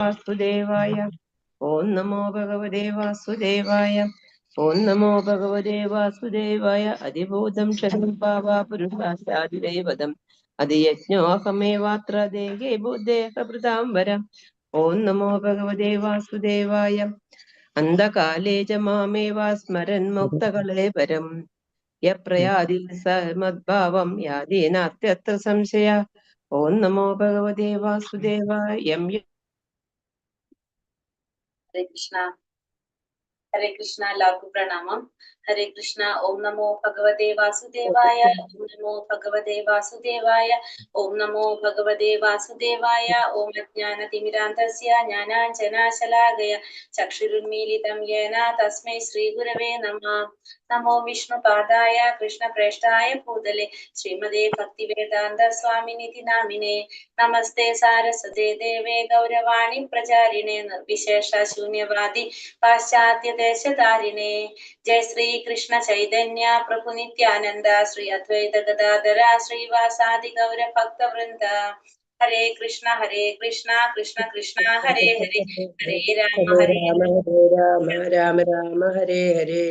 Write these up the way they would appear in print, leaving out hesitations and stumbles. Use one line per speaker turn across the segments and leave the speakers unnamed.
വാസുദേവായ. ഓം നമോ ഭഗവതേ വാസുദേവായ. ഓം നമോ ഭഗവതേ വാസുദേവായ. അതിഭൂതം ക്ഷരം പാവാ പുരുഷാശാദിദൈവതം അതിയജ്ഞോഹമേവാത്ര ദേഹേ ബുദ്ധേഹൃതാംബരം. ഓം നമോ ഭഗവതേ വാസുദേവായ. അന്ധകാലേ ച മാമേവാ സ്മരൻ മുക്തകളേബരം യപ്രയാതി സമദ്ഭാവം യാതീനാത്യത്ര സംശയ. ഓം നമോ ഭഗവതേ വാസുദേവായ.
ഹരേ കൃഷ്ണ. ഹരേ കൃഷ്ണ. എല്ലാവർക്കും പ്രണാമം. ഹരേ കൃഷ്ണ. ഓം നമോ ഭഗവതേ വാസുദേവായ. ഓം നമോ ഭഗവതേ വാസുദേവായ. ഓം നമോ ഭഗവതേ വാസുദേവായ. ഓം അജ്ഞാനതിമിരാന്തസ്യ ജ്ഞാനാഞ്ജനാശലാകയ ചക്ഷുരുന്മീലിതം യേന തസ്മൈ ശ്രീഗുരവേ നമഃ. നമോ വിഷ്ണുപാദായ കൃഷ്ണപ്രേഷ്ഠായ ഭൂതലേ ശ്രീമതേ ഭക്തിവേദാന്ത സ്വാമിനിധി നാമിനേ. നമസ്തേ സാരസ്വതേ ദേവേ ഗൗരവാണി പ്രചാരിണേ നിർവിശേഷ ശൂന്യവാദി പാശ്ചാത്യദേശധാരിണേ. ജയ ശ്രീ കൃഷ്ണ ചൈതന്യ പ്രഭു നിത്യാനന്ദ ശ്രീ അദ്വൈത ഗദാധര ശ്രീവാസാദി ഗൗര ഭക്തവൃന്ദ. ഹരേ കൃഷ്ണ കൃഷ്ണ കൃഷ്ണ ഹരേ ഹരേ ഹരേ രാമ
രാമ രാമ ഹരേ ഹരേ.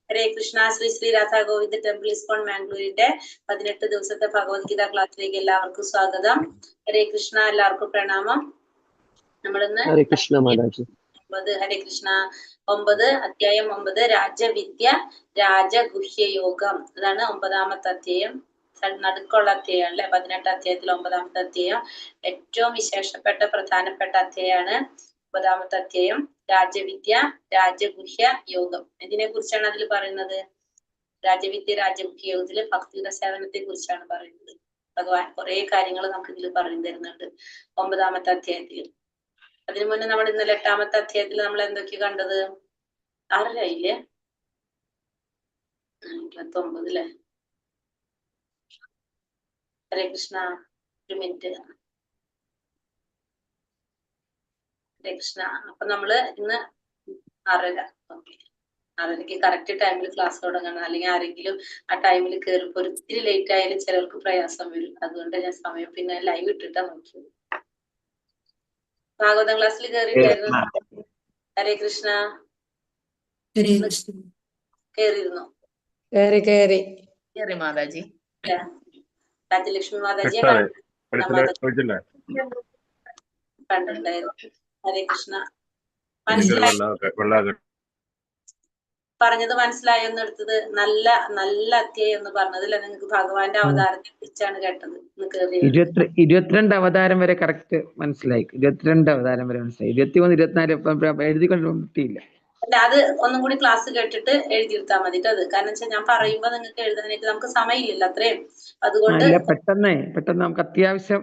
ഹരേ കൃഷ്ണ. ശ്രീ ശ്രീ രാധാ ഗോവിന്ദ് ടെമ്പിൾ ഇസ്കോൺ മാംഗ്ലൂരിന്റെ 18 ദിവസത്തെ ഭഗവത്ഗീത ക്ലാസ്സിലേക്ക് എല്ലാവർക്കും സ്വാഗതം. ഹരേ കൃഷ്ണ. എല്ലാവർക്കും പ്രണാമം. നമ്മളിന്ന്
ഹരേ കൃഷ്ണ മാതാജി.
ഹരേ കൃഷ്ണ. 9 അധ്യായം 9 രാജവിദ്യ രാജഗുഹ്യയോഗം. അതാണ് 9ാമത്തെ അധ്യായം. നടുക്കുള്ള അധ്യായം അല്ലെ. 18 അധ്യായത്തിൽ 9ാമത്തെ അധ്യായം ഏറ്റവും വിശേഷപ്പെട്ട പ്രധാനപ്പെട്ട അധ്യായമാണ് 9ാമത്തെ അധ്യായം. രാജവിദ്യ രാജഗുഹ്യ യോഗം. ഇതിനെ കുറിച്ചാണ് അതിൽ പറയുന്നത്. രാജവിദ്യ രാജഗുഹ്യ യോഗത്തില് ഭക്തിയുടെ സേവനത്തെ കുറിച്ചാണ് പറയുന്നത്. ഭഗവാൻ കുറെ കാര്യങ്ങൾ നമുക്ക് ഇതിൽ പറഞ്ഞു തരുന്നുണ്ട് 9ാമത്തെ അധ്യായത്തിൽ. അതിനു മുന്നേ നമ്മൾ ഇന്നലെ 8ാമത്തെ അധ്യായത്തിൽ നമ്മൾ എന്തൊക്കെ കണ്ടത്? 6 29 അല്ലേ? ഹരേ കൃഷ്ണ. ഒരു മിനിറ്റ്. ഹരേ കൃഷ്ണ. അപ്പൊ നമ്മള് ഇന്ന് 6:30. ഓക്കെ, 6:30ക്ക് കറക്റ്റ് ടൈമിൽ ക്ലാസ് തുടങ്ങണം. അല്ലെങ്കിൽ ആരെങ്കിലും ആ ടൈമിൽ കയറിപ്പോ ഒത്തിരി ലേറ്റ് ആയാലും ചിലർക്ക് പ്രയാസം വരും. അതുകൊണ്ട് ഞാൻ സമയം പിന്നെ ലൈവ് ഇട്ടിട്ടാ നോക്കിയത്. ഭാഗവതം ക്ലാസ്സിൽ കയറിയിട്ടായിരുന്നു. ഹരേ കൃഷ്ണ. കേറിയിരുന്നോ?
കേറി
മാതാജി. രാജലക്ഷ്മി മാതാജി കണ്ടിട്ടുണ്ടായിരുന്നു. ഹരേ കൃഷ്ണ. പറഞ്ഞത് മനസ്സിലായോ? എന്ന് എടുത്തത് നല്ല നല്ല അധ്യായം എന്ന് പറഞ്ഞത് അല്ലെ? നിങ്ങൾക്ക് ഭഗവാന്റെ അവതാരത്തെ കുറിച്ചാണ് കേട്ടത്.
22 അവതാരം വരെ കറക്റ്റ് മനസ്സിലായി. 22 അവതാരം വരെ മനസ്സിലായി. 23, 24 എഴുതി കൊണ്ടിട്ടില്ല.
അല്ല, അത് ഒന്നും കൂടി ക്ലാസ് കേട്ടിട്ട് എഴുതിയെടുത്താൽ മതി. അത് കാരണം വെച്ചാൽ ഞാൻ പറയുമ്പോ നിങ്ങൾക്ക് എഴുതാനായിട്ട് നമുക്ക് സമയമില്ലല്ലോ അത്രയും. അതുകൊണ്ട്
പെട്ടെന്ന് നമുക്ക് അത്യാവശ്യം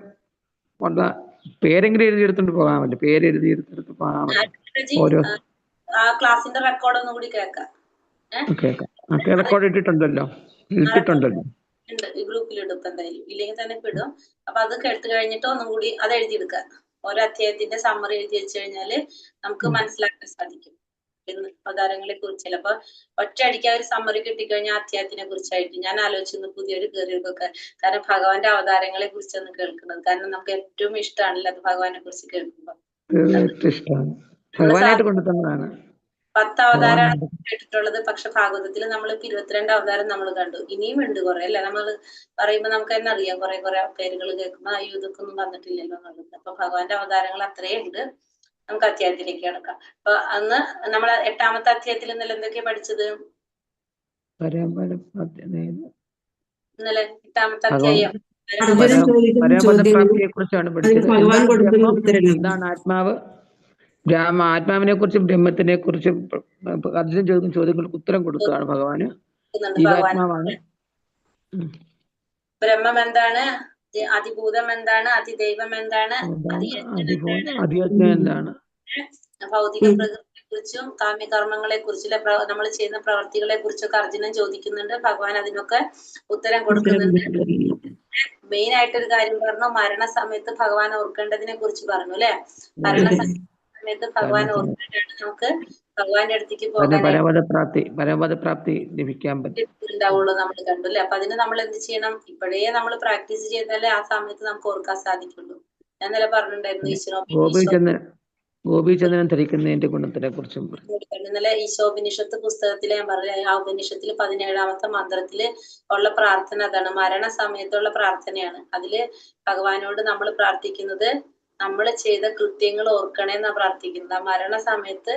പേരെങ്കിലും എഴുതിയെടുത്തോണ്ട് പോകാമല്ലോ. പേര് എഴുതിയെടുത്ത് പോകാമല്ലോ.
ആ ക്ലാസിന്റെ റെക്കോർഡ് ഒന്നും കൂടി കേൾക്കാം.
റെക്കോർഡ് ഇട്ടിട്ടുണ്ടല്ലോ.
ഉണ്ട്, ഈ ഗ്രൂപ്പിൽ ഇടും. ഇപ്പൊ എന്തായാലും ഇല്ലെങ്കിൽ തന്നെ ഇടും. അപ്പൊ അത് കേട്ട് കഴിഞ്ഞിട്ട് ഒന്നും കൂടി അത് എഴുതിയെടുക്കാം. ഓരോ അധ്യായത്തിന്റെ സമ്മറി എഴുതി വെച്ച് കഴിഞ്ഞാല് നമുക്ക് മനസ്സിലാക്കാൻ സാധിക്കും അവതാരങ്ങളെ കുറിച്ച്. ചിലപ്പോ ഒറ്റയടിക്ക് ഒരു സമ്മറി കിട്ടിക്കഴിഞ്ഞാൽ അധ്യായത്തിനെ കുറിച്ചായിട്ട് ഞാൻ ആലോചിച്ചു പുതിയൊരു കയറിയൊക്കെ. കാരണം ഭഗവാന്റെ അവതാരങ്ങളെ കുറിച്ചൊന്ന് കേൾക്കുന്നത്. കാരണം നമുക്ക് ഏറ്റവും ഇഷ്ടമാണല്ലോ അത് ഭഗവാനെ കുറിച്ച് കേൾക്കുമ്പോ. 10 അവതാരമാണ് കേട്ടിട്ടുള്ളത്. പക്ഷെ ഭാഗവതത്തിൽ നമ്മൾ 22 അവതാരം നമ്മൾ കണ്ടു. ഇനിയും ഉണ്ട് കുറെ അല്ലെ. നമ്മൾ പറയുമ്പോ നമുക്ക് തന്നെ അറിയാം കുറെ പേരുകൾ കേൾക്കുമ്പോ അയ്യോ ഇതൊക്കെ ഒന്നും വന്നിട്ടില്ലല്ലോ എന്നുള്ളത്. അപ്പൊ ഭഗവാന്റെ അവതാരങ്ങൾ അത്രയും ഉണ്ട്. നമുക്ക് അധ്യായത്തിലേക്ക് കിടക്കാം. അപ്പൊ അന്ന് നമ്മൾ 8ാമത്തെ അധ്യായത്തിൽ ഇന്നലെ എന്തൊക്കെയാ പഠിച്ചത്? ഇന്നലെ 8ാമത്തെ അധ്യായം
പരമപദപ്രാപ്തിയെ കുറിച്ചാണ് പഠിച്ചത്. എന്താണ് ആത്മാവ്? ആത്മാവിനെ കുറിച്ചും ബ്രഹ്മത്തിനെ കുറിച്ചും അർജുനൻ ചോദിക്കുന്ന ചോദ്യങ്ങൾക്ക് ഉത്തരം കൊടുക്കുകയാണ് ഭഗവാന്. ജീവാത്മാവാണ്.
ബ്രഹ്മം എന്താണ്? അതിഭൂതം എന്താണ്? അതിദൈവം എന്താണ്?
അതിയജ്ഞം എന്താണ്?
ഭൗതിക പ്രകൃതിയെ കുറിച്ചും കാമ്യകർമ്മങ്ങളെ കുറിച്ചും നമ്മൾ ചെയ്യുന്ന പ്രവർത്തികളെ കുറിച്ചൊക്കെ അർജുനൻ ചോദിക്കുന്നുണ്ട്. ഭഗവാൻ അതിനൊക്കെ ഉത്തരം കൊടുക്കുന്നുണ്ട്. മെയിൻ ആയിട്ടൊരു കാര്യം പറഞ്ഞു, മരണസമയത്ത് ഭഗവാൻ ഓർക്കേണ്ടതിനെ കുറിച്ച് പറഞ്ഞു അല്ലെ. മരണസമയത്ത് ഭഗവാൻ ഓർക്കേണ്ടതാണ് നമുക്ക് ഭഗവാന്റെ അടുത്തേക്ക്
പരമപദപ്രാപ്തി ലഭിക്കാൻ
ഉണ്ടാവുള്ളൂ നമ്മൾ കണ്ടു അല്ലെ. അപ്പൊ അതിന് നമ്മൾ എന്ത് ചെയ്യണം? ഇപ്പോഴേ നമ്മൾ പ്രാക്ടീസ് ചെയ്താലേ ആ സമയത്ത് നമുക്ക് ഓർക്കാൻ സാധിക്കുള്ളൂ. ഞാൻ ഇന്നലെ പറഞ്ഞിട്ടുണ്ടായിരുന്നു
ഗോപീചന്ദ്രൻ ധരിക്കുന്നതിന്റെ ഗുണത്തിനെ കുറിച്ചും
ഇന്നലെ ഈശോപനിഷത്ത് പുസ്തകത്തില് ഞാൻ പറഞ്ഞ ആ ഉപനിഷത്തില് 17ാമത്തെ മന്ത്രത്തില് ഉള്ള പ്രാർത്ഥന അതാണ്, മരണ സമയത്തുള്ള പ്രാർത്ഥനയാണ്. അതില് ഭഗവാനോട് നമ്മൾ പ്രാർത്ഥിക്കുന്നത് നമ്മൾ ചെയ്ത കൃത്യങ്ങൾ ഓർക്കണേന്നാ പ്രാർത്ഥിക്കുന്നത്. ആ മരണ സമയത്ത്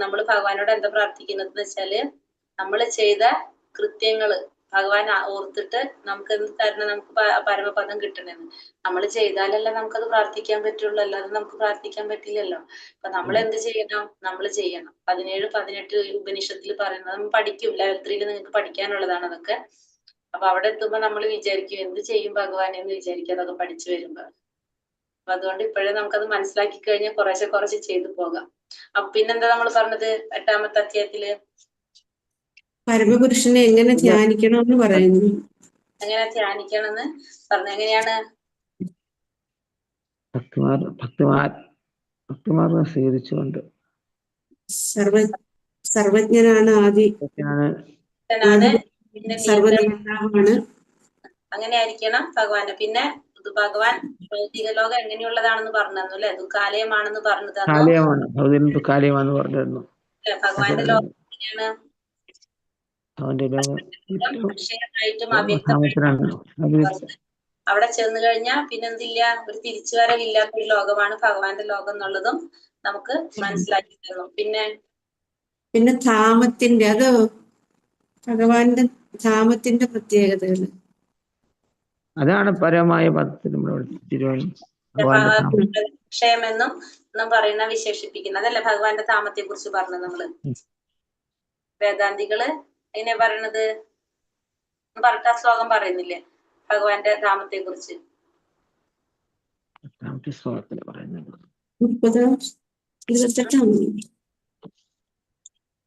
നമ്മൾ ഭഗവാനോട് എന്താ പ്രാർത്ഥിക്കുന്നത് വെച്ചാല് നമ്മൾ ചെയ്ത കൃത്യങ്ങള് ഭഗവാൻ ഓർത്തിട്ട് നമുക്ക് എന്ത് തരണം, നമുക്ക് പരമപദം കിട്ടണമെന്ന്. നമ്മൾ ചെയ്താലല്ല നമുക്കത് പ്രാർത്ഥിക്കാൻ പറ്റുള്ളൂ, അല്ലാതെ നമുക്ക് പ്രാർത്ഥിക്കാൻ പറ്റില്ലല്ലോ. അപ്പൊ നമ്മൾ എന്ത് ചെയ്യണം? നമ്മൾ ചെയ്യണം. 17, 18 ഉപനിഷത്തിൽ പറയുന്നത് നമ്മൾ പഠിക്കും. ലെവൽ 3 നിങ്ങൾക്ക് പഠിക്കാനുള്ളതാണ് അതൊക്കെ. അപ്പൊ അവിടെ എത്തുമ്പോ നമ്മൾ വിചാരിക്കും എന്ത് ചെയ്യും ഭഗവാൻ എന്ന് വിചാരിക്കും അതൊക്കെ പഠിച്ചു വരുമ്പോ. അപ്പൊ അതുകൊണ്ട് ഇപ്പോഴേ നമുക്കത് മനസ്സിലാക്കി കഴിഞ്ഞാൽ കുറച്ച് ചെയ്തു പോകാം. അപ്പൊ പിന്നെന്താ നമ്മൾ പറഞ്ഞത് 8ാമത്തെ അധ്യായത്തില്
പരമപുരുഷനെ എങ്ങനെ ധ്യാനിക്കണമെന്ന് പറയുന്നു.
എങ്ങനെ ധ്യാനിക്കണമെന്ന് പറഞ്ഞു. എങ്ങനെയാണ്?
ഭക്തിമാർഗം സ്വീകരിച്ചുകൊണ്ട്
സർവജ്ഞനാണ്, സർവനിയന്താവാണ്.
അങ്ങനെ ആയിരിക്കണം ഭഗവാന്. പിന്നെ ഭഗവാൻ ഭൗതിക ലോകം എങ്ങനെയുള്ളതാണെന്ന് പറഞ്ഞു തന്നു അല്ലെ, ദുഃഖാലയമാണെന്ന് പറഞ്ഞു തന്നു. ഭഗവാന്റെ ലോകം എങ്ങനെയാണ്? അക്ഷയമായിട്ടും അവ്യക്തമായിട്ടും. അവിടെ ചെന്ന് കഴിഞ്ഞാൽ പിന്നെന്തില്ല, ഒരു തിരിച്ചുവരവില്ലാത്ത ഒരു ലോകമാണ് ഭഗവാന്റെ ലോകം എന്നുള്ളതും നമുക്ക് മനസ്സിലാക്കി തന്നു. പിന്നെ
ധാമത്തിന്റെ, അത് ഭഗവാന്റെ ധാമത്തിന്റെ പ്രത്യേകതകൾ
അതാണ് പരമായ പദത്തിൽ
ക്ഷയമെന്നും പറയുന്ന വിശേഷിപ്പിക്കുന്നത് അതല്ലേ ഭഗവാന്റെ ധാമത്തെ കുറിച്ച് പറഞ്ഞു നമ്മള്. വേദാന്തികള് എങ്ങനെ പറയണത്? പറഞ്ഞ ശ്ലോകം പറയുന്നില്ലേ ഭഗവാന്റെ ധാമത്തെ കുറിച്ച്?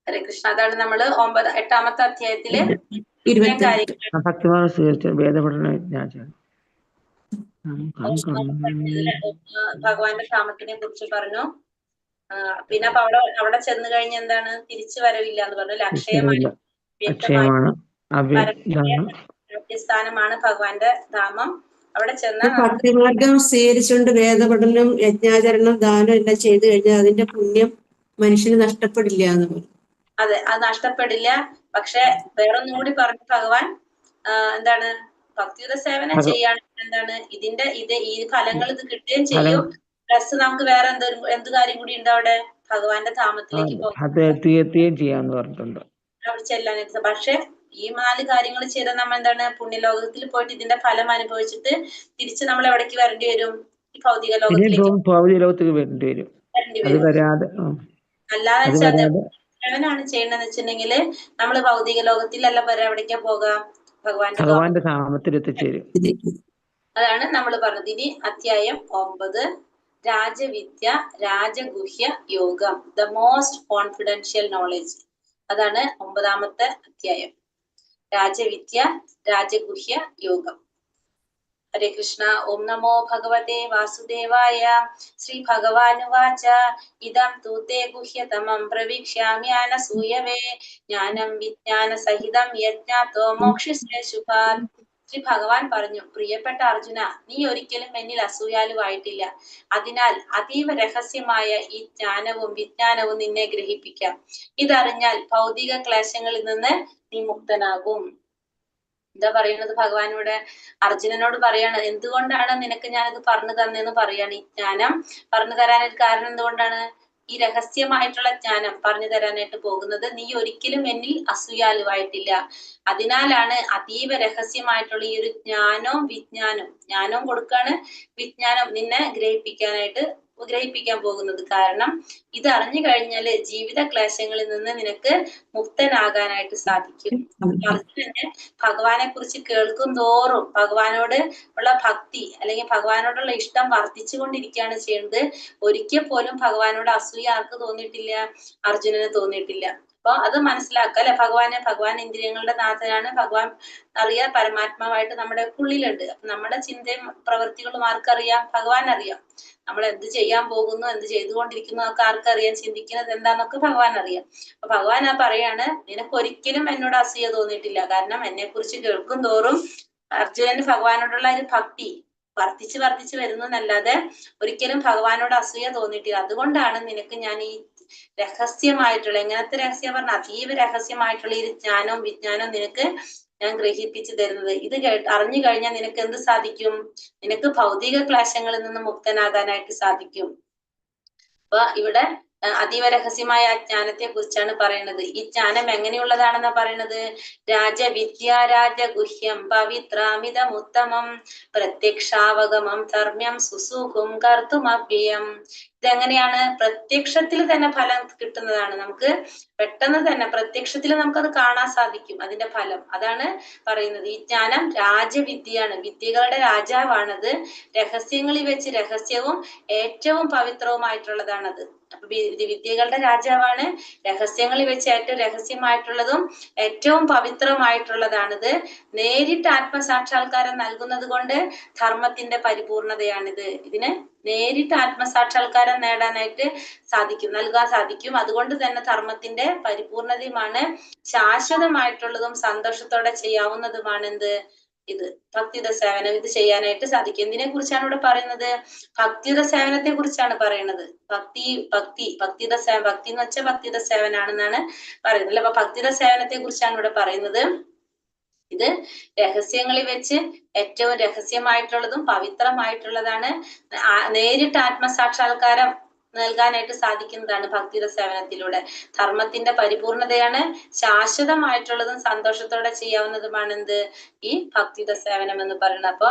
ഹരേ കൃഷ്ണ. അതാണ് നമ്മള് 8ാമത്തെ അധ്യായത്തില്
ഭക്തിമാർഗം സ്വീകരിച്ച വേദപഠന
ഭഗവാന്റെ ധാമത്തിനെ കുറിച്ച് പറഞ്ഞു. പിന്നെ അപ്പൊ അവിടെ ചെന്ന് കഴിഞ്ഞ എന്താണ്? തിരിച്ചു വരവില്ല എന്ന് പറഞ്ഞു.
അക്ഷയമാണ്,
സ്ഥാനമാണ് ഭഗവാന്റെ ധാമം. അവിടെ ചെന്ന
ഭക്തിമാർഗം സ്വീകരിച്ചുകൊണ്ട് വേദപഠനം, യജ്ഞാചരണം, ദാനം എല്ലാം ചെയ്തു കഴിഞ്ഞാൽ അതിന്റെ പുണ്യം മനുഷ്യന് നഷ്ടപ്പെടില്ല എന്ന് പറഞ്ഞു.
അതെ, അത് നഷ്ടപ്പെടില്ല. പക്ഷെ വേറൊന്നും കൂടി പറഞ്ഞു ഭഗവാൻ. എന്താണ്? ഭക്തിയുടെ സേവനം ചെയ്യുകയാണെങ്കിൽ എന്താണ് ഈ ഫലങ്ങൾ ഇത് കിട്ടുകയും ചെയ്യും. പ്ലസ് നമുക്ക് വേറെ എന്ത് കാര്യം കൂടി ഉണ്ട് അവിടെ? ഭഗവാന്റെ ധാമത്തിലേക്ക് അവിടെ ചെല്ലാനായിട്ട്. പക്ഷെ ഈ 4 കാര്യങ്ങൾ ചെയ്താൽ നമ്മൾ എന്താണ്? പുണ്യലോകത്തിൽ പോയിട്ട് ഇതിന്റെ ഫലം അനുഭവിച്ചിട്ട് തിരിച്ച് നമ്മൾ എവിടേക്ക് വരേണ്ടി വരും? ഈ ഭൗതിക ലോകത്തിലേക്ക്
വരേണ്ടി വരും.
അല്ലാതെ സേവനാണ് ചെയ്യണമെന്ന് വെച്ചിട്ടുണ്ടെങ്കിൽ നമ്മൾ ഭൗതിക ലോകത്തിലല്ല വരെ എവിടേക്കാ പോകാം? ഭഗവാന്റെ
ധാമത്തിൽ എത്തിച്ചേരും.
അതാണ് നമ്മൾ പറഞ്ഞത്. ഇനി അധ്യായം 9 രാജവിദ്യ രാജഗുഹ്യ യോഗം, ദ മോസ്റ്റ് കോൺഫിഡൻഷ്യൽ നോളജ്. അതാണ് 9ാമത്തെ അധ്യായം, രാജവിദ്യ രാജഗുഹ്യ യോഗം. ഹരേ കൃഷ്ണ. ഓം നമോ ഭഗവതേ വാസുദേവായ. ശ്രീ ഭഗവാനുവാച ഇദം തൂതേ ഗുഹ്യതമം പ്രവിക്ഷ്യാമ്യാനസൂയവേ ജ്ഞാനം വിജ്ഞാന സഹിതം യജ്ഞാതോ മോക്ഷ്യസേ ശുഭാത്. ശ്രീ ഭഗവാൻ പറഞ്ഞു, പ്രിയപ്പെട്ട അർജുന, നീ ഒരിക്കലും എന്നിൽ അസൂയാലുവായിട്ടില്ല. അതിനാൽ അതീവ രഹസ്യമായ ഈ ജ്ഞാനവും വിജ്ഞാനവും നിന്നെ ഗ്രഹിപ്പിക്കാം. ഇതറിഞ്ഞാൽ ഭൗതിക ക്ലേശങ്ങളിൽ നിന്ന് നീ മുക്തനാകും. എന്താ പറയുന്നത്? ഭഗവാനോട് അർജുനനോട് പറയാണ്, എന്തുകൊണ്ടാണ് നിനക്ക് ഞാനിത് പറഞ്ഞു തന്നെന്ന് പറയാണ്. ഈ ജ്ഞാനം പറഞ്ഞു തരാനായിട്ട് കാരണം എന്തുകൊണ്ടാണ്? ഈ രഹസ്യമായിട്ടുള്ള ജ്ഞാനം പറഞ്ഞു തരാനായിട്ട് പോകുന്നത്. നീ ഒരിക്കലും എന്നിൽ അസൂയാലുവായിട്ടില്ല. അതിനാലാണ് അതീവ രഹസ്യമായിട്ടുള്ള ഈ ഒരു ജ്ഞാനവും ജ്ഞാനവും കൊടുക്കാണ്, വിജ്ഞാനം നിന്നെ ഗ്രഹിപ്പിക്കാൻ പോകുന്നത്. കാരണം ഇത് അറിഞ്ഞു കഴിഞ്ഞാല് ജീവിത ക്ലേശങ്ങളിൽ നിന്ന് നിനക്ക് മുക്തനാകാനായിട്ട് സാധിക്കും. അർജുനന് ഭഗവാനെ കുറിച്ച് കേൾക്കും തോറും ഭഗവാനോട് ഉള്ള ഭക്തി അല്ലെങ്കിൽ ഭഗവാനോടുള്ള ഇഷ്ടം വർദ്ധിച്ചുകൊണ്ടിരിക്കുകയാണ് ചെയ്യുന്നത്. ഒരിക്കൽ പോലും ഭഗവാനോട് അസൂയ ആർക്ക് തോന്നിയിട്ടില്ല? അർജുനന് തോന്നിയിട്ടില്ല. അപ്പൊ അത് മനസ്സിലാക്കുക അല്ലെ. ഭഗവാൻ ഇന്ദ്രിയങ്ങളുടെ നാഥനാണ്. ഭഗവാൻ അറിയാം, പരമാത്മാവായിട്ട് നമ്മുടെ ഉള്ളിലുണ്ട്. അപ്പൊ നമ്മുടെ ചിന്തയും പ്രവൃത്തികളും ആർക്കറിയാം? ഭഗവാൻ അറിയാം. നമ്മൾ എന്ത് ചെയ്യാൻ പോകുന്നു, എന്ത് ചെയ്തുകൊണ്ടിരിക്കുന്നു ഒക്കെ ആർക്കറിയാം? ചിന്തിക്കുന്നത് എന്താന്നൊക്കെ ഭഗവാൻ അറിയാം. അപ്പൊ ഭഗവാൻ പറയാണ്, നിനക്ക് ഒരിക്കലും എന്നോട് അസൂയ തോന്നിയിട്ടില്ല. കാരണം എന്നെ കുറിച്ച് കേൾക്കും തോറും അർജുനന് ഭഗവാനോടുള്ള ഒരു ഭക്തി വർദ്ധിച്ചു വരുന്നു എന്നല്ലാതെ ഒരിക്കലും ഭഗവാനോട് അസൂയ തോന്നിയിട്ടില്ല. അതുകൊണ്ടാണ് നിനക്ക് ഞാൻ ഈ രഹസ്യമായിട്ടുള്ള, എങ്ങനത്തെ രഹസ്യം പറഞ്ഞ അതീവ രഹസ്യമായിട്ടുള്ള ഈ ജ്ഞാനവും വിജ്ഞാനവും നിനക്ക് ഞാൻ ഗ്രഹിപ്പിച്ചു തരുന്നത്. ഇത് അറിഞ്ഞു കഴിഞ്ഞാൽ നിനക്ക് എന്ത് സാധിക്കും? നിനക്ക് ഭൗതിക ക്ലേശങ്ങളിൽ നിന്ന് മുക്തനാകാനായിട്ട് സാധിക്കും. അപ്പൊ ഇവിടെ അതീവ രഹസ്യമായ ആ ജ്ഞാനത്തെ കുറിച്ചാണ് പറയുന്നത്. ഈ ജ്ഞാനം എങ്ങനെയുള്ളതാണെന്നാ പറയുന്നത്? രാജവിദ്യാരാജഗുഹ്യം പവിത്രാമിതമുത്തമം പ്രത്യക്ഷാവഗമം ധർമ്മ്യം സുസുഖം കർത്തുമവ്യയം. ഇതെങ്ങനെയാണ്? പ്രത്യക്ഷത്തിൽ തന്നെ ഫലം കിട്ടുന്നതാണ്. നമുക്ക് പെട്ടെന്ന് തന്നെ പ്രത്യക്ഷത്തിൽ നമുക്കത് കാണാൻ സാധിക്കും അതിന്റെ ഫലം. അതാണ് പറയുന്നത്. ഈ ജ്ഞാനം രാജവിദ്യയാണ്, വിദ്യകളുടെ രാജാവാണത്. രഹസ്യങ്ങളിൽ വെച്ച് രഹസ്യവും ഏറ്റവും പവിത്രവുമായിട്ടുള്ളതാണത്. അപ്പൊ വിദ്യകളുടെ രാജാവാണ്, രഹസ്യങ്ങളിൽ വെച്ച് ഏറ്റവും രഹസ്യമായിട്ടുള്ളതും ഏറ്റവും പവിത്രമായിട്ടുള്ളതാണിത്. നേരിട്ട് ആത്മസാക്ഷാത്കാരം നൽകുന്നത് കൊണ്ട് ധർമ്മത്തിന്റെ പരിപൂർണതയാണിത്. ഇതിന് നേരിട്ട് ആത്മസാക്ഷാത്കാരം നേടാനായിട്ട് നൽകാൻ സാധിക്കും. അതുകൊണ്ട് തന്നെ ധർമ്മത്തിന്റെ പരിപൂർണതയുമാണ്. ശാശ്വതമായിട്ടുള്ളതും സന്തോഷത്തോടെ ചെയ്യാവുന്നതുമാണ് എന്ത്? ഇത് ഭക്തിയുത സേവനം. ഇത് ചെയ്യാനായിട്ട് സാധിക്കും. എന്തിനെ കുറിച്ചാണ് ഇവിടെ പറയുന്നത്? ഭക്തിയുത സേവനത്തെ കുറിച്ചാണ് പറയുന്നത്. ഭക്തിയുത ഭക്തി എന്ന് വെച്ചാൽ ഭക്തിയുത സേവനാണെന്നാണ് പറയുന്നത് അല്ലെ. അപ്പൊ ഭക്തിയുത സേവനത്തെ കുറിച്ചാണ് ഇവിടെ പറയുന്നത്. ഇത് രഹസ്യങ്ങളിൽ വെച്ച് ഏറ്റവും രഹസ്യമായിട്ടുള്ളതും പവിത്രമായിട്ടുള്ളതാണ്. നേരിട്ട് ആത്മസാക്ഷാത്കാരം നൽകാനായിട്ട് സാധിക്കുന്നതാണ് ഭക്തിയുടെ സേവനത്തിലൂടെ. ധർമ്മത്തിന്റെ പരിപൂർണതയാണ്. ശാശ്വതമായിട്ടുള്ളതും സന്തോഷത്തോടെ ചെയ്യാവുന്നതുമാണ് എന്ത്? ഈ ഭക്തിയുടെ സേവനം എന്ന് പറയുന്നത്. അപ്പൊ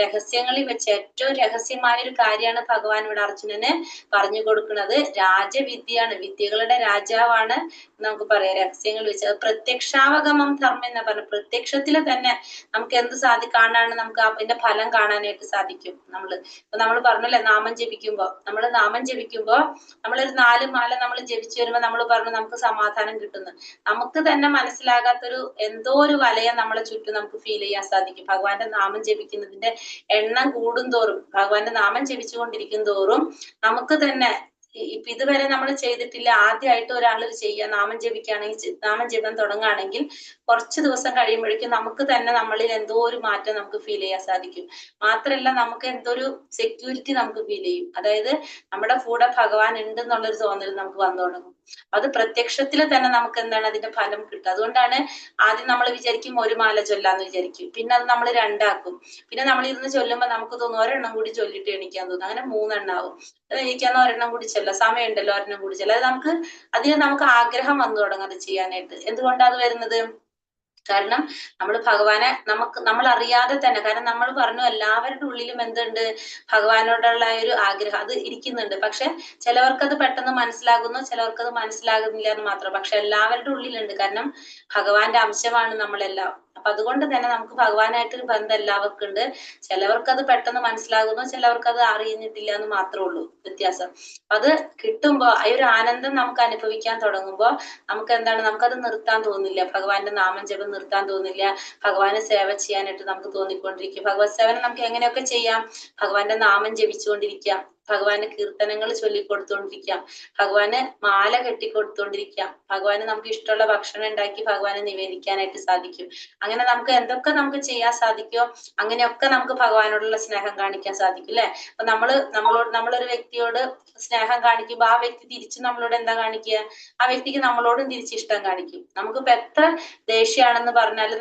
രഹസ്യങ്ങളിൽ വെച്ച് ഏറ്റവും രഹസ്യമായ ഒരു കാര്യമാണ് ഭഗവാൻ ഇവിടെ അർജുനന് പറഞ്ഞു കൊടുക്കുന്നത്. രാജവിദ്യയാണ്, വിദ്യകളുടെ രാജാവാണ് നമുക്ക് പറയാം. രഹസ്യങ്ങൾ വെച്ച് പ്രത്യക്ഷാവഗമം ധർമ്മം എന്നാ പറഞ്ഞത്. പ്രത്യക്ഷത്തിൽ തന്നെ നമുക്ക് എന്ത് കാണാനാണ്? നമുക്ക് അതിന്റെ ഫലം കാണാനായിട്ട് സാധിക്കും. നമ്മൾ പറഞ്ഞല്ലേ, നാമം ജപിക്കുമ്പോ നമ്മളൊരു 4 മാല നമ്മൾ ജപിച്ചു വരുമ്പോ നമ്മൾ പറഞ്ഞു നമുക്ക് സമാധാനം കിട്ടുന്നു. നമുക്ക് തന്നെ മനസ്സിലാകാത്തൊരു എന്തോ ഒരു വലയം നമ്മളെ ചുറ്റും നമുക്ക് ഫീൽ ചെയ്യാൻ സാധിക്കും. ഭഗവാന്റെ നാമം ജപിക്കുന്നതിന്റെ എണ്ണം കൂടുന്തോറും, ഭഗവാന്റെ നാമം ജപിച്ചുകൊണ്ടിരിക്കും തോറും നമുക്ക് തന്നെ ഇപ്പൊ ഇതുവരെ നമ്മൾ ചെയ്തിട്ടില്ല, ആദ്യമായിട്ട് ഒരാൾ നാമം ജപം തുടങ്ങുകയാണെങ്കിൽ കുറച്ച് ദിവസം കഴിയുമ്പോഴേക്കും നമുക്ക് തന്നെ നമ്മളിൽ എന്തോ ഒരു മാറ്റം നമുക്ക് ഫീൽ ചെയ്യാൻ സാധിക്കും. മാത്രല്ല നമുക്ക് എന്തോ ഒരു സെക്യൂരിറ്റി നമുക്ക് ഫീൽ ചെയ്യും. അതായത് നമ്മുടെ കൂടെ ഭഗവാൻ ഉണ്ട് എന്നുള്ളൊരു തോന്നൽ നമുക്ക് വന്നു തുടങ്ങും. അത് പ്രത്യക്ഷത്തിൽ തന്നെ നമുക്ക് എന്താണ് അതിന്റെ ഫലം കിട്ടുക. അതുകൊണ്ടാണ് ആദ്യം നമ്മൾ വിചാരിക്കും 1 മാല ചൊല്ലാന്ന് വിചാരിക്കും, പിന്നെ അത് നമ്മൾ 2 ആക്കും. പിന്നെ നമ്മൾ ഇരുന്ന് ചൊല്ലുമ്പോൾ നമുക്ക് തോന്നും 1 എണ്ണം കൂടി ചൊല്ലിട്ട് എണീക്കാൻ തോന്നും. അങ്ങനെ 3 എണ്ണം ആവും. എനിക്കാന്ന് 1 എണ്ണം കൂടി ചൊല്ലാം, സമയമുണ്ടല്ലോ 1 എണ്ണം കൂടി ചൊല്ലാം. അതിന് നമുക്ക് ആഗ്രഹം വന്നു തുടങ്ങും അത് ചെയ്യാനായിട്ട്. എന്തുകൊണ്ടാണ് അത് വരുന്നത്? കാരണം നമ്മൾ അറിയാതെ തന്നെ, കാരണം നമ്മൾ പറഞ്ഞു എല്ലാവരുടെ ഉള്ളിലും എന്തുണ്ട്? ഭഗവാനോടുള്ള ഒരു ആഗ്രഹം അത് ഇരിക്കുന്നുണ്ട്. പക്ഷെ ചിലവർക്കത് പെട്ടെന്ന് മനസ്സിലാകുന്നു, ചിലവർക്കത് മനസ്സിലാകുന്നില്ല എന്ന് മാത്രം. പക്ഷെ എല്ലാവരുടെ ഉള്ളിലുണ്ട്. കാരണം ഭഗവാന്റെ അംശമാണ് നമ്മളെല്ലാം. അപ്പൊ അതുകൊണ്ട് തന്നെ നമുക്ക് ഭഗവാനായിട്ടൊരു ബന്ധം എല്ലാവർക്കും ഉണ്ട്. ചിലവർക്ക് അത് പെട്ടെന്ന് മനസ്സിലാകുന്നു, ചിലവർക്ക് അത് അറിയുന്നിട്ടില്ല എന്ന് മാത്രമേ ഉള്ളൂ വ്യത്യാസം. അത് കിട്ടുമ്പോ ആ ഒരു ആനന്ദം നമുക്ക് അനുഭവിക്കാൻ തുടങ്ങുമ്പോ നമുക്ക് എന്താണ്? നമുക്കത് നിർത്താൻ തോന്നില്ല. ഭഗവാന്റെ നാമം ജപം നിർത്താൻ തോന്നില്ല. ഭഗവാനെ സേവ ചെയ്യാനായിട്ട് നമുക്ക് തോന്നിക്കൊണ്ടിരിക്കും. ഭഗവത് സേവനം നമുക്ക് എങ്ങനെയൊക്കെ ചെയ്യാം? ഭഗവാന്റെ നാമം ജപിച്ചുകൊണ്ടിരിക്കാം, ഭഗവാന്റെ കീർത്തനങ്ങൾ ചൊല്ലിക്കൊടുത്തോണ്ടിരിക്കാം, ഭഗവാന് മാല കെട്ടിക്കൊടുത്തോണ്ടിരിക്കാം, ഭഗവാന് നമുക്ക് ഇഷ്ടമുള്ള ഭക്ഷണം ഉണ്ടാക്കി ഭഗവാനെ നിവേദിക്കാനായിട്ട് സാധിക്കും. അങ്ങനെ നമുക്ക് എന്തൊക്കെ നമുക്ക് ചെയ്യാൻ സാധിക്കോ അങ്ങനെയൊക്കെ നമുക്ക് ഭഗവാനോടുള്ള സ്നേഹം കാണിക്കാൻ സാധിക്കും അല്ലെ. അപ്പൊ നമ്മളൊരു വ്യക്തിയോട് സ്നേഹം കാണിക്കുമ്പോ ആ വ്യക്തി തിരിച്ച് നമ്മളോട് എന്താ കാണിക്കുക? ആ വ്യക്തിക്ക് നമ്മളോടും തിരിച്ച് ഇഷ്ടം കാണിക്കും. നമുക്കിപ്പോ എത്ര ദേഷ്യമാണെന്ന് പറഞ്ഞാലും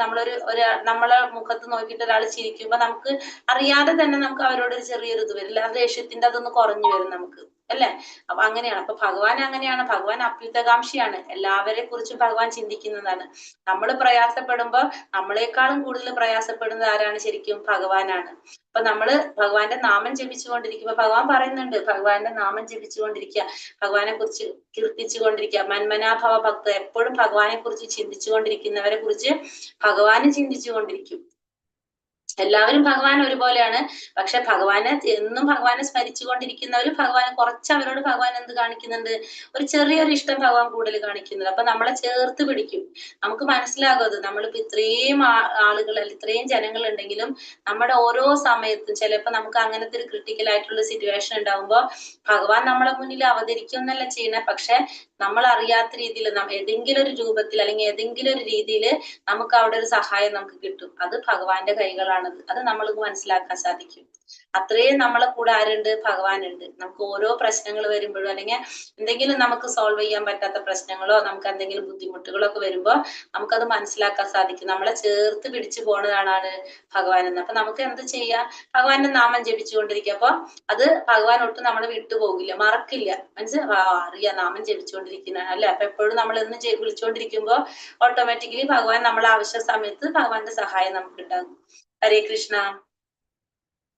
നമ്മളെ മുഖത്ത് നോക്കിയിട്ട് ഒരാൾ ചിരിക്കുമ്പോ നമുക്ക് അറിയാതെ തന്നെ നമുക്ക് അവരോട് ഒരു ചെറിയൊരു ഇത് വരില്ല, ആ ദേഷ്യത്തിന്റെ അതൊന്ന് കുറഞ്ഞു വരും നമുക്ക് അല്ലെ. അപ്പൊ അങ്ങനെയാണ്. അപ്പൊ ഭഗവാൻ അങ്ങനെയാണ്. ഭഗവാൻ അഭ്യുതകാംക്ഷിയാണ്. എല്ലാവരെ കുറിച്ചും ഭഗവാൻ ചിന്തിക്കുന്നതാണ്. നമ്മൾ പ്രയാസപ്പെടുമ്പോ നമ്മളെക്കാളും കൂടുതൽ പ്രയാസപ്പെടുന്നത് ആരാണ്? ശരിക്കും ഭഗവാനാണ്. അപ്പൊ നമ്മള് ഭഗവാന്റെ നാമം ജപിച്ചുകൊണ്ടിരിക്കുമ്പോ ഭഗവാൻ പറയുന്നുണ്ട്, ഭഗവാന്റെ നാമം ജപിച്ചുകൊണ്ടിരിക്കുക, ഭഗവാനെ കുറിച്ച് കീർത്തിച്ചുകൊണ്ടിരിക്കുക. മന്മനാഭവ ഭക്ത, എപ്പോഴും ഭഗവാനെ കുറിച്ച് ചിന്തിച്ചുകൊണ്ടിരിക്കുന്നവരെ കുറിച്ച് ഭഗവാനും ചിന്തിച്ചുകൊണ്ടിരിക്കും. എല്ലാവരും ഭഗവാൻ ഒരുപോലെയാണ്. പക്ഷെ ഭഗവാനെ എന്നും ഭഗവാനെ സ്മരിച്ചുകൊണ്ടിരിക്കുന്നവര് കുറച്ച് അവരോട് ഭഗവാൻ എന്ത് കാണിക്കുന്നുണ്ട്? ഒരു ചെറിയൊരു ഇഷ്ടം ഭഗവാൻ കൂടുതൽ കാണിക്കുന്നുണ്ട്. അപ്പൊ നമ്മളെ ചേർത്ത് പിടിക്കും. നമുക്ക് മനസ്സിലാകും അത്. നമ്മളിപ്പോ ഇത്രയും ആളുകൾ ഇത്രയും ജനങ്ങൾ ഉണ്ടെങ്കിലും നമ്മുടെ ഓരോ സമയത്തും ചിലപ്പോ നമുക്ക് അങ്ങനത്തെ ഒരു ക്രിട്ടിക്കൽ ആയിട്ടുള്ള സിറ്റുവേഷൻ ഉണ്ടാകുമ്പോ ഭഗവാൻ നമ്മളെ മുന്നിൽ അവതരിക്കും എന്നല്ല ചെയ്യണേ. പക്ഷെ നമ്മൾ അറിയാത്ത രീതിയിൽ ഏതെങ്കിലും ഒരു രൂപത്തിൽ അല്ലെങ്കിൽ ഏതെങ്കിലും ഒരു രീതിയിൽ നമുക്ക് അവിടെ ഒരു സഹായം നമുക്ക് കിട്ടും. അത് ഭഗവാന്റെ കൈകളാണ്. എന്നുള്ളതാണത്. അത് നമ്മൾക്ക് മനസ്സിലാക്കാൻ സാധിക്കും. അത്രയും നമ്മളെ കൂടെ ആരുണ്ട്? ഭഗവാനുണ്ട്. നമുക്ക് ഓരോ പ്രശ്നങ്ങൾ വരുമ്പോഴും അല്ലെങ്കിൽ എന്തെങ്കിലും നമുക്ക് സോൾവ് ചെയ്യാൻ പറ്റാത്ത പ്രശ്നങ്ങളോ നമുക്ക് എന്തെങ്കിലും ബുദ്ധിമുട്ടുകളോ ഒക്കെ വരുമ്പോൾ നമുക്കത് മനസ്സിലാക്കാൻ സാധിക്കും. നമ്മളെ ചേർത്ത് പിടിച്ചു പോണതാണ് ഭഗവാൻ എന്ന്. അപ്പൊ നമുക്ക് എന്ത് ചെയ്യാം? ഭഗവാന്റെ നാമം ജപിച്ചുകൊണ്ടിരിക്കുക. അപ്പൊ അത് ഭഗവാൻ ഒട്ടും നമ്മളെ വിട്ടുപോകില്ല, മറക്കില്ല. അറിയാം നാമം ജപിച്ചുകൊണ്ടിരിക്കുന്നതാണ് അല്ലെ. അപ്പൊ എപ്പോഴും നമ്മൾ എന്ന് വിളിച്ചുകൊണ്ടിരിക്കുമ്പോൾ ഓട്ടോമാറ്റിക്കലി ഭഗവാൻ നമ്മളെ ആവശ്യ സമയത്ത് ഭഗവാന്റെ സഹായം നമുക്ക് ഉണ്ടാകും. ഹരേ കൃഷ്ണ.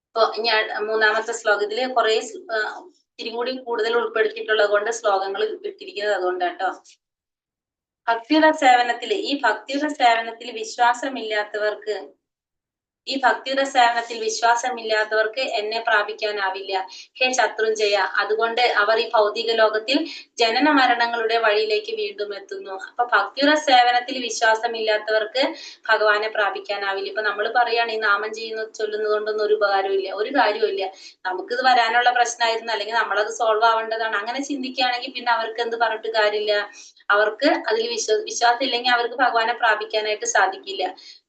ഇപ്പൊ ഞാൻ മൂന്നാമത്തെ ശ്ലോകത്തില് കുറെ ഇത്തിരി കൂടി കൂടുതൽ ഉൾപ്പെടുത്തിയിട്ടുള്ളത് കൊണ്ട് ശ്ലോകങ്ങൾ ഇട്ടിരിക്കുന്നത് അതുകൊണ്ടാട്ടോ. ഭക്തിയുടെ സേവനത്തിൽ വിശ്വാസമില്ലാത്തവർക്ക് എന്നെ പ്രാപിക്കാനാവില്ല. ഹേ ശത്രുഞ്ജയ, അതുകൊണ്ട് അവർ ഈ ഭൗതിക ലോകത്തിൽ ജനന മരണങ്ങളുടെ വഴിയിലേക്ക് വീണ്ടും എത്തുന്നു. അപ്പൊ ഭക്തിയുടെ സേവനത്തിൽ വിശ്വാസമില്ലാത്തവർക്ക് ഭഗവാനെ പ്രാപിക്കാനാവില്ല. ഇപ്പൊ നമ്മൾ പറയാണ് ഈ നാമം ചൊല്ലുന്നത് കൊണ്ടൊന്നും ഒരു ഉപകാരമില്ല, ഒരു കാര്യമില്ല. നമുക്കിത് വരാനുള്ള പ്രശ്നമായിരുന്നു, അല്ലെങ്കിൽ നമ്മളത് സോൾവ് ആവേണ്ടതാണ്. അങ്ങനെ ചിന്തിക്കുകയാണെങ്കിൽ പിന്നെ അവർക്ക് എന്ത് പറഞ്ഞിട്ട് കാര്യമില്ല. അവർക്ക് അതിൽ വിശ്വാസം ഇല്ലെങ്കിൽ അവർക്ക് ഭഗവാനെ പ്രാപിക്കാനായിട്ട് സാധിക്കില്ല.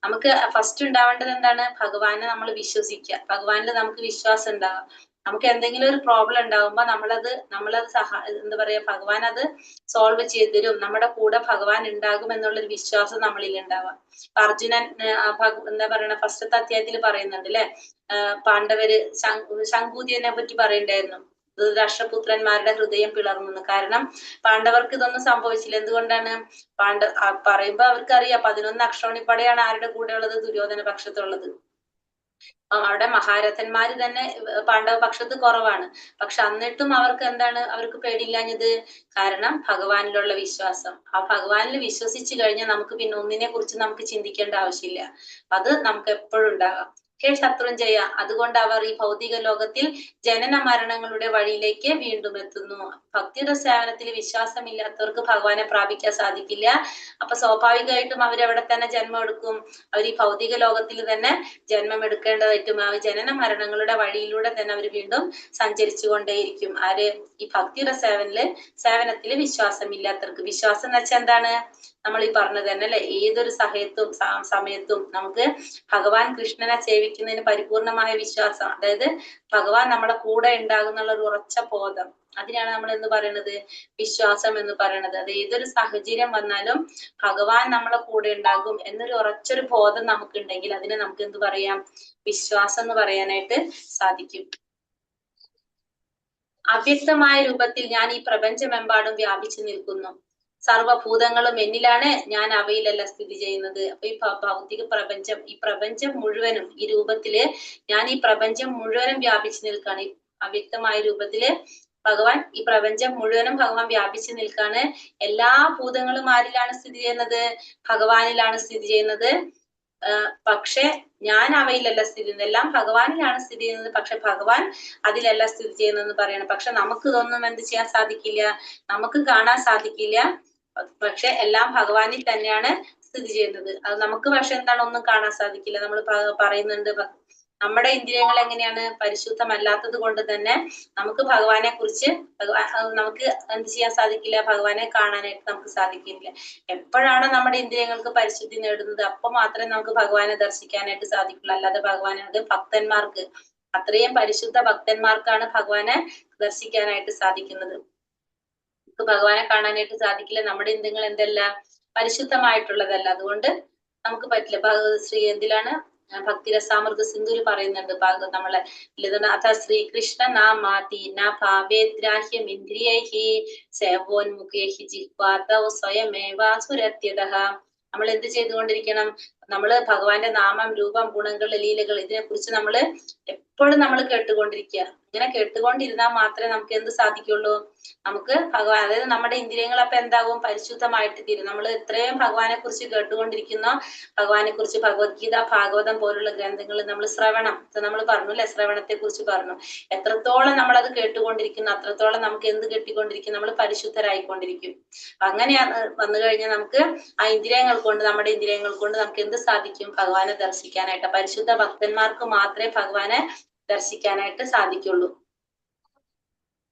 നമുക്ക് ഫസ്റ്റ് ഉണ്ടാവേണ്ടത് എന്താണ്? ഭഗവാനെ നമ്മൾ വിശ്വസിക്കുക, ഭഗവാനിൽ നമുക്ക് വിശ്വാസം ഉണ്ടാവുക. നമുക്ക് എന്തെങ്കിലും ഒരു പ്രോബ്ലം ഉണ്ടാകുമ്പോ നമ്മളത് എന്താ പറയാ, ഭഗവാൻ അത് സോൾവ് ചെയ്ത് തരും, നമ്മുടെ കൂടെ ഭഗവാൻ ഉണ്ടാകും എന്നുള്ളൊരു വിശ്വാസം നമ്മളിൽ ഉണ്ടാവുക. അർജുനൻ എന്താ പറയണ ഫസ്റ്റത്തെ അധ്യായത്തിൽ പറയുന്നുണ്ട് അല്ലെ, പാണ്ഡവര് ശങ്കൂതിനെ പറ്റി പറയണ്ടായിരുന്നു. രാഷ്ട്രപുത്രന്മാരുടെ ഹൃദയം പിളർന്നു. കാരണം പാണ്ഡവർക്ക് ഇതൊന്നും സംഭവിച്ചില്ല. എന്തുകൊണ്ടാണ്? പറയുമ്പോ അവർക്കറിയാം 11 അക്ഷോണിപ്പടയാണ് ആരുടെ കൂടെ ഉള്ളത്? ദുര്യോധന പക്ഷത്തുള്ളത്. അവിടെ മഹാരഥന്മാര് തന്നെ പാണ്ഡവ പക്ഷത്ത് കുറവാണ്. പക്ഷെ എന്നിട്ടും അവർക്ക് എന്താണ്? അവർക്ക് പേടിയില്ലാഞ്ഞത്? കാരണം ഭഗവാനിലുള്ള വിശ്വാസം. ആ ഭഗവാനിൽ വിശ്വസിച്ചു കഴിഞ്ഞാൽ നമുക്ക് പിന്നെ ഒന്നിനെ കുറിച്ച് നമുക്ക് ചിന്തിക്കേണ്ട ആവശ്യമില്ല. അത് നമുക്ക് എപ്പോഴും ഉണ്ടാകാം. ഹേ ശത്രുഞ്ജയ, അതുകൊണ്ട് അവർ ഈ ഭൗതിക ലോകത്തിൽ ജനന മരണങ്ങളുടെ വഴിയിലേക്ക് വീണ്ടും എത്തുന്നു. ഭക്തിയുടെ സേവനത്തിൽ വിശ്വാസമില്ലാത്തവർക്ക് ഭഗവാനെ പ്രാപിക്കാൻ സാധിക്കില്ല. അപ്പൊ സ്വാഭാവികമായിട്ടും അവരെവിടെ തന്നെ ജന്മം എടുക്കും? അവർ ഈ ഭൗതിക ലോകത്തിൽ തന്നെ ജന്മം എടുക്കേണ്ടതായിട്ടും ആ ജനന മരണങ്ങളുടെ വഴിയിലൂടെ തന്നെ അവർ വീണ്ടും സഞ്ചരിച്ചു കൊണ്ടേയിരിക്കും. ആര്? ഈ ഭക്തിയുടെ സേവനത്തില് വിശ്വാസമില്ലാത്തവർക്ക്. വിശ്വാസം എന്ന് വെച്ചാൽ എന്താണ്? നമ്മൾ ഈ പറഞ്ഞത് തന്നെ അല്ലെ, ഏതൊരു സമയത്തും നമുക്ക് ഭഗവാൻ കൃഷ്ണനെ സേവിക്കുന്നതിന് പരിപൂർണമായ വിശ്വാസം, അതായത് ഭഗവാൻ നമ്മളെ കൂടെ ഉണ്ടാകുന്നുള്ള ഒരു ഉറച്ച ബോധം, അതിനാണ് നമ്മൾ എന്ന് പറയുന്നത് വിശ്വാസം എന്ന് പറയുന്നത്. അത് ഏതൊരു സാഹചര്യം വന്നാലും ഭഗവാൻ നമ്മളെ കൂടെ ഉണ്ടാകും എന്നൊരു ഉറച്ചൊരു ബോധം നമുക്കുണ്ടെങ്കിൽ അതിനെ നമുക്ക് എന്ത് പറയാം? വിശ്വാസം എന്ന് പറയാനായിട്ട് സാധിക്കും. അവ്യക്തമായ രൂപത്തിൽ ഞാൻ ഈ പ്രപഞ്ചമെമ്പാടും വ്യാപിച്ചു നിൽക്കുന്നു. സർവഭൂതങ്ങളും എന്നിലാണ്, ഞാൻ അവയിലല്ല സ്ഥിതി ചെയ്യുന്നത്. അപ്പൊ ഈ ഭൗതിക പ്രപഞ്ചം, ഈ പ്രപഞ്ചം മുഴുവനും ഈ രൂപത്തില് ഞാൻ ഈ പ്രപഞ്ചം മുഴുവനും വ്യാപിച്ചു നിൽക്കാണ്. ഈ അവ്യക്തമായ രൂപത്തില് ഭഗവാൻ ഈ പ്രപഞ്ചം മുഴുവനും ഭഗവാൻ വ്യാപിച്ചു നിൽക്കാണ്. എല്ലാ ഭൂതങ്ങളും ആരിലാണ് സ്ഥിതി ചെയ്യുന്നത്? ഭഗവാനിലാണ് സ്ഥിതി ചെയ്യുന്നത്. പക്ഷെ ഞാൻ അവയിലല്ല സ്ഥിതി ചെയ്യുന്നത്. എല്ലാം ഭഗവാനിലാണ് സ്ഥിതി ചെയ്യുന്നത്, പക്ഷെ ഭഗവാൻ അതിലല്ല സ്ഥിതി ചെയ്യുന്നതെന്ന് പറയണം. പക്ഷെ നമുക്ക് ഇതൊന്നും എന്ത് ചെയ്യാൻ സാധിക്കില്ല, നമുക്ക് കാണാൻ സാധിക്കില്ല. പക്ഷെ എല്ലാം ഭഗവാനിൽ തന്നെയാണ് സ്ഥിതി ചെയ്യുന്നത്. അത് നമുക്ക് പക്ഷെ എന്താണ്? ഒന്നും കാണാൻ സാധിക്കില്ല. നമ്മൾ പറയുന്നുണ്ട് നമ്മുടെ ഇന്ദ്രിയങ്ങൾ എങ്ങനെയാണ്? പരിശുദ്ധമല്ലാത്തത് കൊണ്ട് തന്നെ നമുക്ക് ഭഗവാനെ കുറിച്ച് നമുക്ക് എന്ത് ചെയ്യാൻ സാധിക്കില്ല? ഭഗവാനെ കാണാനായിട്ട് നമുക്ക് സാധിക്കില്ല. എപ്പോഴാണ് നമ്മുടെ ഇന്ദ്രിയങ്ങൾക്ക് പരിശുദ്ധി നേടുന്നത് അപ്പൊ മാത്രമേ നമുക്ക് ഭഗവാനെ ദർശിക്കാനായിട്ട് സാധിക്കുള്ളൂ. അല്ലാതെ ഭഗവാനെ, അത് ഭക്തന്മാർക്ക്, അത്രയും പരിശുദ്ധ ഭക്തന്മാർക്കാണ് ഭഗവാനെ ദർശിക്കാനായിട്ട് സാധിക്കുന്നത്. നമുക്ക് ഭഗവാനെ കാണാനായിട്ട് സാധിക്കില്ല. നമ്മുടെ ഇന്ദ്രിയങ്ങൾ എന്തല്ല? പരിശുദ്ധമായിട്ടുള്ളതല്ല. അതുകൊണ്ട് നമുക്ക് പറ്റില്ല. എന്തിലാണ് ഭക്തിരസാമൃത സിന്ധുവിൽ പറയുന്നുണ്ട്, നമ്മളെ അഥ ശ്രീകൃഷ്ണ നാമാതി ന ഭാവേദ്രാഹ്യം ഇന്ദ്രിയൈഹി സേവോന്മുഖേഹി ജിഹ്വാതൗ സ്വയമേവാസുരത്യതഃ. നമ്മൾ എന്ത് ചെയ്തുകൊണ്ടിരിക്കണം? നമ്മള് ഭഗവാന്റെ നാമം, രൂപം, ഗുണങ്ങൾ, ലീലകൾ ഇതിനെ കുറിച്ച് നമ്മള് എപ്പോഴും നമ്മൾ കേട്ടുകൊണ്ടിരിക്കുക. ഇങ്ങനെ കേട്ടുകൊണ്ടിരുന്നാൽ മാത്രമേ നമുക്ക് എന്ത് സാധിക്കുള്ളൂ? നമുക്ക് ഭഗവാൻ, അതായത് നമ്മുടെ ഇന്ദ്രിയങ്ങൾ അപ്പൊ എന്താകും? പരിശുദ്ധമായിട്ട് തീരും. നമ്മൾ എത്രയും ഭഗവാനെ കുറിച്ച് കേട്ടുകൊണ്ടിരിക്കുന്നോ, ഭഗവാനെ കുറിച്ച് ഭഗവത്ഗീത, ഭാഗവതം പോലുള്ള ഗ്രന്ഥങ്ങൾ നമ്മൾ ശ്രവണം, നമ്മൾ പറഞ്ഞു അല്ലെ, ശ്രവണത്തെ കുറിച്ച് പറഞ്ഞു. എത്രത്തോളം നമ്മൾ അത് കേട്ടുകൊണ്ടിരിക്കുന്നു അത്രത്തോളം നമുക്ക് എന്ത് കിട്ടിക്കൊണ്ടിരിക്കും? നമ്മൾ പരിശുദ്ധരായിക്കൊണ്ടിരിക്കും. അങ്ങനെ വന്നു കഴിഞ്ഞാൽ നമുക്ക് ആ ഇന്ദ്രിയങ്ങൾ കൊണ്ട്, നമ്മുടെ ഇന്ദ്രിയങ്ങൾ കൊണ്ട് നമുക്ക് എന്ത് സാധിക്കും? ഭഗവാനെ ദർശിക്കാനായിട്ട്. പരിശുദ്ധ ഭക്തന്മാർക്ക് മാത്രമേ ഭഗവാനെ ദർശിക്കാനായിട്ട് സാധിക്കുള്ളൂ.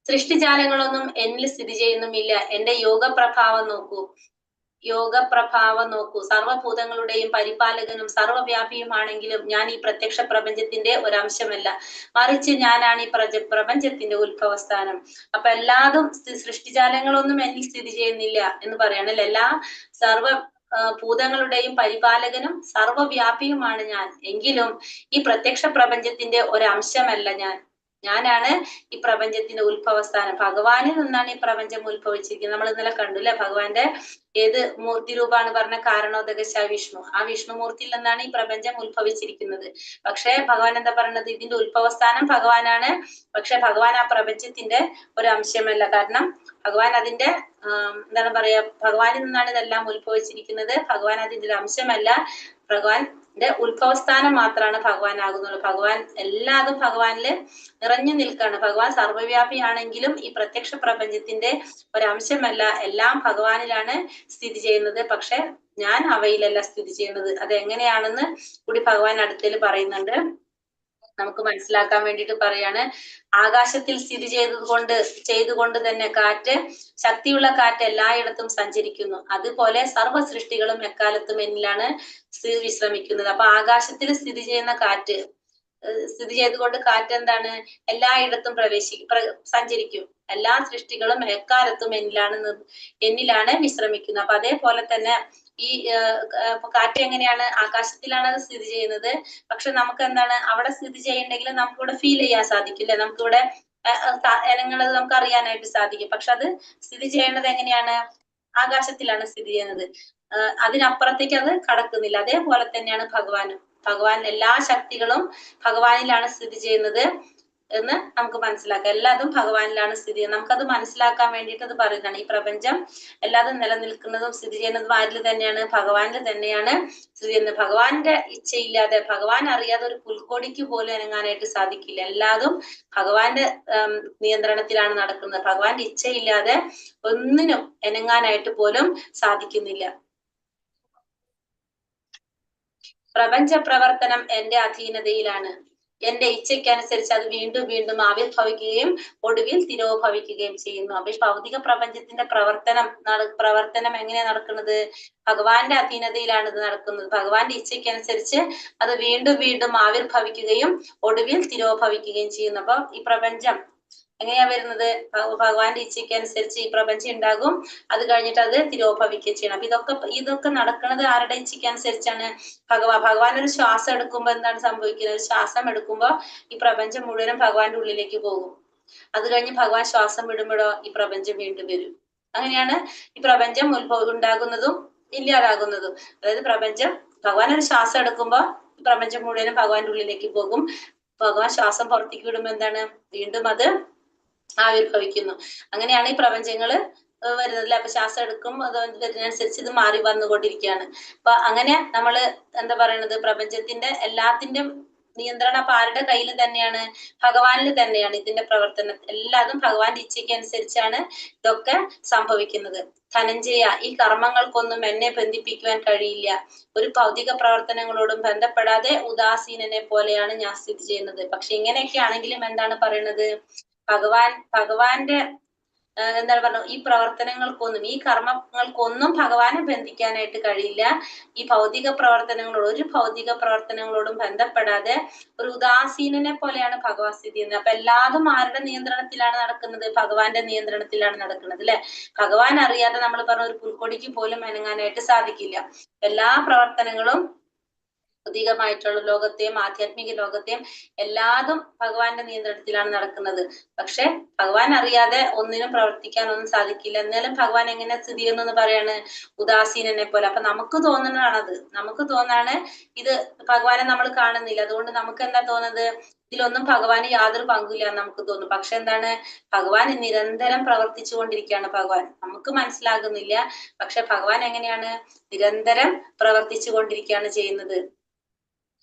സൃഷ്ടിജാലങ്ങളൊന്നും എന്നിൽ സ്ഥിതി ചെയ്യുന്നുമില്ല. എന്റെ യോഗ പ്രഭാവം നോക്കൂ. യോഗപ്രഭാവം നോക്കൂ. സർവഭൂതങ്ങളുടെയും പരിപാലകനും സർവവ്യാപിയുമാണെങ്കിലും ഞാൻ ഈ പ്രത്യക്ഷ പ്രപഞ്ചത്തിന്റെ ഒരംശമല്ല, മറിച്ച് ഞാനാണ് ഈ പ്രപഞ്ചത്തിന്റെ ഉത്ഭവസ്ഥാനം. അപ്പൊ എല്ലാതും സൃഷ്ടിജാലങ്ങളൊന്നും എന്നിൽ സ്ഥിതി ചെയ്യുന്നില്ല എന്ന് പറയണല്ലോ. എല്ലാ ഭൂതങ്ങളുടെയും പരിപാലകനും സർവവ്യാപിയുമാണ് ഞാൻ. എങ്കിലും ഈ പ്രത്യക്ഷ പ്രപഞ്ചത്തിന്റെ ഒരംശമല്ല ഞാൻ. ഞാനാണ് ഈ പ്രപഞ്ചത്തിന്റെ ഉത്ഭവസ്ഥാനം. ഭഗവാനിൽ നിന്നാണ് ഈ പ്രപഞ്ചം ഉത്ഭവിച്ചിരിക്കുന്നത്. നമ്മൾ ഇന്നലെ കണ്ടു അല്ലെ, ഭഗവാന്റെ ഏത് മൂർത്തി രൂപമാണ് പറഞ്ഞ കാരണോദകശ വിഷ്ണു. ആ വിഷ്ണുമൂർത്തിയിൽ നിന്നാണ് ഈ പ്രപഞ്ചം ഉത്ഭവിച്ചിരിക്കുന്നത്. പക്ഷെ ഭഗവാൻ എന്താ പറയുന്നത്? ഇതിന്റെ ഉത്ഭവസ്ഥാനം ഭഗവാനാണ്. പക്ഷെ ഭഗവാൻ ആ പ്രപഞ്ചത്തിന്റെ ഒരു അംശമല്ല. കാരണം ഭഗവാൻ അതിന്റെ എന്താണ് പറയാ, ഭഗവാനിൽ നിന്നാണ് ഇതെല്ലാം ഉത്ഭവിച്ചിരിക്കുന്നത്. ഭഗവാൻ അതിന്റെ ഒരു അംശമല്ല. ഭഗവാന്റെ ഉത്ഭവസ്ഥാനം മാത്രമാണ് ഭഗവാൻ ആകുന്നുള്ളൂ. ഭഗവാൻ എല്ലാതും ഭഗവാനില് നിറഞ്ഞു നിൽക്കാണ്. ഭഗവാൻ സർവ്വവ്യാപിയാണെങ്കിലും ഈ പ്രത്യക്ഷ പ്രപഞ്ചത്തിന്റെ ഒരംശമല്ല, എല്ലാം ഭഗവാനിലാണ് സ്ഥിതി ചെയ്യുന്നത്. പക്ഷെ ഞാൻ അവയിലല്ല സ്ഥിതി ചെയ്യുന്നത്. അതെങ്ങനെയാണെന്ന് കൂടി ഭഗവാൻ അടുത്തേല് പറയുന്നുണ്ട്. നമുക്ക് മനസ്സിലാക്കാൻ വേണ്ടിയിട്ട് പറയാണ്. ആകാശത്തിൽ സ്ഥിതി ചെയ്തുകൊണ്ട് തന്നെ കാറ്റ്, ശക്തിയുള്ള കാറ്റ് എല്ലായിടത്തും സഞ്ചരിക്കുന്നു. അതുപോലെ സർവ്വ സൃഷ്ടികളും എക്കാലത്തും എന്നിലാണ് വിശ്രമിക്കുന്നത്. അപ്പൊ ആകാശത്തിൽ സ്ഥിതി ചെയ്യുന്ന കാറ്റ്, സ്ഥിതി ചെയ്തുകൊണ്ട് കാറ്റ് എന്താണ്? എല്ലായിടത്തും സഞ്ചരിക്കും. എല്ലാ സൃഷ്ടികളും എക്കാലത്തും എന്നിലാണ് വിശ്രമിക്കുന്നത്. അപ്പൊ അതേപോലെ തന്നെ ഈ കാറ്റ് എങ്ങനെയാണ്? ആകാശത്തിലാണ് അത് സ്ഥിതി ചെയ്യുന്നത്. പക്ഷെ നമുക്ക് എന്താണ് അവിടെ സ്ഥിതി ചെയ്യണ്ടെങ്കിൽ നമുക്കിവിടെ ഫീൽ ചെയ്യാൻ സാധിക്കില്ല. നമുക്കിവിടെ ഇനങ്ങളത് നമുക്ക് അറിയാനായിട്ട് സാധിക്കും. പക്ഷെ അത് സ്ഥിതി ചെയ്യേണ്ടത് എങ്ങനെയാണ്? ആകാശത്തിലാണ് സ്ഥിതി ചെയ്യുന്നത്. അതിനപ്പുറത്തേക്ക് അത് കടക്കുന്നില്ല. അതേപോലെ തന്നെയാണ് ഭഗവാനും. ഭഗവാൻ എല്ലാ ശക്തികളും ഭഗവാനിലാണ് സ്ഥിതി ചെയ്യുന്നത് എന്ന് നമുക്ക് മനസ്സിലാക്കാം. എല്ലാതും ഭഗവാനിലാണ് സ്ഥിതി ചെയ്യുന്നത്. നമുക്കത് മനസ്സിലാക്കാൻ വേണ്ടിയിട്ട് അത് പറയുന്നതാണ്. ഈ പ്രപഞ്ചം എല്ലാതും നിലനിൽക്കുന്നതും സ്ഥിതി ചെയ്യുന്നതും ആരിൽ തന്നെയാണ്? ഭഗവാനിൽ തന്നെയാണ് സ്ഥിതി ചെയ്യുന്നത്. ഭഗവാന്റെ ഇച്ഛയില്ലാതെ, ഭഗവാൻ അറിയാതെ ഒരു പുൽക്കൊടിക്ക് പോലും അനങ്ങാനായിട്ട് സാധിക്കില്ല. എല്ലാതും ഭഗവാന്റെ നിയന്ത്രണത്തിലാണ് നടക്കുന്നത്. ഭഗവാന്റെ ഇച്ഛയില്ലാതെ ഒന്നിനും അനങ്ങാനായിട്ട് പോലും സാധിക്കുന്നില്ല. പ്രപഞ്ച പ്രവർത്തനം എന്റെ അധീനതയിലാണ്. എന്റെ ഇച്ഛയ്ക്കനുസരിച്ച് അത് വീണ്ടും വീണ്ടും ആവിർഭവിക്കുകയും ഒടുവിൽ തിരോഭവിക്കുകയും ചെയ്യുന്നു. അപ്പൊ ഈ ഭൗതിക പ്രപഞ്ചത്തിന്റെ പ്രവർത്തനം എങ്ങനെയാ നടക്കുന്നത്? ഭഗവാന്റെ അധീനതയിലാണ് ഇത് നടക്കുന്നത്. ഭഗവാന്റെ ഇച്ഛയ്ക്കനുസരിച്ച് അത് വീണ്ടും വീണ്ടും ആവിർഭവിക്കുകയും ഒടുവിൽ തിരോഭവിക്കുകയും ചെയ്യുന്നു. അപ്പൊ ഈ പ്രപഞ്ചം എങ്ങനെയാ വരുന്നത്? ഭഗവാന്റെ ഇച്ഛയ്ക്ക് അനുസരിച്ച് ഈ പ്രപഞ്ചം ഉണ്ടാകും. അത് കഴിഞ്ഞിട്ട് അത് തിരോഭവിക്കുക ചെയ്യണം. അപ്പൊ ഇതൊക്കെ നടക്കുന്നത് ആരുടെ ഇച്ഛയ്ക്ക് അനുസരിച്ചാണ്? ഭഗവാൻ ഒരു ശ്വാസം എടുക്കുമ്പോ എന്താണ് സംഭവിക്കുന്നത്? ശ്വാസം എടുക്കുമ്പോ ഈ പ്രപഞ്ചം മുഴുവനും ഭഗവാന്റെ ഉള്ളിലേക്ക് പോകും. അത് കഴിഞ്ഞ് ഭഗവാൻ ശ്വാസം വിടുമ്പോഴോ ഈ പ്രപഞ്ചം വീണ്ടും വരും. അങ്ങനെയാണ് ഈ പ്രപഞ്ചം ഉണ്ടാകുന്നതും ഇല്ലാതാകുന്നതും. അതായത് ഭഗവാൻ ഒരു ശ്വാസം എടുക്കുമ്പോ ഈ പ്രപഞ്ചം മുഴുവനും ഭഗവാന്റെ ഉള്ളിലേക്ക് പോകും. ഭഗവാൻ ശ്വാസം പുറത്തേക്ക് വിടുമ്പോ എന്താണ്? വീണ്ടും അത് ആവിർഭവിക്കുന്നു. അങ്ങനെയാണ് ഈ പ്രപഞ്ചങ്ങള് വരുന്നത്. അപ്പൊ ശ്വാസം എടുക്കും, അത് വരുന്നതിനനുസരിച്ച് ഇത് മാറി വന്നുകൊണ്ടിരിക്കുകയാണ്. അപ്പൊ അങ്ങനെ നമ്മള് എന്താ പറയണത്? പ്രപഞ്ചത്തിന്റെ എല്ലാത്തിന്റെ നിയന്ത്രണം അപ്പൊ ആരുടെ കയ്യിൽ തന്നെയാണ്? ഭഗവാനിൽ തന്നെയാണ്. ഇതിന്റെ പ്രവർത്തനം എല്ലാതും ഭഗവാന്റെ ഇച്ഛയ്ക്ക് അനുസരിച്ചാണ് ഇതൊക്കെ സംഭവിക്കുന്നത്. ധനഞ്ജയ, ഈ കർമ്മങ്ങൾക്കൊന്നും എന്നെ ബന്ധിപ്പിക്കുവാൻ കഴിയില്ല. ഒരു ഭൗതിക പ്രവർത്തനങ്ങളോടും ബന്ധപ്പെടാതെ ഉദാസീനനെ പോലെയാണ് ഞാൻ സ്ഥിതി ചെയ്യുന്നത്. പക്ഷെ ഇങ്ങനെയൊക്കെ ആണെങ്കിലും എന്താണ് പറയുന്നത്? ഭഗവാന്റെ എന്താണ് പറഞ്ഞത്? ഈ പ്രവർത്തനങ്ങൾക്കൊന്നും, ഈ കർമ്മങ്ങൾക്കൊന്നും ഭഗവാനെ ബന്ധിക്കാനായിട്ട് കഴിയില്ല. ഈ ഭൗതിക പ്രവർത്തനങ്ങളോടും ബന്ധപ്പെടാതെ ഒരു ഉദാസീനനെ പോലെയാണ് ഭഗവാൻ സ്ഥിതി ചെയ്യുന്നത്. അപ്പൊ എല്ലാതും ആരുടെ നിയന്ത്രണത്തിലാണ് നടക്കുന്നത്? ഭഗവാന്റെ നിയന്ത്രണത്തിലാണ് നടക്കുന്നത് അല്ലെ. ഭഗവാൻ അറിയാതെ നമ്മൾ പറഞ്ഞ ഒരു പുൽക്കൊടിക്ക് പോലും അനങ്ങാനായിട്ട് സാധിക്കില്ല. എല്ലാ പ്രവർത്തനങ്ങളും ഭൗതികമായിട്ടുള്ള ലോകത്തെയും ആധ്യാത്മിക ലോകത്തെയും എല്ലാതും ഭഗവാന്റെ നിയന്ത്രണത്തിലാണ് നടക്കുന്നത്. പക്ഷെ ഭഗവാൻ അറിയാതെ ഒന്നിനും പ്രവർത്തിക്കാനൊന്നും സാധിക്കില്ല. എന്നാലും ഭഗവാൻ എങ്ങനെ സ്ഥിതി ചെയ്യുന്നു എന്ന് പറയാണ്? ഉദാസീനനെ പോലെ. അപ്പൊ നമുക്ക് തോന്നുന്നതാണത്. നമുക്ക് തോന്നാണ് ഇത് ഭഗവാനെ നമ്മൾ കാണുന്നില്ല, അതുകൊണ്ട് നമുക്ക് എന്താ തോന്നുന്നത്? ഇതിലൊന്നും ഭഗവാന് യാതൊരു പങ്കില്ല നമുക്ക് തോന്നും. പക്ഷെ എന്താണ്? ഭഗവാൻ നിരന്തരം പ്രവർത്തിച്ചു കൊണ്ടിരിക്കുകയാണ്. ഭഗവാൻ നമുക്ക് മനസ്സിലാകുന്നില്ല, പക്ഷെ ഭഗവാൻ എങ്ങനെയാണ്? നിരന്തരം പ്രവർത്തിച്ചു കൊണ്ടിരിക്കുകയാണ് ചെയ്യുന്നത്.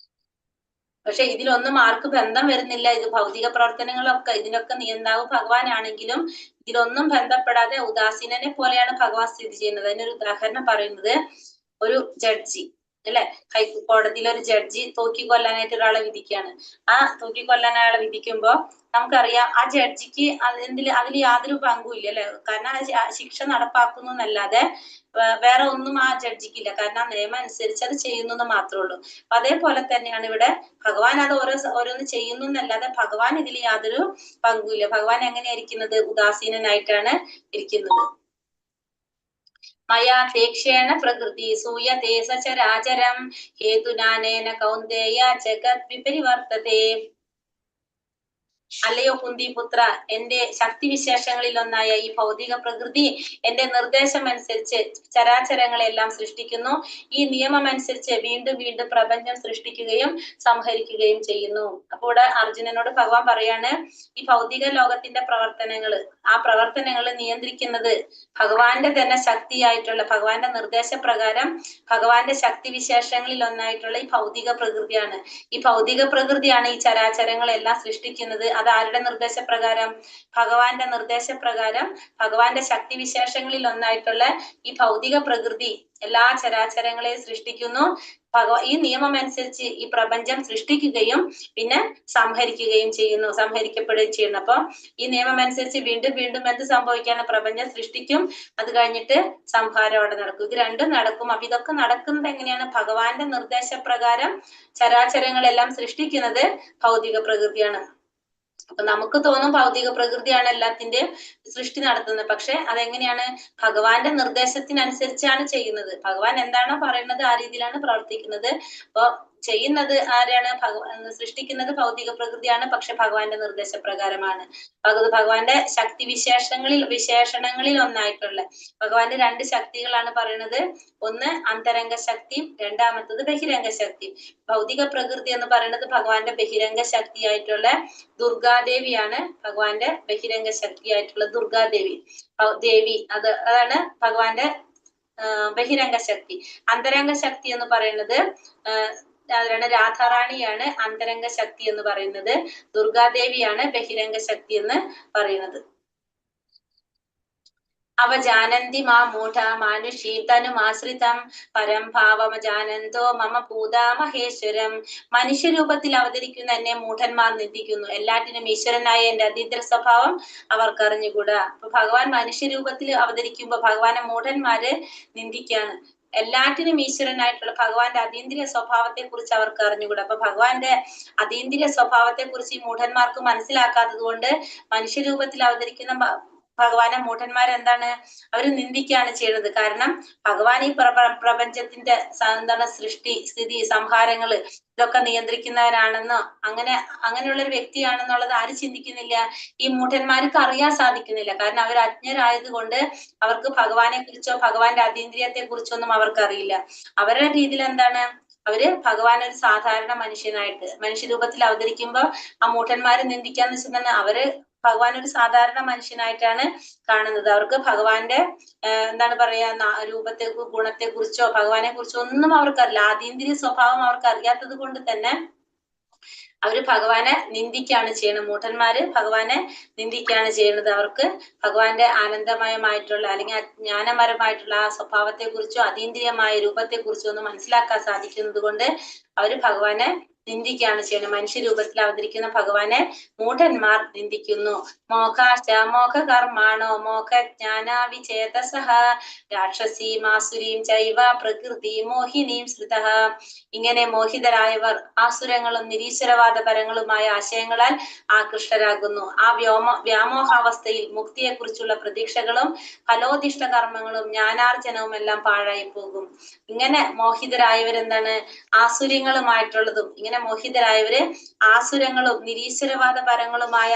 പക്ഷെ ഇതിലൊന്നും ആർക്ക് ബന്ധം വരുന്നില്ല. ഇത് ഭൗതിക പ്രവർത്തനങ്ങളൊക്കെ, ഇതിനൊക്കെ നിയന്താവ് ഭഗവാനാണെങ്കിലും ഇതിലൊന്നും ബന്ധപ്പെടാതെ ഉദാസീനനെ പോലെയാണ് ഭഗവാൻ സ്ഥിതി ചെയ്യുന്നത്. അതിനൊരു ഉദാഹരണം പറയുന്നത്, ഒരു ജഡ്ജി അല്ലെ? കോടതിയിൽ ഒരു ജഡ്ജി തൂക്കിക്കൊല്ലാനായിട്ട് ഒരാളെ വിധിക്കുകയാണ്. ആ തൂക്കിക്കൊല്ലാൻ അയാളെ വിധിക്കുമ്പോ നമുക്കറിയാം ആ ജഡ്ജിക്ക് അതിൽ യാതൊരു പങ്കുമില്ല അല്ലെ? കാരണം ആ ശിക്ഷ നടപ്പാക്കുന്നു എന്നല്ലാതെ വേറെ ഒന്നും ആ ജഡ്ജിക്കില്ല. കാരണം ആ നിയമം അനുസരിച്ച് അത് ചെയ്യുന്നു എന്ന് മാത്രമേ ഉള്ളൂ. അപ്പൊ അതേപോലെ തന്നെയാണ് ഇവിടെ ഭഗവാൻ അത് ഓരോന്ന് ചെയ്യുന്നു എന്നല്ലാതെ ഭഗവാൻ ഇതിൽ യാതൊരു പങ്കുമില്ല. ഭഗവാൻ എങ്ങനെയാ ഇരിക്കുന്നത്? ഉദാസീനനായിട്ടാണ് ഇരിക്കുന്നത്. മയാ തേക്ഷേണ പ്രകൃതി സൂയതേ സചരാചരം ഹേതുനാനേന കൗന്ദേയ ജഗത് വിപരിവർത്തതേ. അല്ലയോ കുന്തിപുത്ര, എന്റെ ശക്തിവിശേഷങ്ങളിൽ ഒന്നായ ഈ ഭൗതിക പ്രകൃതി എന്റെ നിർദ്ദേശം അനുസരിച്ച് ചരാചരങ്ങളെല്ലാം സൃഷ്ടിക്കുന്നു. ഈ നിയമം അനുസരിച്ച് വീണ്ടും വീണ്ടും പ്രപഞ്ചം സൃഷ്ടിക്കുകയും സംഹരിക്കുകയും ചെയ്യുന്നു. അപ്പൊ ഇവിടെ അർജുനനോട് ഭഗവാൻ പറയാണ്, ഈ ഭൗതിക ലോകത്തിന്റെ പ്രവർത്തനങ്ങള്, ആ പ്രവർത്തനങ്ങൾ നിയന്ത്രിക്കുന്നത് ഭഗവാന്റെ തന്നെ ശക്തിയായിട്ടുള്ള, ഭഗവാന്റെ നിർദ്ദേശപ്രകാരം ഭഗവാന്റെ ശക്തിവിശേഷങ്ങളിൽ ഒന്നായിട്ടുള്ള ഈ ഭൗതിക പ്രകൃതിയാണ്. ഈ ഭൗതിക പ്രകൃതിയാണ് ഈ ചരാചരങ്ങളെല്ലാം സൃഷ്ടിക്കുന്നത്. അത് ആരുടെ നിർദ്ദേശപ്രകാരം? ഭഗവാന്റെ നിർദ്ദേശപ്രകാരം ഭഗവാന്റെ ശക്തിവിശേഷങ്ങളിൽ ഒന്നായിട്ടുള്ള ഈ ഭൗതിക പ്രകൃതി എല്ലാ ചരാചരങ്ങളെയും സൃഷ്ടിക്കുന്നു. ഈ നിയമം അനുസരിച്ച് ഈ പ്രപഞ്ചം സൃഷ്ടിക്കുകയും പിന്നെ സംഹരിക്കുകയും ചെയ്യുന്നു, സംഹരിക്കപ്പെടുകയും ചെയ്യുന്നു. അപ്പൊ ഈ നിയമം അനുസരിച്ച് വീണ്ടും വീണ്ടും എന്ത് സംഭവിക്കാണ്? പ്രപഞ്ചം സൃഷ്ടിക്കും, അത് കഴിഞ്ഞിട്ട് സംഹാരം അവിടെ നടക്കും. ഇത് രണ്ടും നടക്കും. അപ്പൊ ഇതൊക്കെ നടക്കുന്നത് എങ്ങനെയാണ്? ഭഗവാന്റെ നിർദ്ദേശപ്രകാരം ചരാചരങ്ങളെല്ലാം സൃഷ്ടിക്കുന്നത് ഭൗതിക പ്രകൃതിയാണ്. അപ്പൊ നമുക്ക് തോന്നും ഭൗതിക പ്രകൃതിയാണ് എല്ലാത്തിന്റെയും സൃഷ്ടി നടത്തുന്നത്. പക്ഷെ അതെങ്ങനെയാണ്? ഭഗവാന്റെ നിർദ്ദേശത്തിനനുസരിച്ചാണ് ചെയ്യുന്നത്. ഭഗവാൻ എന്താണോ പറയുന്നത് ആ രീതിയിലാണ് പ്രവർത്തിക്കുന്നത്. അപ്പൊ ചെയ്യുന്നത് ആരാണ്? സൃഷ്ടിക്കുന്നത് ഭൗതിക പ്രകൃതിയാണ്, പക്ഷെ ഭഗവാന്റെ നിർദ്ദേശപ്രകാരമാണ്. ഭഗവാന്റെ വിശേഷണങ്ങളിൽ ഒന്നായിട്ടുള്ള ഭഗവാന്റെ രണ്ട് ശക്തികളാണ് പറയുന്നത്. ഒന്ന് അന്തരംഗ ശക്തി, രണ്ടാമത്തത് ബഹിരംഗ ശക്തി. ഭൗതിക പ്രകൃതി എന്ന് പറയുന്നത് ഭഗവാന്റെ ബഹിരംഗ ശക്തിയായിട്ടുള്ള ദുർഗാദേവിയാണ്. ഭഗവാന്റെ ബഹിരംഗ ശക്തിയായിട്ടുള്ള ദുർഗാദേവി ദേവി, അതാണ് ഭഗവാന്റെ ബഹിരംഗ ശക്തി. അന്തരംഗ ശക്തി എന്ന് പറയുന്നത് രാധാറാണിയാണ് അന്തരംഗ ശക്തി എന്ന് പറയുന്നത്. ദുർഗാദേവിയാണ് ബഹിരംഗ ശക്തി എന്ന് പറയുന്നത്. അവജാനന്തി മാ മൂഢ മാനുഷീം തനുമാശ്രിതം പരം ഭാവമജാനന്തോ മമ ഭൂതാമഹേശ്വരം. മനുഷ്യരൂപത്തിൽ അവതരിക്കുന്ന എന്നെ മൂഢന്മാർ നിന്ദിക്കുന്നു. എല്ലാറ്റിനും ഈശ്വരനായ എന്റെ അതീന്ദ്ര സ്വഭാവം അവർക്ക് അറിഞ്ഞുകൂടാ. അപ്പൊ ഭഗവാൻ മനുഷ്യരൂപത്തിൽ അവതരിക്കുമ്പോ ഭഗവാനെ മൂഢന്മാര് നിന്ദിക്കാണ്. എല്ലാറ്റിനും ഈശ്വരനായിട്ടുള്ള ഭഗവാന്റെ അതീന്ദ്രിയ സ്വഭാവത്തെ കുറിച്ച് അവർക്ക് അറിഞ്ഞുകൂടാ. അപ്പൊ ഭഗവാന്റെ അതീന്ദ്രിയ സ്വഭാവത്തെ കുറിച്ച് ഈ മൂഢന്മാർക്ക് മനസ്സിലാക്കാത്തത് കൊണ്ട് മനുഷ്യരൂപത്തിൽ അവതരിക്കുന്ന ഭഗവാനെ മൂഢന്മാരെന്താണ്? അവര് നിന്ദിക്കുകയാണ് ചെയ്യുന്നത്. കാരണം ഭഗവാൻ ഈ പ്രപഞ്ചത്തിന്റെ എന്താണ് സൃഷ്ടി, സ്ഥിതി, സംഹാരങ്ങള് ഇതൊക്കെ നിയന്ത്രിക്കുന്നവരാണെന്നോ അങ്ങനെയുള്ള ഒരു വ്യക്തിയാണെന്നുള്ളത് ആരും ചിന്തിക്കുന്നില്ല. ഈ മൂഢന്മാർക്ക് അറിയാൻ സാധിക്കുന്നില്ല. കാരണം അവർ അജ്ഞരായത് കൊണ്ട് അവർക്ക് ഭഗവാനെ കുറിച്ചോ ഭഗവാന്റെ അതീന്ദ്രിയത്തെ കുറിച്ചോ ഒന്നും അവർക്കറിയില്ല. അവരുടെ രീതിയിൽ എന്താണ്? അവര് ഭഗവാൻ ഒരു സാധാരണ മനുഷ്യനായിട്ട് മനുഷ്യരൂപത്തിൽ അവതരിക്കുമ്പോ ആ മൂഢന്മാരെ നിന്ദിക്കാന്ന് വെച്ചാൽ അവര് ഭഗവാൻ ഒരു സാധാരണ മനുഷ്യനായിട്ടാണ് കാണുന്നത്. അവർക്ക് ഭഗവാന്റെ എന്താണ് പറയാ രൂപത്തെ, ഗുണത്തെ കുറിച്ചോ ഭഗവാനെ കുറിച്ചോ ഒന്നും അവർക്കറിയില്ല. അതീന്ദ്രിയ സ്വഭാവം അവർക്ക് അറിയാത്തത് കൊണ്ട് തന്നെ അവര് ഭഗവാനെ നിന്ദിക്കുകയാണ് ചെയ്യുന്നത്. മൂഢന്മാര് ഭഗവാനെ നിന്ദിക്കുകയാണ് ചെയ്യുന്നത്. അവർക്ക് ഭഗവാന്റെ ആനന്ദമയമായിട്ടുള്ള അല്ലെങ്കിൽ ജ്ഞാനപരമായിട്ടുള്ള ആ സ്വഭാവത്തെ കുറിച്ചോ അതീന്ദ്രിയമായ രൂപത്തെ കുറിച്ചോ ഒന്നും മനസ്സിലാക്കാൻ സാധിക്കുന്നത് കൊണ്ട് അവര് ഭഗവാനെ നിന്ദിക്കുകയാണ് ചെയ്യുന്നത്. മനുഷ്യരൂപത്തിൽ അവതരിക്കുന്ന ഭഗവാനെ മൂഢന്മാർ നിന്ദിക്കുന്നു. മോഹ കർമാണോ മോഹ ജ്ഞാനാവിചേതസഃ രാക്ഷസീം ആസുരീം ചൈവ പ്രകൃതി മോഹിനീം ശ്രുതഃ. ഇങ്ങനെ മോഹിതരായവർ ആസുരങ്ങളും നിരീശ്വരവാദപരങ്ങളുമായ ആശയങ്ങളാൽ ആകൃഷ്ടരാകുന്നു. ആ വ്യാമോഹാവസ്ഥയിൽ മുക്തിയെക്കുറിച്ചുള്ള പ്രതീക്ഷകളും ഫലോദിഷ്ട കർമ്മങ്ങളും ജ്ഞാനാർജനവും എല്ലാം പാഴായി പോകും. ഇങ്ങനെ മോഹിതരായവരെന്താണ്? ആസുര്യങ്ങളുമായിട്ടുള്ളതും ഇങ്ങനെ മോഹിതരായവര് ആസുരങ്ങളും നിരീശ്വരവാദപരങ്ങളുമായ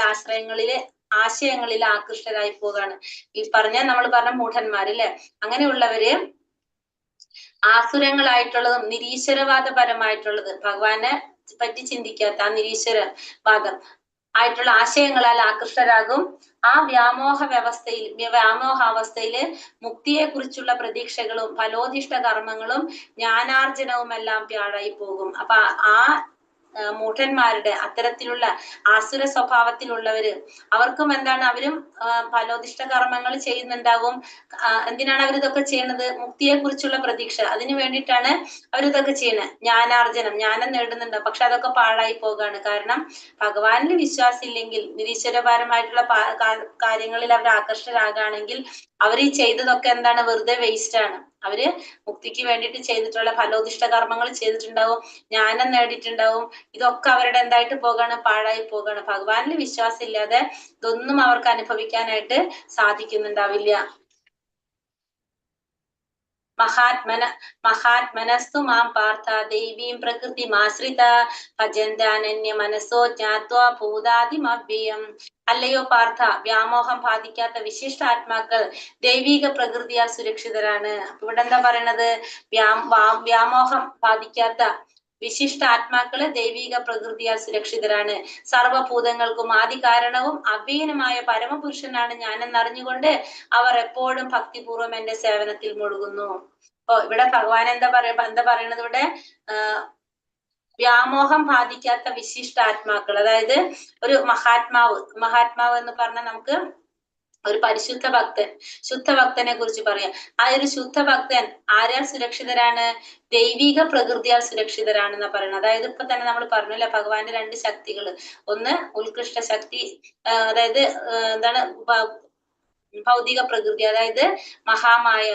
ആശയങ്ങളിൽ ആകൃഷ്ടരായി പോകാണ്. ഈ നമ്മൾ പറഞ്ഞ മൂഢന്മാരില്ലേ, അങ്ങനെയുള്ളവര് ആസുരങ്ങളായിട്ടുള്ളതും നിരീശ്വരവാദപരമായിട്ടുള്ളത് ഭഗവാനെ പറ്റി ചിന്തിക്കാത്ത ആ നിരീശ്വരവാദം ആയിട്ടുള്ള ആശയങ്ങളാൽ ആകൃഷ്ടരാകും. ആ വ്യാമോഹാവസ്ഥയില് മുക്തിയെ കുറിച്ചുള്ള പ്രതീക്ഷകളും ഫലോദിഷ്ട കർമ്മങ്ങളും ജ്ഞാനാർജനവും എല്ലാം പാഴായി പോകും. അപ്പൊ ആ മൂഢന്മാരുടെ അത്തരത്തിലുള്ള ആസുര സ്വഭാവത്തിലുള്ളവര് അവർക്കും എന്താണ്, അവരും ഫലോദിഷ്ട കർമ്മങ്ങൾ ചെയ്യുന്നുണ്ടാവും. എന്തിനാണ് അവരിതൊക്കെ ചെയ്യുന്നത്? മുക്തിയെ കുറിച്ചുള്ള പ്രതീക്ഷ, അതിനു വേണ്ടിയിട്ടാണ് അവരിതൊക്കെ ചെയ്യുന്നത്. ജ്ഞാനാർജനം, ജ്ഞാനം നേടുന്നുണ്ടാവും. പക്ഷെ അതൊക്കെ പാഴായി പോകാണ്. കാരണം ഭഗവാനിൽ വിശ്വാസം ഇല്ലെങ്കിൽ, നിരീശ്വരപരമായിട്ടുള്ള കാര്യങ്ങളിൽ അവർ ആകർഷകരാകുകയാണെങ്കിൽ അവർ ഈ ചെയ്തതൊക്കെ എന്താണ്, വെറുതെ വേസ്റ്റ് ആണ്. അവര് മുക്തിക്ക് വേണ്ടിയിട്ട് ചെയ്തിട്ടുള്ള ഫലോദിഷ്ട കർമ്മങ്ങൾ ചെയ്തിട്ടുണ്ടാവും, ജ്ഞാനം നേടിയിട്ടുണ്ടാവും. ഇതൊക്കെ അവരുടെ എന്തായിട്ട് പോകാണ്, പാഴായി പോകാണ്. ഭഗവാനിൽ വിശ്വാസം ഇല്ലാതെ ഇതൊന്നും അവർക്ക് അനുഭവിക്കാനായിട്ട് സാധിക്കുന്നുണ്ടാവില്ല. മഹാത്മനസ്തു മാം പാർത്ഥ ദൈവീം പ്രകൃതിമാശ്രിത ഭജന്താനന്യ മനസ്സോ ജ്ഞാത്വാ ഭൂതാദിമവ്യയം. അല്ലയോ പാർത്ഥ, വ്യാമോഹം ബാധിക്കാത്ത വിശിഷ്ട ആത്മാക്കൾ ദൈവിക പ്രകൃതിയാൽ സുരക്ഷിതരാണ്. അപ്പൊ ഇവിടെ എന്താ പറയണത്? വ്യാമോഹം ബാധിക്കാത്ത വിശിഷ്ട ആത്മാക്കള് ദൈവിക പ്രകൃതിയാൽ സുരക്ഷിതരാണ്. സർവഭൂതങ്ങൾക്കും ആദി കാരണവും അവ്യയനുമായ പരമപുരുഷനാണ് ഞാനെന്നറിഞ്ഞുകൊണ്ട് അവർ എപ്പോഴും ഭക്തിപൂർവ്വം എന്റെ സേവനത്തിൽ മുഴുകുന്നു. അപ്പൊ ഇവിടെ ഭഗവാൻ എന്താ പറയണത്? ഇവിടെ വ്യാമോഹം ബാധിക്കാത്ത വിശിഷ്ട ആത്മാക്കൾ, അതായത് ഒരു മഹാത്മാവ് എന്ന് പറഞ്ഞാൽ നമുക്ക് ഒരു പരിശുദ്ധ ഭക്തൻ, ശുദ്ധഭക്തനെ കുറിച്ച് പറയാം. ആ ഒരു ശുദ്ധഭക്തൻ ആരാൽ സുരക്ഷിതരാണ്? ദൈവിക പ്രകൃതിയാൽ സുരക്ഷിതരാണെന്നാ പറയുന്നത്. അതായത് ഇപ്പൊ തന്നെ നമ്മൾ പറഞ്ഞില്ല, ഭഗവാന്റെ രണ്ട് ശക്തികൾ, ഒന്ന് ഉത്കൃഷ്ട ശക്തി, അതായത് എന്താണ്, ഭൗതിക പ്രകൃതി, അതായത് മഹാമായ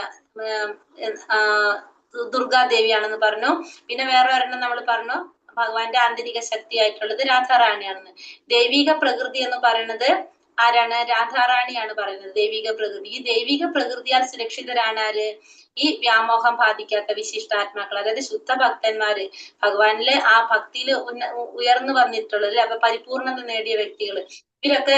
ദുർഗാദേവിയാണെന്ന് പറഞ്ഞു. പിന്നെ വേറെ ഒരെണ്ണം നമ്മൾ പറഞ്ഞു, ഭഗവാന്റെ ആന്തരിക ശക്തിയായിട്ടുള്ളത് രാധാറാണിയാണെന്ന്. ദൈവിക പ്രകൃതി എന്ന് പറയുന്നത് ആരാണ്? രാധാറാണിയാണ് പറയുന്നത്, ദൈവിക പ്രകൃതി. ഈ ദൈവിക പ്രകൃതിയാൽ സുരക്ഷിതരാണ് ആര്? ഈ വ്യാമോഹം ബാധിക്കാത്ത വിശിഷ്ടാത്മാക്കൾ, അതായത് ശുദ്ധ ഭക്തന്മാര്, ഭഗവാനില് ആ ഭക്തിയിൽ ഉയർന്നു വന്നിട്ടുള്ളത്, അപ്പൊ പരിപൂർണത നേടിയ വ്യക്തികൾ. ഇവരൊക്കെ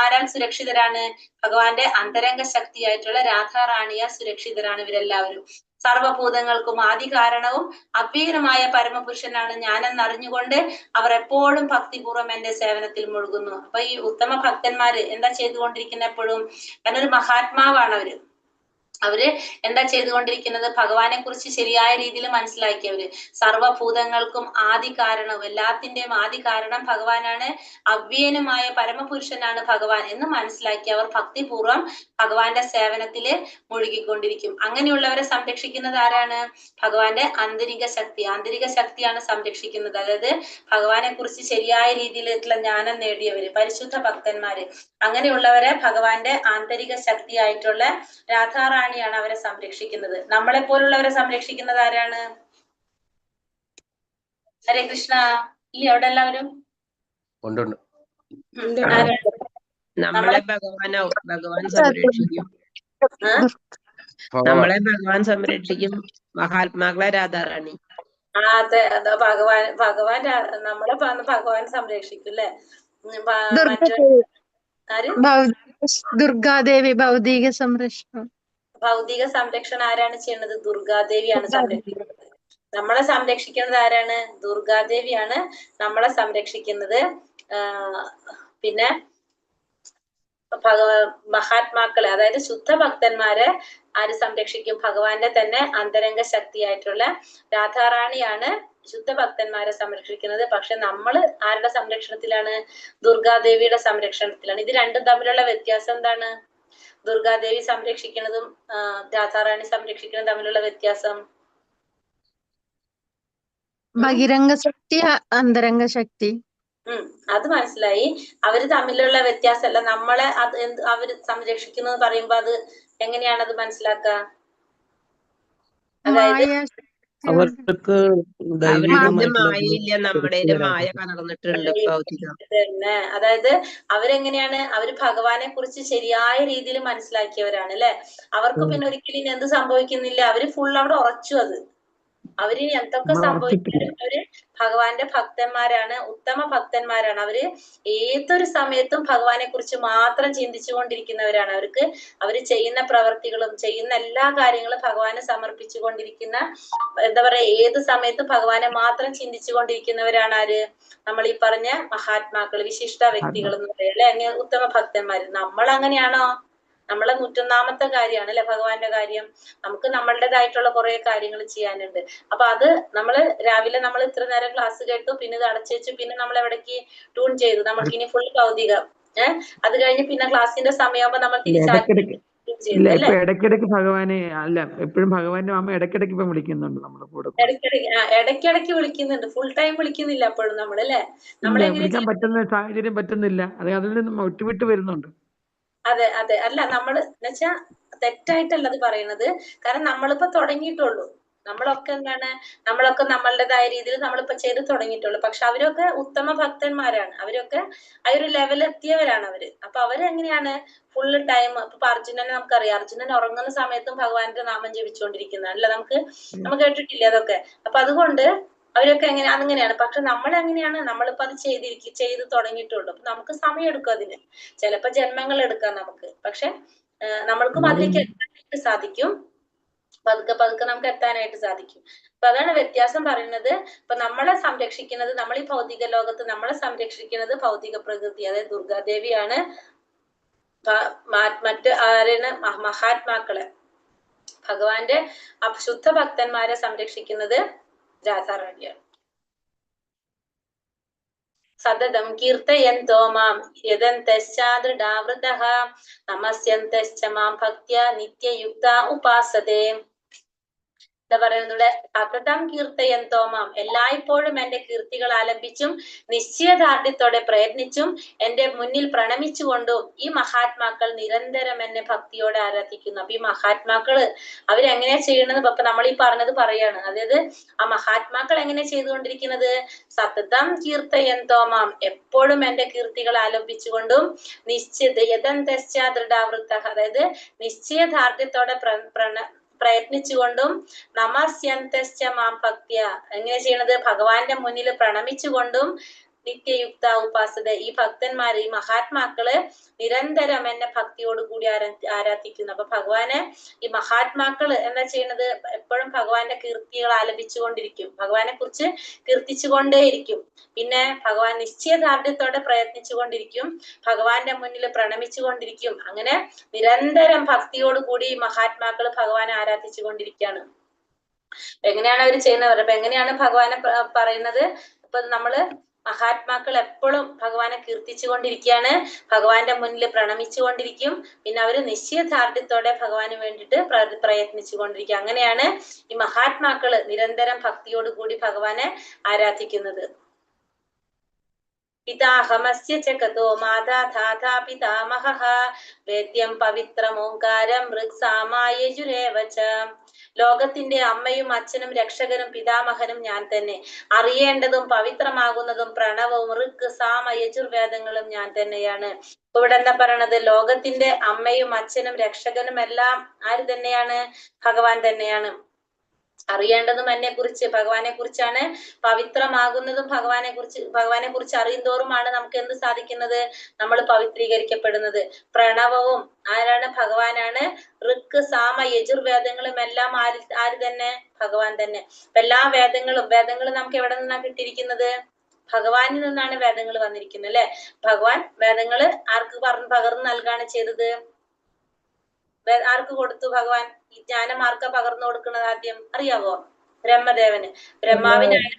ആരാൽ സുരക്ഷിതരാണ്? ഭഗവാന്റെ അന്തരംഗ ശക്തിയായിട്ടുള്ള രാധാറാണിയാൽ സുരക്ഷിതരാണ് ഇവരെല്ലാവരും. സർവഭൂതങ്ങൾക്കും ആദി കാരണവും അവ്യയനുമായ പരമപുരുഷനാണ് ഞാനെന്നറിഞ്ഞുകൊണ്ട് അവർ എപ്പോഴും ഭക്തിപൂർവ്വം എന്റെ സേവനത്തിൽ മുഴുകുന്നു. അപ്പൊ ഈ ഉത്തമ ഭക്തന്മാര് എന്താ ചെയ്തുകൊണ്ടിരിക്കുന്നത്? എപ്പോഴും, കാരണം ഒരു മഹാത്മാവാണ് അവര് എന്താ ചെയ്തുകൊണ്ടിരിക്കുന്നത്? ഭഗവാനെ കുറിച്ച് ശരിയായ രീതിയിൽ മനസ്സിലാക്കിയവര്. സർവഭൂതങ്ങൾക്കും ആദി കാരണവും, എല്ലാത്തിന്റെയും ആദി കാരണം ഭഗവാനാണ്, അവ്യയനുമായ പരമപുരുഷനാണ് ഭഗവാൻ എന്ന് മനസ്സിലാക്കി അവർ ഭക്തിപൂർവ്വം ഭഗവാന്റെ സേവനത്തില് മുഴുകിക്കൊണ്ടിരിക്കും. അങ്ങനെയുള്ളവരെ സംരക്ഷിക്കുന്നത് ആരാണ്? ഭഗവാന്റെ ആന്തരിക ശക്തിയാണ് സംരക്ഷിക്കുന്നത്. അതായത് ഭഗവാനെ കുറിച്ച് ശരിയായ രീതിയിലുള്ള ജ്ഞാനം നേടിയവര്, പരിശുദ്ധ ഭക്തന്മാര്, അങ്ങനെയുള്ളവരെ ഭഗവാന്റെ ആന്തരിക ശക്തിയായിട്ടുള്ള രാധാറാണിയാണ് അവരെ സംരക്ഷിക്കുന്നത്. നമ്മളെ പോലുള്ളവരെ സംരക്ഷിക്കുന്നത് ആരാണ്? ഹരേ കൃഷ്ണ. ഇല്ല അവിടെ എല്ലാവരും
നമ്മളെ ഭഗവാൻ സംരക്ഷിക്കും. നമ്മളെ ഭഗവാൻ സംരക്ഷിക്കും. മഹാത്മാക്കളെ രാധാറാണി.
അതെ, അതാ ഭഗവാൻ നമ്മളെ ഭഗവാൻ സംരക്ഷിക്കും അല്ലെ.
ദുർഗാദേവി ഭൗതിക സംരക്ഷണം.
ഭൗതിക സംരക്ഷണം ആരാണ് ചെയ്യുന്നത്? ദുർഗാദേവിയാണ് സംരക്ഷിക്കുന്നത്. നമ്മളെ സംരക്ഷിക്കുന്നത് ആരാണ്? ദുർഗാദേവിയാണ് നമ്മളെ സംരക്ഷിക്കുന്നത്. പിന്നെ മഹാത്മാക്കളെ, അതായത് ശുദ്ധ ഭക്തന്മാരെ ആര് സംരക്ഷിക്കും? ഭഗവാന്റെ തന്നെ അന്തരംഗ ശക്തിയായിട്ടുള്ള രാധാറാണിയാണ് ശുദ്ധഭക്തന്മാരെ സംരക്ഷിക്കുന്നത്. പക്ഷെ നമ്മൾ ആരുടെ സംരക്ഷണത്തിലാണ്? ദുർഗാദേവിയുടെ സംരക്ഷണത്തിലാണ്. ഇത് രണ്ടും തമ്മിലുള്ള വ്യത്യാസം എന്താണ്? ദുർഗാദേവി സംരക്ഷിക്കുന്നതും രാധാറാണി സംരക്ഷിക്കുന്നതും തമ്മിലുള്ള വ്യത്യാസം?
ബഹിരംഗ ശക്തി, അന്തരംഗ ശക്തി.
അത് മനസ്സിലായി. അവര് തമ്മിലുള്ള വ്യത്യാസമല്ല, നമ്മളെ അവര് സംരക്ഷിക്കുന്നത് പറയുമ്പോ അത് എങ്ങനെയാണ് അത് മനസ്സിലാക്കുക? അതായത്
അവർക്ക് മായയില്ല, നമ്മുടെ മായ കലർന്നിട്ടുണ്ട് ഭൗതികം
തന്നെ. അതായത് അവരെങ്ങനെയാണ്? അവര് ഭഗവാനെ കുറിച്ച് ശരിയായ രീതിയിൽ മനസ്സിലാക്കിയവരാണ് അല്ലെ. അവർക്ക് പിന്നെ ഒരിക്കലും എന്ത് സംഭവിക്കുന്നില്ല, അവര് ഫുൾ അവിടെ ഉറച്ചു. അവര് എന്തൊക്കെ സംഭവിച്ചാലും അവര് ഭഗവാന്റെ ഭക്തന്മാരാണ്, ഉത്തമ ഭക്തന്മാരാണ്. അവര് ഏതൊരു സമയത്തും ഭഗവാനെ കുറിച്ച് മാത്രം ചിന്തിച്ചുകൊണ്ടിരിക്കുന്നവരാണ്. അവര് ചെയ്യുന്ന പ്രവർത്തികളും ചെയ്യുന്ന എല്ലാ കാര്യങ്ങളും ഭഗവാനെ സമർപ്പിച്ചു കൊണ്ടിരിക്കുന്ന, എന്താ പറയാ, ഏത് സമയത്തും ഭഗവാനെ മാത്രം ചിന്തിച്ചു കൊണ്ടിരിക്കുന്നവരാണ് ആര്? നമ്മൾ ഈ പറഞ്ഞ മഹാത്മാക്കൾ, വിശിഷ്ട വ്യക്തികൾ എന്ന് പറയാം അല്ലെ, ഉത്തമ ഭക്തന്മാര്. നമ്മൾ അങ്ങനെയാണോ? നമ്മളെ 101ാമത്തെ കാര്യമാണ് അല്ലെ ഭഗവാന്റെ കാര്യം. നമുക്ക് നമ്മളുടേതായിട്ടുള്ള കുറെ കാര്യങ്ങൾ ചെയ്യാനുണ്ട്. അപ്പൊ അത് നമ്മള് രാവിലെ നമ്മൾ ഇത്ര നേരം ക്ലാസ് കേട്ടു, പിന്നെ ഇത് അടച്ചു വെച്ചു, പിന്നെ നമ്മൾ എവിടേക്ക് ട്യൂൺ ചെയ്തു, നമ്മൾക്ക് ഇനി ഫുൾ ഭൗതികം. അത് കഴിഞ്ഞ് പിന്നെ ക്ലാസ്സിന്റെ സമയമാകുമ്പോ നമ്മൾ
ഇടയ്ക്കിടയ്ക്ക്
ചെയ്തു അല്ലെ.
ഇടയ്ക്കിടയ്ക്ക് ഭഗവാനെ അല്ല, എപ്പോഴും ഭഗവാന്റെ അമ്മ ഇടയ്ക്കിടയ്ക്ക് ഇപ്പം വിളിക്കുന്നുണ്ട് നമ്മുടെ കൂടെ.
ഇടയ്ക്കിടയ്ക്ക് വിളിക്കുന്നുണ്ട്, ഫുൾ ടൈം വിളിക്കുന്നില്ല അപ്പോഴും നമ്മൾ അല്ലെ.
വിളിക്കാൻ പറ്റുന്ന സാഹചര്യം പറ്റുന്നില്ല, അതിൽ നിന്ന് വിട്ടുവിട്ട് വരുന്നുണ്ട്.
അതെ അതെ, അല്ല നമ്മള് എന്നുവെച്ചാ തെറ്റായിട്ടല്ല അത് പറയുന്നത്. കാരണം നമ്മളിപ്പോ തുടങ്ങിയിട്ടുള്ളൂ. നമ്മളൊക്കെ എന്താണ്, നമ്മളൊക്കെ നമ്മളുടേതായ രീതിയിൽ നമ്മളിപ്പോ ചെയ്ത് തുടങ്ങിയിട്ടുള്ളൂ. പക്ഷെ അവരൊക്കെ ഉത്തമ ഭക്തന്മാരാണ്, അവരൊക്കെ ആ ഒരു ലെവലെത്തിയവരാണ് അവര്. അപ്പൊ അവരെങ്ങനെയാണ് ഫുള്ള് ടൈം, ഇപ്പൊ അർജുനനെ നമുക്കറിയാം, അർജുനൻ ഉറങ്ങുന്ന സമയത്തും ഭഗവാന്റെ നാമം ജപിച്ചുകൊണ്ടിരിക്കുന്നതാണ് അല്ലെ. നമ്മൾ കേട്ടിട്ടില്ലേ അതൊക്കെ. അപ്പൊ അതുകൊണ്ട് അവരൊക്കെ അങ്ങനെയാണ്. പക്ഷെ നമ്മളെങ്ങനെയാണ്, നമ്മളിപ്പോ അത് ചെയ്ത് തുടങ്ങിയിട്ടുള്ളൂ. അപ്പൊ നമുക്ക് സമയം എടുക്കും അതിന്, ചിലപ്പോ ജന്മങ്ങൾ എടുക്കാം നമുക്ക്. പക്ഷെ നമ്മൾക്കും അതിലേക്ക് എത്താനായിട്ട് സാധിക്കും, പതുക്കെ പതുക്കെ നമുക്ക് എത്താനായിട്ട് സാധിക്കും. അപ്പൊ അതാണ് വ്യത്യാസം പറയുന്നത്. ഇപ്പൊ നമ്മളെ സംരക്ഷിക്കുന്നത്, നമ്മൾ ഈ ഭൗതിക ലോകത്ത് നമ്മളെ സംരക്ഷിക്കുന്നത് ഭൗതിക പ്രകൃതി, അതായത് ദുർഗാദേവിയാണ്. മറ്റ് ആരാണ്? മഹാത്മാക്കളെ, ഭഗവാന്റെ ശുദ്ധ ഭക്തന്മാരെ സംരക്ഷിക്കുന്നത് രാധാറാണിയാണ്. സതതം കീർത്തയന്തോ മാം യദന്തശ്ചാദൃഢാവൃതഃ നമസ്യന്തശ്ച മാം ഭക്ത്യാ നിത്യയുക്ത ഉപാസതേ. എന്താ പറയുന്നത്? സതതം കീർത്തയന്തോ മാം, എല്ലായ്പ്പോഴും എന്റെ കീർത്തികൾ ആലപിച്ചും നിശ്ചയദാർഢ്യത്തോടെ പ്രയത്നിച്ചും എന്റെ മുന്നിൽ പ്രണമിച്ചുകൊണ്ടും ഈ മഹാത്മാക്കൾ നിരന്തരം എന്നെ ഭക്തിയോടെ ആരാധിക്കുന്നു. അപ്പൊ ഈ മഹാത്മാക്കള് അവരെങ്ങനെയാ ചെയ്യണത്? അപ്പൊ നമ്മൾ ഈ പറഞ്ഞത് പറയാണ്. അതായത് ആ മഹാത്മാക്കൾ എങ്ങനെ ചെയ്തുകൊണ്ടിരിക്കുന്നത്? സതതം കീർത്തയന്തോ മാം, എപ്പോഴും എന്റെ കീർത്തികൾ ആലപിച്ചുകൊണ്ടും ദൃഢാവൃത്തഃ, അതായത് നിശ്ചയദാർഢ്യത്തോടെ പ്രയത്നിച്ചുകൊണ്ടും നമസ്യന്തശ്ച മാം ഭക്ത്യ, എങ്ങനെ ചെയ്യണത്? ഭഗവാന്റെ മുന്നിൽ പ്രണമിച്ചുകൊണ്ടും നിത്യയുക്ത ഉപാസത, ഈ ഭക്തന്മാര്, ഈ മഹാത്മാക്കള് നിരന്തരം എന്നെ ഭക്തിയോടുകൂടി ആരാധിക്കുന്നു. അപ്പൊ ഭഗവാന് ഈ മഹാത്മാക്കള് എന്താ ചെയ്യണത്? എപ്പോഴും ഭഗവാന്റെ കീർത്തികൾ ആലപിച്ചുകൊണ്ടിരിക്കും, ഭഗവാനെ കുറിച്ച് കീർത്തിച്ചുകൊണ്ടേയിരിക്കും. പിന്നെ ഭഗവാൻ നിശ്ചയദാർഢ്യത്തോടെ പ്രയത്നിച്ചുകൊണ്ടിരിക്കും, ഭഗവാന്റെ മുന്നിൽ പ്രണമിച്ചുകൊണ്ടിരിക്കും. അങ്ങനെ നിരന്തരം ഭക്തിയോടുകൂടി മഹാത്മാക്കള് ഭഗവാനെ ആരാധിച്ചുകൊണ്ടിരിക്കുകയാണ്. എങ്ങനെയാണ് അവർ ചെയ്യുന്നത്? അപ്പൊ എങ്ങനെയാണ് ഭഗവാനെ പറയുന്നത്? ഇപ്പൊ നമ്മള് മഹാത്മാക്കൾ എപ്പോഴും ഭഗവാനെ കീർത്തിച്ചുകൊണ്ടിരിക്കുകയാണ്, ഭഗവാന്റെ മുന്നിൽ പ്രണമിച്ചുകൊണ്ടിരിക്കും. പിന്നെ അവര് നിശ്ചയദാർഢ്യത്തോടെ ഭഗവാന് വേണ്ടിയിട്ട് പ്രയത്നിച്ചുകൊണ്ടിരിക്കുക. അങ്ങനെയാണ് ഈ മഹാത്മാക്കള് നിരന്തരം ഭക്തിയോടുകൂടി ഭഗവാനെ ആരാധിക്കുന്നത്. പിതാഹമസ്യ ജഗതോ മാതാ ധാതാ പിതാമഹഃ വേദ്യം പവിത്രമോങ്കാരം ഋക്സാമായജുരേവ ച. ലോകത്തിന്റെ അമ്മയും അച്ഛനും രക്ഷകനും പിതാമഹനും ഞാൻ തന്നെ. അറിയേണ്ടതും പവിത്രമാകുന്നതും പ്രണവവും ഋക്ക് സാമ യജുർവേദങ്ങളും ഞാൻ തന്നെയാണ്. ഇവിടെ എന്താ പറയണത്? ലോകത്തിന്റെ അമ്മയും അച്ഛനും രക്ഷകനും എല്ലാം ആര് തന്നെയാണ്? ഭഗവാൻ തന്നെയാണ്. അറിയേണ്ടതും എന്നെ കുറിച്ച്, ഭഗവാനെ കുറിച്ചാണ്. പവിത്രമാകുന്നതും ഭഗവാനെ കുറിച്ച് അറിയും തോറുമാണ് നമുക്ക് എന്ത് സാധിക്കുന്നത്? നമ്മൾ പവിത്രീകരിക്കപ്പെടുന്നത്. പ്രണവവും ആരാണ്? ഭഗവാനാണ്. ഋക്ക് സാമ യജുർവേദങ്ങളും എല്ലാം ആര് തന്നെ? ഭഗവാൻ തന്നെ. എല്ലാ വേദങ്ങളും നമുക്ക് എവിടെ നിന്നാണ് കിട്ടിയിരിക്കുന്നത്? ഭഗവാനിൽ നിന്നാണ് വേദങ്ങൾ വന്നിരിക്കുന്നത് അല്ലെ. ഭഗവാൻ വേദങ്ങള് ആർക്ക് പകർന്നു നൽകാണ് ചെയ്തത്? ആർക്ക് കൊടുത്തു? ഭഗവാൻ ഈ ജ്ഞാനം ആർക്കാ പകർന്നു കൊടുക്കുന്നത്? ആദ്യം അറിയാവോ? ബ്രഹ്മദേവന്. ബ്രഹ്മാവിനാണ്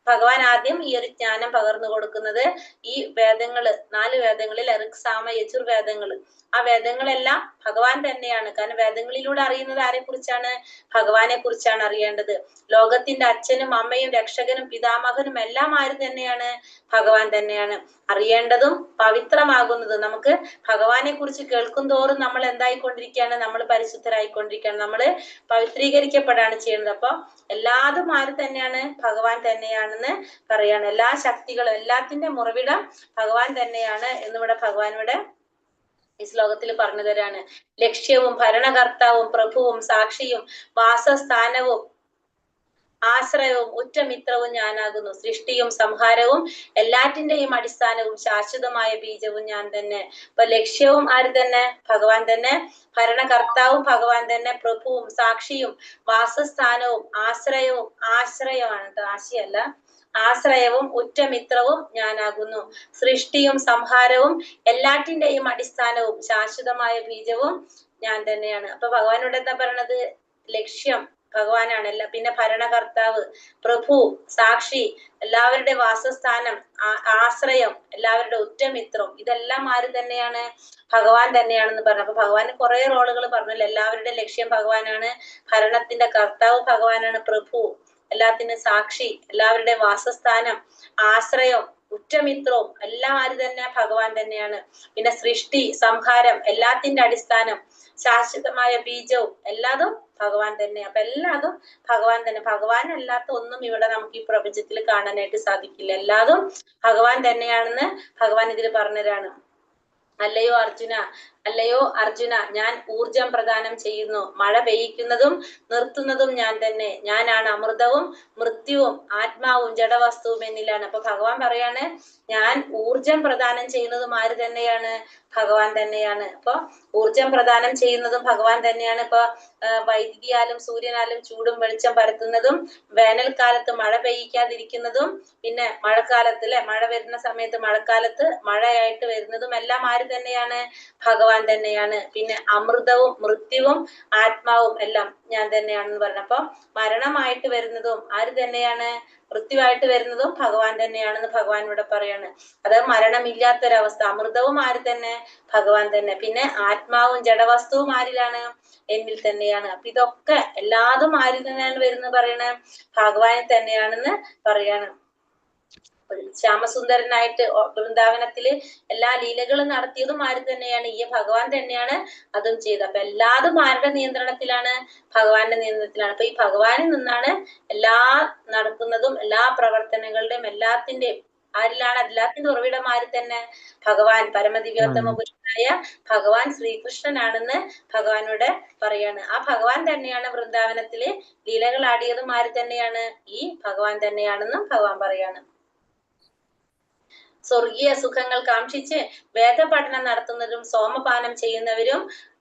ഭഗവാൻ ആദ്യം ഈ ഒരു ജ്ഞാനം പകർന്നു കൊടുക്കുന്നത്. ഈ വേദങ്ങള്, 4 വേദങ്ങളിൽ ഋക് സാമ യജുർവേദങ്ങള്, ആ വേദങ്ങളെല്ലാം ഭഗവാൻ തന്നെയാണ്. കാരണം വേദങ്ങളിലൂടെ അറിയുന്നത് ആരെ കുറിച്ചാണ്? ഭഗവാനെ കുറിച്ചാണ് അറിയേണ്ടത്. ലോകത്തിന്റെ അച്ഛനും അമ്മയും രക്ഷകനും പിതാമഹനും എല്ലാം ആര് തന്നെയാണ്? ഭഗവാൻ തന്നെയാണ്. അറിയേണ്ടതും പവിത്രമാകുന്നതും, നമുക്ക് ഭഗവാനെ കുറിച്ച് കേൾക്കും തോറും നമ്മൾ എന്തായിക്കൊണ്ടിരിക്കുകയാണ്? നമ്മൾ പരിശുദ്ധരായിക്കൊണ്ടിരിക്കുകയാണ്, നമ്മള് പവിത്രീകരിക്കപ്പെടാണ് ചെയ്യുന്നത്. അപ്പൊ എല്ലാതും ആര് തന്നെയാണ്? ഭഗവാൻ തന്നെയാണെന്ന് പറയാണ്. എല്ലാ ശക്തികളും, എല്ലാത്തിന്റെ ഉറവിടം ഭഗവാൻ തന്നെയാണ് എന്നിവിടെ ഭഗവാനിവിടെ ഈ ശ്ലോകത്തിൽ പറഞ്ഞു തരാണ്. ലക്ഷ്യവും ഭരണകർത്താവും പ്രഭുവും സാക്ഷിയും വാസസ്ഥാനവും ആശ്രയവും ഉറ്റമിത്രവും ഞാനാകുന്നു. സൃഷ്ടിയും സംഹാരവും എല്ലാറ്റിന്റെയും അടിസ്ഥാനവും ശാശ്വതമായ ബീജവും ഞാൻ തന്നെ. അപ്പൊ ലക്ഷ്യവും ആര് തന്നെ? ഭഗവാൻ തന്നെ. ഭരണകർത്താവും ഭഗവാൻ തന്നെ. പ്രഭുവും സാക്ഷിയും വാസസ്ഥാനവും ആശ്രയമാണ്, ആശയല്ല, ആശ്രയവും ഉറ്റമിത്രവും ഞാനാകുന്നു. സൃഷ്ടിയും സംഹാരവും എല്ലാറ്റിന്റെയും അടിസ്ഥാനവും ശാശ്വതമായ ബീജവും ഞാൻ തന്നെയാണ്. അപ്പൊ ഭഗവാനോട് എന്താ പറയണത്? ലക്ഷ്യം ഭഗവാനാണ്. പിന്നെ ഭരണകർത്താവ്, പ്രഭു, സാക്ഷി, എല്ലാവരുടെ വാസസ്ഥാനം, ആശ്രയം, എല്ലാവരുടെ ഉറ്റമിത്രം, ഇതെല്ലാം ആര് തന്നെയാണ്? ഭഗവാൻ തന്നെയാണെന്ന് പറഞ്ഞു. അപ്പൊ ഭഗവാന് കുറെ റോളുകൾ പറഞ്ഞല്ലോ. എല്ലാവരുടെ ലക്ഷ്യം ഭഗവാനാണ്, ഭരണത്തിന്റെ കർത്താവ് ഭഗവാനാണ്, പ്രഭു, എല്ലാത്തിനും സാക്ഷി, എല്ലാവരുടെ വാസസ്ഥാനം, ആശ്രയം, ഉറ്റമിത്രവും എല്ലാം ആര് തന്നെ? ഭഗവാൻ തന്നെയാണ്. പിന്നെ സൃഷ്ടി, സംഹാരം, എല്ലാത്തിന്റെ അടിസ്ഥാനം, ശാശ്വതമായ ബീജവും എല്ലാതും ഭഗവാൻ തന്നെ. അപ്പൊ എല്ലാതും ഭഗവാൻ തന്നെ. ഭഗവാൻ അല്ലാത്ത ഒന്നും ഇവിടെ നമുക്ക് ഈ പ്രപഞ്ചത്തിൽ കാണാനായിട്ട് സാധിക്കില്ല. എല്ലാതും ഭഗവാൻ തന്നെയാണെന്ന് ഭഗവാൻ ഇതിൽ പറഞ്ഞതാണ്. അല്ലയോ അർജുന, അല്ലയോ അർജുന, ഞാൻ ഊർജം പ്രദാനം ചെയ്യുന്നു. മഴ പെയ്യിക്കുന്നതും നിർത്തുന്നതും ഞാൻ തന്നെ. ഞാനാണ് അമൃതവും മൃത്യുവും ആത്മാവും ജഡവസ്തുവും എന്നിലാണ്. അപ്പൊ ഭഗവാൻ പറയാണ്, ഞാൻ ഊർജം പ്രദാനം ചെയ്യുന്നതും ആര് തന്നെയാണ്? ഭഗവാൻ തന്നെയാണ്. അപ്പൊ ഊർജം പ്രദാനം ചെയ്യുന്നതും ഭഗവാൻ തന്നെയാണ്. ഇപ്പൊ വൈദ്യുതിയാലും സൂര്യനാലും ചൂടും വെളിച്ചം പരത്തുന്നതും, വേനൽക്കാലത്ത് മഴ പെയ്യിക്കാതിരിക്കുന്നതും, പിന്നെ മഴക്കാലത്ത് മഴ വരുന്ന സമയത്ത് മഴക്കാലത്ത് മഴയായിട്ട് വരുന്നതും എല്ലാം ആര് തന്നെയാണ്? ഭഗവാൻ തന്നെയാണ്. പിന്നെ അമൃതവും മൃത്യുവും ആത്മാവും എല്ലാം ഞാൻ തന്നെയാണെന്ന് പറഞ്ഞപ്പോ മരണമായിട്ട് വരുന്നതും ആര് തന്നെയാണ്? മൃത്യുവായിട്ട് വരുന്നതും ഭഗവാൻ തന്നെയാണെന്ന് ഭഗവാൻ ഇവിടെ പറയാണ്. അത് മരണമില്ലാത്തൊരവസ്ഥ. അമൃതവും ആര് തന്നെ? ഭഗവാൻ തന്നെ. പിന്നെ ആത്മാവും ജഡവസ്തുവും ആരിലാണ്? എന്നിൽ തന്നെയാണ്. അപ്പൊ ഇതൊക്കെ എല്ലാതും ആരിൽ തന്നെയാണ് വരുന്നത് പറയണേ? ഭഗവാനിൽ തന്നെയാണെന്ന് പറയാണ്. ശ്യാമസുന്ദരനായിട്ട് വൃന്ദാവനത്തില് എല്ലാ ലീലകളും നടത്തിയതും ആര് തന്നെയാണ്? ഈ ഭഗവാൻ തന്നെയാണ് അതും ചെയ്തത്. അപ്പൊ എല്ലാതും ആരുടെ നിയന്ത്രണത്തിലാണ്? ഭഗവാന്റെ നിയന്ത്രണത്തിലാണ്. അപ്പൊ ഈ ഭഗവാനിൽ നിന്നാണ് എല്ലാ നടക്കുന്നതും, എല്ലാ പ്രവർത്തനങ്ങളുടെയും എല്ലാത്തിന്റെയും ആരിലാണ്? എല്ലാത്തിന്റെ ഉറവിടം ആര് തന്നെ? ഭഗവാൻ, പരമദിവ്യോത്തമ പുരുഷനായ ഭഗവാൻ ശ്രീകൃഷ്ണനാണെന്ന് ഭഗവാനോട് പറയാണ്. ആ ഭഗവാൻ തന്നെയാണ് വൃന്ദാവനത്തില് ലീലകൾ ആടിയതും ആര് തന്നെയാണ്? ഈ ഭഗവാൻ തന്നെയാണെന്നും ഭഗവാൻ പറയാണ്. സ്വർഗീയ സുഖങ്ങൾ കാക്ഷിച്ച് വേദപഠനം നടത്തുന്നവരും സോമപാനം ചെയ്യുന്നവരും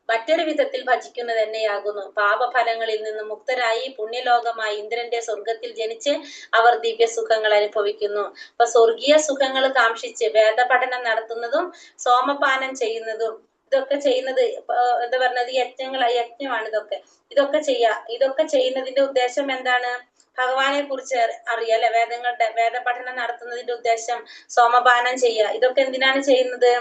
മറ്റൊരു വിധത്തിൽ ഭജിക്കുന്നത് തന്നെയാകുന്നു. പാപഫലങ്ങളിൽ നിന്ന് മുക്തരായി പുണ്യലോകമായി ഇന്ദ്രന്റെ സ്വർഗത്തിൽ ജനിച്ച് അവർ ദിവ്യ സുഖങ്ങൾ അനുഭവിക്കുന്നു. അപ്പൊ സ്വർഗീയ സുഖങ്ങൾ കാക്ഷിച്ച് വേദപഠനം നടത്തുന്നതും സോമപാനം ചെയ്യുന്നതും, ഇതൊക്കെ ചെയ്യുന്നത് എന്താ പറഞ്ഞത്? യജ്ഞമാണ് ഇതൊക്കെ ഇതൊക്കെ ചെയ്യുന്നതിന്റെ ഉദ്ദേശം എന്താണ്? ഭഗവാനെ കുറിച്ച് അറിയാം അല്ലെ? വേദപഠനം നടത്തുന്നതിന്റെ ഉദ്ദേശം സോമപാനം ചെയ്യുക. ഇതൊക്കെ എന്തിനാണ് ചെയ്യുന്നത്?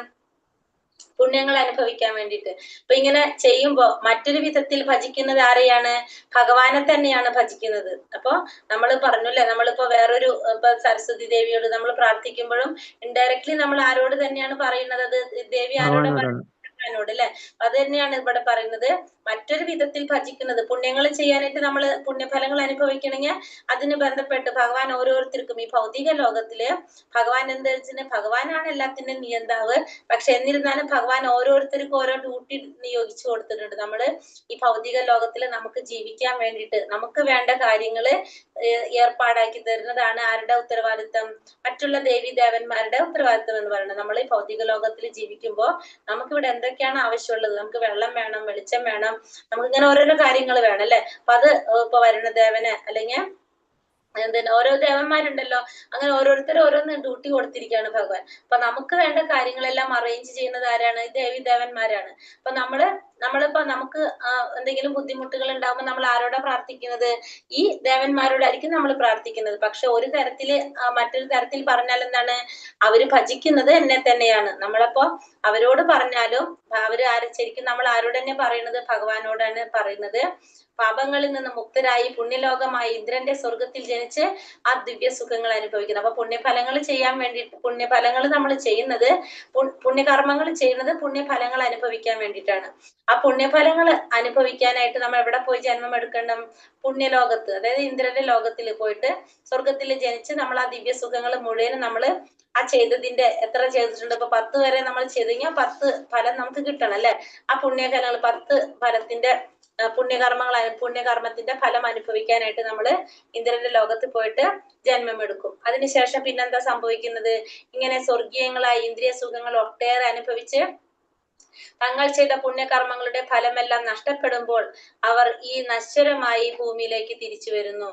പുണ്യങ്ങൾ അനുഭവിക്കാൻ വേണ്ടിയിട്ട്. അപ്പൊ ഇങ്ങനെ ചെയ്യുമ്പോ മറ്റൊരു വിധത്തിൽ ഭജിക്കുന്നത് ആരെയാണ്? ഭഗവാനെ തന്നെയാണ് ഭജിക്കുന്നത്. അപ്പൊ നമ്മൾ പറഞ്ഞല്ലേ, നമ്മളിപ്പോ വേറൊരു ഇപ്പൊ സരസ്വതി ദേവിയോട് നമ്മൾ പ്രാർത്ഥിക്കുമ്പോഴും ഇൻഡയറക്ട്ലി നമ്മൾ ആരോട് തന്നെയാണ് പറയുന്നത്? അത് ദേവി ആരോടെ ഭഗവാനോട് അല്ലെ? അത് തന്നെയാണ് ഇവിടെ പറയുന്നത്. മറ്റൊരു വിധത്തിൽ ഭജിക്കുന്നത്, പുണ്യങ്ങൾ ചെയ്യാനായിട്ട് നമ്മൾ പുണ്യഫലങ്ങൾ അനുഭവിക്കണമെങ്കിൽ അതിന് ബന്ധപ്പെട്ട് ഭഗവാൻ ഓരോരുത്തർക്കും ഈ ഭൗതിക ലോകത്തില് ഭഗവാൻ എന്താ വെച്ചാൽ ഭഗവാനാണ് എല്ലാത്തിന്റെയും നിയന്താവ്. പക്ഷെ എന്നിരുന്നാലും ഭഗവാൻ ഓരോരുത്തർക്കും ഓരോ ഡ്യൂട്ടി നിയോഗിച്ചു കൊടുത്തിട്ടുണ്ട്. നമ്മള് ഈ ഭൗതിക ലോകത്തില് നമുക്ക് ജീവിക്കാൻ വേണ്ടിയിട്ട് നമുക്ക് വേണ്ട കാര്യങ്ങള് ഏർപ്പാടാക്കി തരുന്നതാണ് ആരുടെ ഉത്തരവാദിത്തം? മറ്റുള്ള ദേവി ദേവന്മാരുടെ ഉത്തരവാദിത്തം എന്ന് പറയുന്നത്. നമ്മൾ ഈ ഭൗതിക ലോകത്തിൽ ജീവിക്കുമ്പോൾ നമുക്കിവിടെ എന്തൊക്കെയാണ് ആവശ്യമുള്ളത്? നമുക്ക് വെള്ളം വേണം, വെളിച്ചം വേണം, നമുക്ക് ഇങ്ങനെ ഓരോരോ കാര്യങ്ങൾ വേണം അല്ലെ? അപ്പൊ അത് ഇപ്പൊ വരുണദേവന് അല്ലെങ്കിൽ ഓരോ ദേവന്മാരുണ്ടല്ലോ, അങ്ങനെ ഓരോരുത്തരും ഓരോന്ന് ഡ്യൂട്ടി കൊടുത്തിരിക്കുകയാണ് ഭഗവാൻ. അപ്പൊ നമുക്ക് വേണ്ട കാര്യങ്ങളെല്ലാം അറേഞ്ച് ചെയ്യുന്നത് ആരാണ്? ദേവി ദേവന്മാരാണ്. അപ്പൊ നമ്മളിപ്പോ നമുക്ക് എന്തെങ്കിലും ബുദ്ധിമുട്ടുകൾ ഉണ്ടാകുമ്പോൾ നമ്മൾ ആരോടാ പ്രാർത്ഥിക്കുന്നത്? ഈ ദേവന്മാരോടായിരിക്കും നമ്മൾ പ്രാർത്ഥിക്കുന്നത്. പക്ഷെ ഒരു തരത്തില് മറ്റൊരു തരത്തിൽ പറഞ്ഞാൽ എന്താണ്? അവര് ഭജിക്കുന്നത് എന്നെ തന്നെയാണ്. നമ്മളപ്പോ അവരോട് പറഞ്ഞാലും ശരിക്കും നമ്മൾ ആരോട് തന്നെ പറയുന്നത്? ഭഗവാനോടാണ് പറയുന്നത്. പാപങ്ങളിൽ നിന്ന് മുക്തരായി പുണ്യലോകമായി ഇന്ദ്രന്റെ സ്വർഗത്തിൽ ജനിച്ച് ആ ദിവ്യ സുഖങ്ങൾ അനുഭവിക്കുന്നത്. അപ്പൊ പുണ്യഫലങ്ങൾ ചെയ്യാൻ വേണ്ടിയിട്ട്, പുണ്യഫലങ്ങൾ നമ്മൾ ചെയ്യുന്നത്, പുണ്യകർമ്മങ്ങൾ ചെയ്യുന്നത് പുണ്യഫലങ്ങൾ അനുഭവിക്കാൻ വേണ്ടിയിട്ടാണ്. ആ പുണ്യഫലങ്ങൾ അനുഭവിക്കാനായിട്ട് നമ്മൾ എവിടെ പോയി ജന്മം എടുക്കണം? പുണ്യലോകത്ത്, അതായത് ഇന്ദ്രന്റെ ലോകത്തിൽ പോയിട്ട് സ്വർഗത്തിൽ ജനിച്ച് നമ്മൾ ആ ദിവ്യ സുഖങ്ങൾ മുഴുവനും നമ്മൾ ആ ചെയ്തതിന്റെ എത്ര ചെയ്തിട്ടുണ്ട്? ഇപ്പൊ 10 വരെ നമ്മൾ ചെയ്ത് കഴിഞ്ഞാൽ 10 ഫലം നമുക്ക് കിട്ടണം അല്ലെ? ആ പുണ്യഫലങ്ങൾ 10 ഫലത്തിന്റെ പുണ്യകർമ്മത്തിന്റെ ഫലം അനുഭവിക്കാനായിട്ട് നമ്മൾ ഇന്ദ്രന്റെ ലോകത്ത് പോയിട്ട് ജന്മം എടുക്കും. അതിനുശേഷം പിന്നെന്താ സംഭവിക്കുന്നത്? ഇങ്ങനെ സ്വർഗീയങ്ങളായ ഇന്ദ്രിയ സുഖങ്ങൾ ഒട്ടേറെ അനുഭവിച്ച് തങ്ങൾ ചെയ്ത പുണ്യകർമ്മങ്ങളുടെ ഫലമെല്ലാം നഷ്ടപ്പെടുമ്പോൾ അവർ ഈ നശ്വരമായി ഭൂമിയിലേക്ക് തിരിച്ചു വരുന്നു.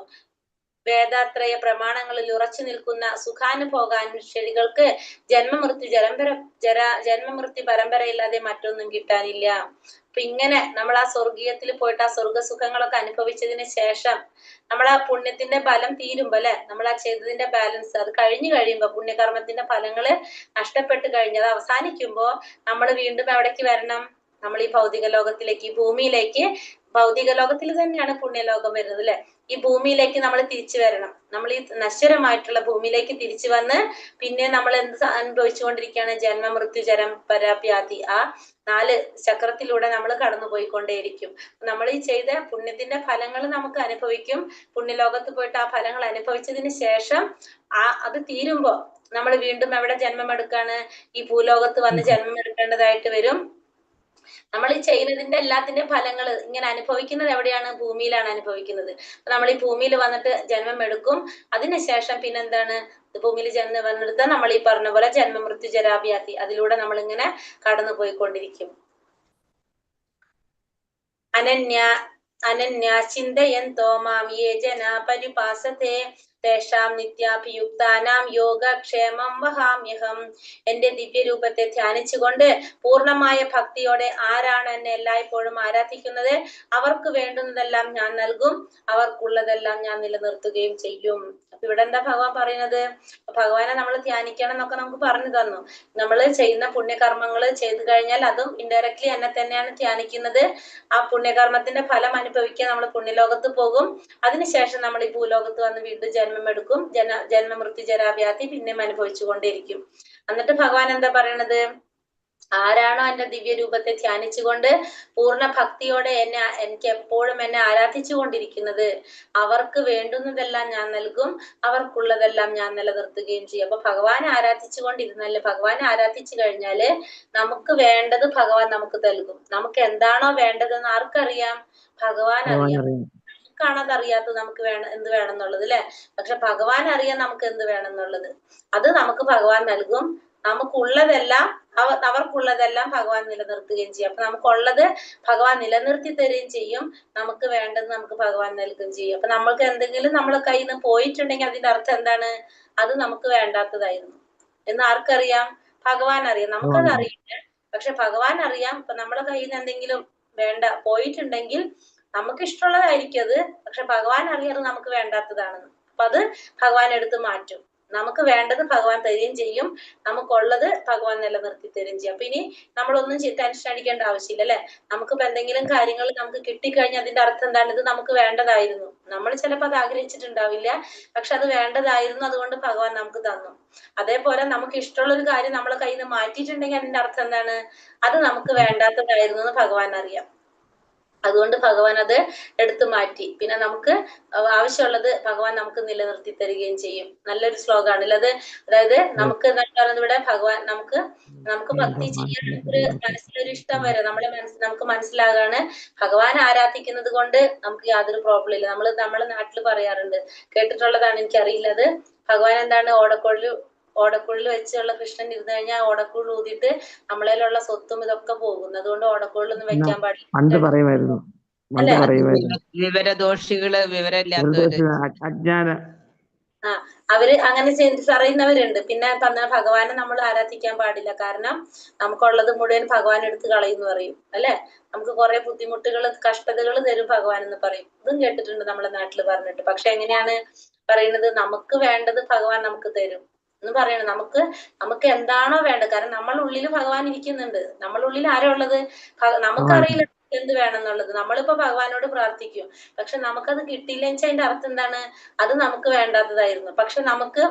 വേദാത്രയ പ്രമാണങ്ങളിൽ ഉറച്ചു നിൽക്കുന്ന സുഖാനുഭോഗാനുഷ്ഠികൾക്ക് ജന്മമൃത്യു പരമ്പരയില്ലാതെ മറ്റൊന്നും കിട്ടാനില്ല. അപ്പൊ ഇങ്ങനെ നമ്മൾ ആ സ്വർഗീയത്തിൽ പോയിട്ട് ആ സ്വർഗസുഖങ്ങളൊക്കെ അനുഭവിച്ചതിന് ശേഷം നമ്മൾ ആ പുണ്യത്തിന്റെ ഫലം തീരുമ്പോ അല്ലെ, നമ്മൾ ആ ചെയ്തതിന്റെ ബാലൻസ് അത് കഴിഞ്ഞു കഴിയുമ്പോ പുണ്യകർമ്മത്തിന്റെ ഫലങ്ങള് നഷ്ടപ്പെട്ട് കഴിഞ്ഞത് അവസാനിക്കുമ്പോ നമ്മൾ വീണ്ടും എവിടേക്ക് വരണം? നമ്മൾ ഈ ഭൗതിക ലോകത്തിലേക്ക്, ഈ ഭൂമിയിലേക്ക്, ഭൗതിക ലോകത്തിൽ തന്നെയാണ് പുണ്യലോകം വരുന്നത് അല്ലെ. ഈ ഭൂമിയിലേക്ക് നമ്മൾ തിരിച്ചു വരണം. നമ്മൾ ഈ നശ്വരമായിട്ടുള്ള ഭൂമിയിലേക്ക് തിരിച്ചു വന്ന് പിന്നെ നമ്മൾ എന്ത് അനുഭവിച്ചുകൊണ്ടിരിക്കുകയാണ്? ജന്മമൃത്യു പരാപ്യാതി, ആ 4 ചക്രത്തിലൂടെ നമ്മൾ കടന്നു പോയിക്കൊണ്ടേയിരിക്കും. നമ്മൾ ഈ ചെയ്ത പുണ്യത്തിന്റെ ഫലങ്ങൾ നമുക്ക് അനുഭവിക്കും. പുണ്യലോകത്ത് പോയിട്ട് ആ ഫലങ്ങൾ അനുഭവിച്ചതിന് ശേഷം അത് തീരുമ്പോ നമ്മൾ വീണ്ടും എവിടെ ജന്മം എടുക്കാണ്? ഈ ഭൂലോകത്ത് വന്ന് ജന്മം എടുക്കേണ്ടതായിട്ട് വരും. നമ്മൾ ഈ ചെയ്യുന്നതിന്റെ എല്ലാത്തിന്റെയും ഫലങ്ങൾ ഇങ്ങനെ അനുഭവിക്കുന്നത് എവിടെയാണ്? ഭൂമിയിലാണ് അനുഭവിക്കുന്നത്. നമ്മൾ ഈ ഭൂമിയിൽ വന്നിട്ട് ജന്മം എടുക്കും. അതിനുശേഷം പിന്നെന്താണ്? ഭൂമിയിൽ ജന്മം വന്നെടുത്താൽ നമ്മൾ ഈ പറഞ്ഞ പോലെ ജന്മമൃത്യു ജരാവ്യാധി, അതിലൂടെ നമ്മൾ ഇങ്ങനെ കടന്നു പോയിക്കൊണ്ടിരിക്കും. അനന്യ ചിന്തയന്തോ മാം യേ ജനാ പരിപാസതേ തേഷാം നിത്യാഭിയുക്താനാം യോഗക്ഷേമം വഹാമ്യഹം. എന്റെ ദിവ്യരൂപത്തെ ധ്യാനിച്ചുകൊണ്ട് പൂർണ്ണമായ ഭക്തിയോടെ ആരാണ് എന്നെ എല്ലായ്പ്പോഴും ആരാധിക്കുന്നത് അവർക്ക് വേണ്ടുന്നതെല്ലാം ഞാൻ നൽകും, അവർക്കുള്ളതെല്ലാം ഞാൻ നിലനിർത്തുകയും ചെയ്യും. അപ്പൊ ഇവിടെ എന്താ ഭഗവാൻ പറയുന്നത്? ഭഗവാനെ നമ്മൾ ധ്യാനിക്കണം എന്നൊക്കെ നമുക്ക് പറഞ്ഞു തന്നു. നമ്മൾ ചെയ്യുന്ന പുണ്യകർമ്മങ്ങൾ ചെയ്തു കഴിഞ്ഞാൽ അതും ഇൻഡയറക്ട്ലി എന്നെ തന്നെയാണ് ധ്യാനിക്കുന്നത്. ആ പുണ്യകർമ്മത്തിന്റെ ഫലം അനുഭവിക്കാൻ നമ്മൾ പുണ്യലോകത്ത് പോകും. അതിനുശേഷം നമ്മൾ ഈ ഭൂലോകത്ത് വന്ന് വീണ്ടും ജന്മം എടുക്കും. ജന്മമൃത്യു ജരാവ്യാധി പിന്നെയും അനുഭവിച്ചുകൊണ്ടേയിരിക്കും. എന്നിട്ട് ഭഗവാൻ എന്താ പറയണത്? ആരാണോ എന്റെ ദിവ്യരൂപത്തെ ധ്യാനിച്ചുകൊണ്ട് പൂർണ്ണ ഭക്തിയോടെ എനിക്ക് എപ്പോഴും എന്നെ ആരാധിച്ചു കൊണ്ടിരിക്കുന്നത് അവർക്ക് വേണ്ടുന്നതെല്ലാം ഞാൻ നൽകും, അവർക്കുള്ളതെല്ലാം ഞാൻ നിലനിർത്തുകയും ചെയ്യും. അപ്പൊ ഭഗവാനെ ആരാധിച്ചു കൊണ്ടിരുന്നല്ലേ, ഭഗവാനെ ആരാധിച്ചു കഴിഞ്ഞാല് നമുക്ക് വേണ്ടത് ഭഗവാൻ നമുക്ക് നൽകും. നമുക്ക് എന്താണോ വേണ്ടതെന്ന് ആർക്കറിയാം? ഭഗവാൻ അറിയാം. നമുക്കാണത് അറിയാത്തത് നമുക്ക് എന്ത് വേണം എന്നുള്ളത് അല്ലെ. പക്ഷെ ഭഗവാൻ അറിയാം നമുക്ക് എന്ത് വേണം എന്നുള്ളത്. അത് നമുക്ക് ഭഗവാൻ നൽകും. നമുക്കുള്ളതെല്ലാം അവർക്കുള്ളതെല്ലാം ഭഗവാൻ നിലനിർത്തുകയും ചെയ്യും. അപ്പൊ നമുക്കുള്ളത് ഭഗവാൻ നിലനിർത്തി തരുകയും ചെയ്യും, നമുക്ക് വേണ്ടത് നമുക്ക് ഭഗവാൻ നൽകുകയും ചെയ്യും. അപ്പൊ നമ്മൾക്ക് എന്തെങ്കിലും നമ്മളെ കയ്യിൽ നിന്ന് പോയിട്ടുണ്ടെങ്കിൽ അതിന്റെ അർത്ഥം എന്താണ്? അത് നമുക്ക് വേണ്ടാത്തതായിരുന്നു എന്ന് ആർക്കറിയാം? ഭഗവാൻ അറിയാം. നമുക്കത് അറിയില്ല, പക്ഷെ ഭഗവാൻ അറിയാം. ഇപ്പൊ നമ്മളെ കയ്യിൽ നിന്ന് എന്തെങ്കിലും പോയിട്ടുണ്ടെങ്കിൽ നമുക്ക് ഇഷ്ടമുള്ളതായിരിക്കും അത്, പക്ഷെ ഭഗവാൻ അറിയാതെ നമുക്ക് വേണ്ടാത്തതാണെന്ന്. അപ്പൊ അത് ഭഗവാൻ എടുത്ത് മാറ്റും. നമുക്ക് വേണ്ടത് ഭഗവാൻ തരികയും ചെയ്യും, നമുക്കുള്ളത് ഭഗവാൻ നിലനിർത്തി തരുകയും ചെയ്യും. അപ്പൊ ഇനി നമ്മളൊന്നും ടെൻഷൻ അടിക്കേണ്ട ആവശ്യമില്ല അല്ലെ. നമുക്കിപ്പോ എന്തെങ്കിലും കാര്യങ്ങൾ നമുക്ക് കിട്ടിക്കഴിഞ്ഞാൽ അതിന്റെ അർത്ഥം എന്താണ്? ഇത് നമുക്ക് വേണ്ടതായിരുന്നു. നമ്മൾ ചിലപ്പോൾ അത് ആഗ്രഹിച്ചിട്ടുണ്ടാവില്ല, പക്ഷെ അത് വേണ്ടതായിരുന്നു, അതുകൊണ്ട് ഭഗവാൻ നമുക്ക് തന്നു. അതേപോലെ നമുക്ക് ഇഷ്ടമുള്ള ഒരു കാര്യം നമ്മളെ കയ്യിൽ നിന്ന് മാറ്റിയിട്ടുണ്ടെങ്കിൽ അതിന്റെ അർത്ഥം എന്താണ്? അത് നമുക്ക് വേണ്ടാത്തതായിരുന്നു എന്ന് ഭഗവാൻ അറിയാം. അതുകൊണ്ട് ഭഗവാൻ അത് എടുത്തു മാറ്റി. പിന്നെ നമുക്ക് ആവശ്യമുള്ളത് ഭഗവാൻ നമുക്ക് നിലനിർത്തി തരികയും ചെയ്യും. നല്ലൊരു ശ്ലോകമാണല്ലോ അത്. അതായത് നമുക്ക് എന്താ പറയുന്നത് ഇവിടെ? ഭഗവാൻ നമുക്ക് ഭക്തി ചെയ്യാൻ ഒരു മനസ്സിലൊരു ഇഷ്ടം വരും. നമുക്ക് മനസ്സിലാകാണ് ഭഗവാൻ ആരാധിക്കുന്നത് കൊണ്ട് നമുക്ക് യാതൊരു പ്രോബ്ലം ഇല്ല. നമ്മളെ നാട്ടിൽ പറയാറുണ്ട്, കേട്ടിട്ടുള്ളതാണ്, എനിക്കറിയില്ലത്. ഭഗവാൻ എന്താണ്? ഓടക്കുള്ളിൽ വെച്ചുള്ള കൃഷ്ണൻ ഇരുന്ന് കഴിഞ്ഞാൽ ഓടക്കുള്ളിൽ ഊതിയിട്ട് നമ്മളേലുള്ള സ്വത്തും ഇതൊക്കെ പോകും. അതുകൊണ്ട് ഓടക്കുള്ളിലൊന്നും വെക്കാൻ പാടില്ല.
വിവരദോഷികള്, വിവരമില്ലാത്തവര്,
അജ്ഞാന
അവര് അങ്ങനെ പറയുന്നവരുണ്ട്. പിന്നെ ഭഗവാനെ നമ്മൾ ആരാധിക്കാൻ പാടില്ല, കാരണം നമുക്കുള്ളത് മുഴുവൻ ഭഗവാൻ എടുത്ത് കളയുന്നു പറയും അല്ലെ. നമുക്ക് കുറെ ബുദ്ധിമുട്ടുകൾ കഷ്ടതകൾ തരും ഭഗവാൻ എന്ന് പറയും. ഇതും കേട്ടിട്ടുണ്ട് നമ്മളെ നാട്ടിൽ പറഞ്ഞിട്ട്. പക്ഷെ എങ്ങനെയാണ് പറയുന്നത്? നമുക്ക് വേണ്ടത് ഭഗവാൻ നമുക്ക് തരും എന്ന് പറയണം. നമുക്ക് എന്താണോ വേണ്ടത്, കാരണം നമ്മളുള്ളിൽ ഭഗവാൻ ഇരിക്കുന്നുണ്ട്. നമ്മളുള്ളിൽ ആരാ ഉള്ളത്? നമുക്കറിയില്ല എന്ത് വേണമെന്നുള്ളത്. നമ്മളിപ്പോ ഭഗവാനോട് പ്രാർത്ഥിക്കും, പക്ഷെ നമുക്കത് കിട്ടിയില്ല വെച്ചാൽ അതിന്റെ അർത്ഥം എന്താണ്? അത് നമുക്ക് വേണ്ടാത്തതായിരുന്നു. പക്ഷെ നമുക്ക്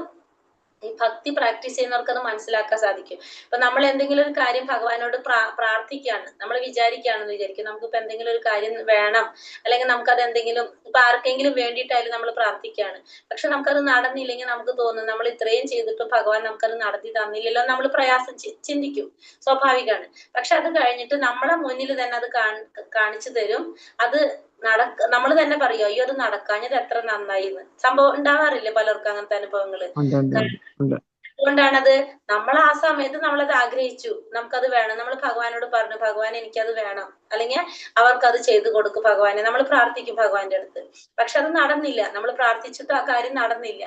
ഈ ഭക്തി പ്രാക്ടീസ് ചെയ്യുന്നവർക്ക് അത് മനസ്സിലാക്കാൻ സാധിക്കും. ഇപ്പൊ നമ്മൾ എന്തെങ്കിലും ഒരു കാര്യം ഭഗവാനോട് പ്രാർത്ഥിക്കുകയാണ്, നമ്മൾ വിചാരിക്കുകയാണെന്ന് വിചാരിക്കും, നമുക്കിപ്പോ എന്തെങ്കിലും ഒരു കാര്യം വേണം, അല്ലെങ്കിൽ നമുക്കത് എന്തെങ്കിലും ഇപ്പൊ ആർക്കെങ്കിലും വേണ്ടിയിട്ടായാലും നമ്മൾ പ്രാർത്ഥിക്കുകയാണ്. പക്ഷെ നമുക്കത് നടന്നില്ലെങ്കിൽ നമുക്ക് തോന്നും നമ്മൾ ഇത്രയും ചെയ്തിട്ട് ഭഗവാൻ നമുക്കത് നടത്തി തന്നില്ലല്ലോ, നമ്മൾ പ്രയാസം ചിന്തിക്കും, സ്വാഭാവികമാണ്. പക്ഷെ അത് കഴിഞ്ഞിട്ട് നമ്മളെ മുന്നിൽ തന്നെ അത് കാണിച്ചു തരും. അത് നമ്മൾ തന്നെ പറയും, അയ്യോ അത് നടക്കാഞ്ഞത് എത്ര നന്നായിന്ന്. സംഭവം ഉണ്ടാവാറില്ല പലർക്കും അങ്ങനത്തെ അനുഭവങ്ങള്. എന്തുകൊണ്ടാണത്? നമ്മൾ ആ സമയത്ത് നമ്മളത് ആഗ്രഹിച്ചു, നമുക്കത് വേണം, നമ്മൾ ഭഗവാനോട് പറഞ്ഞു ഭഗവാൻ എനിക്കത് വേണം, അല്ലെങ്കിൽ അവർക്കത് ചെയ്തു കൊടുക്കും ഭഗവാനെ, നമ്മൾ പ്രാർത്ഥിക്കും ഭഗവാന്റെ അടുത്ത്. പക്ഷെ അത് നടന്നില്ല, നമ്മൾ പ്രാർത്ഥിച്ചിട്ട് ആ കാര്യം നടന്നില്ല.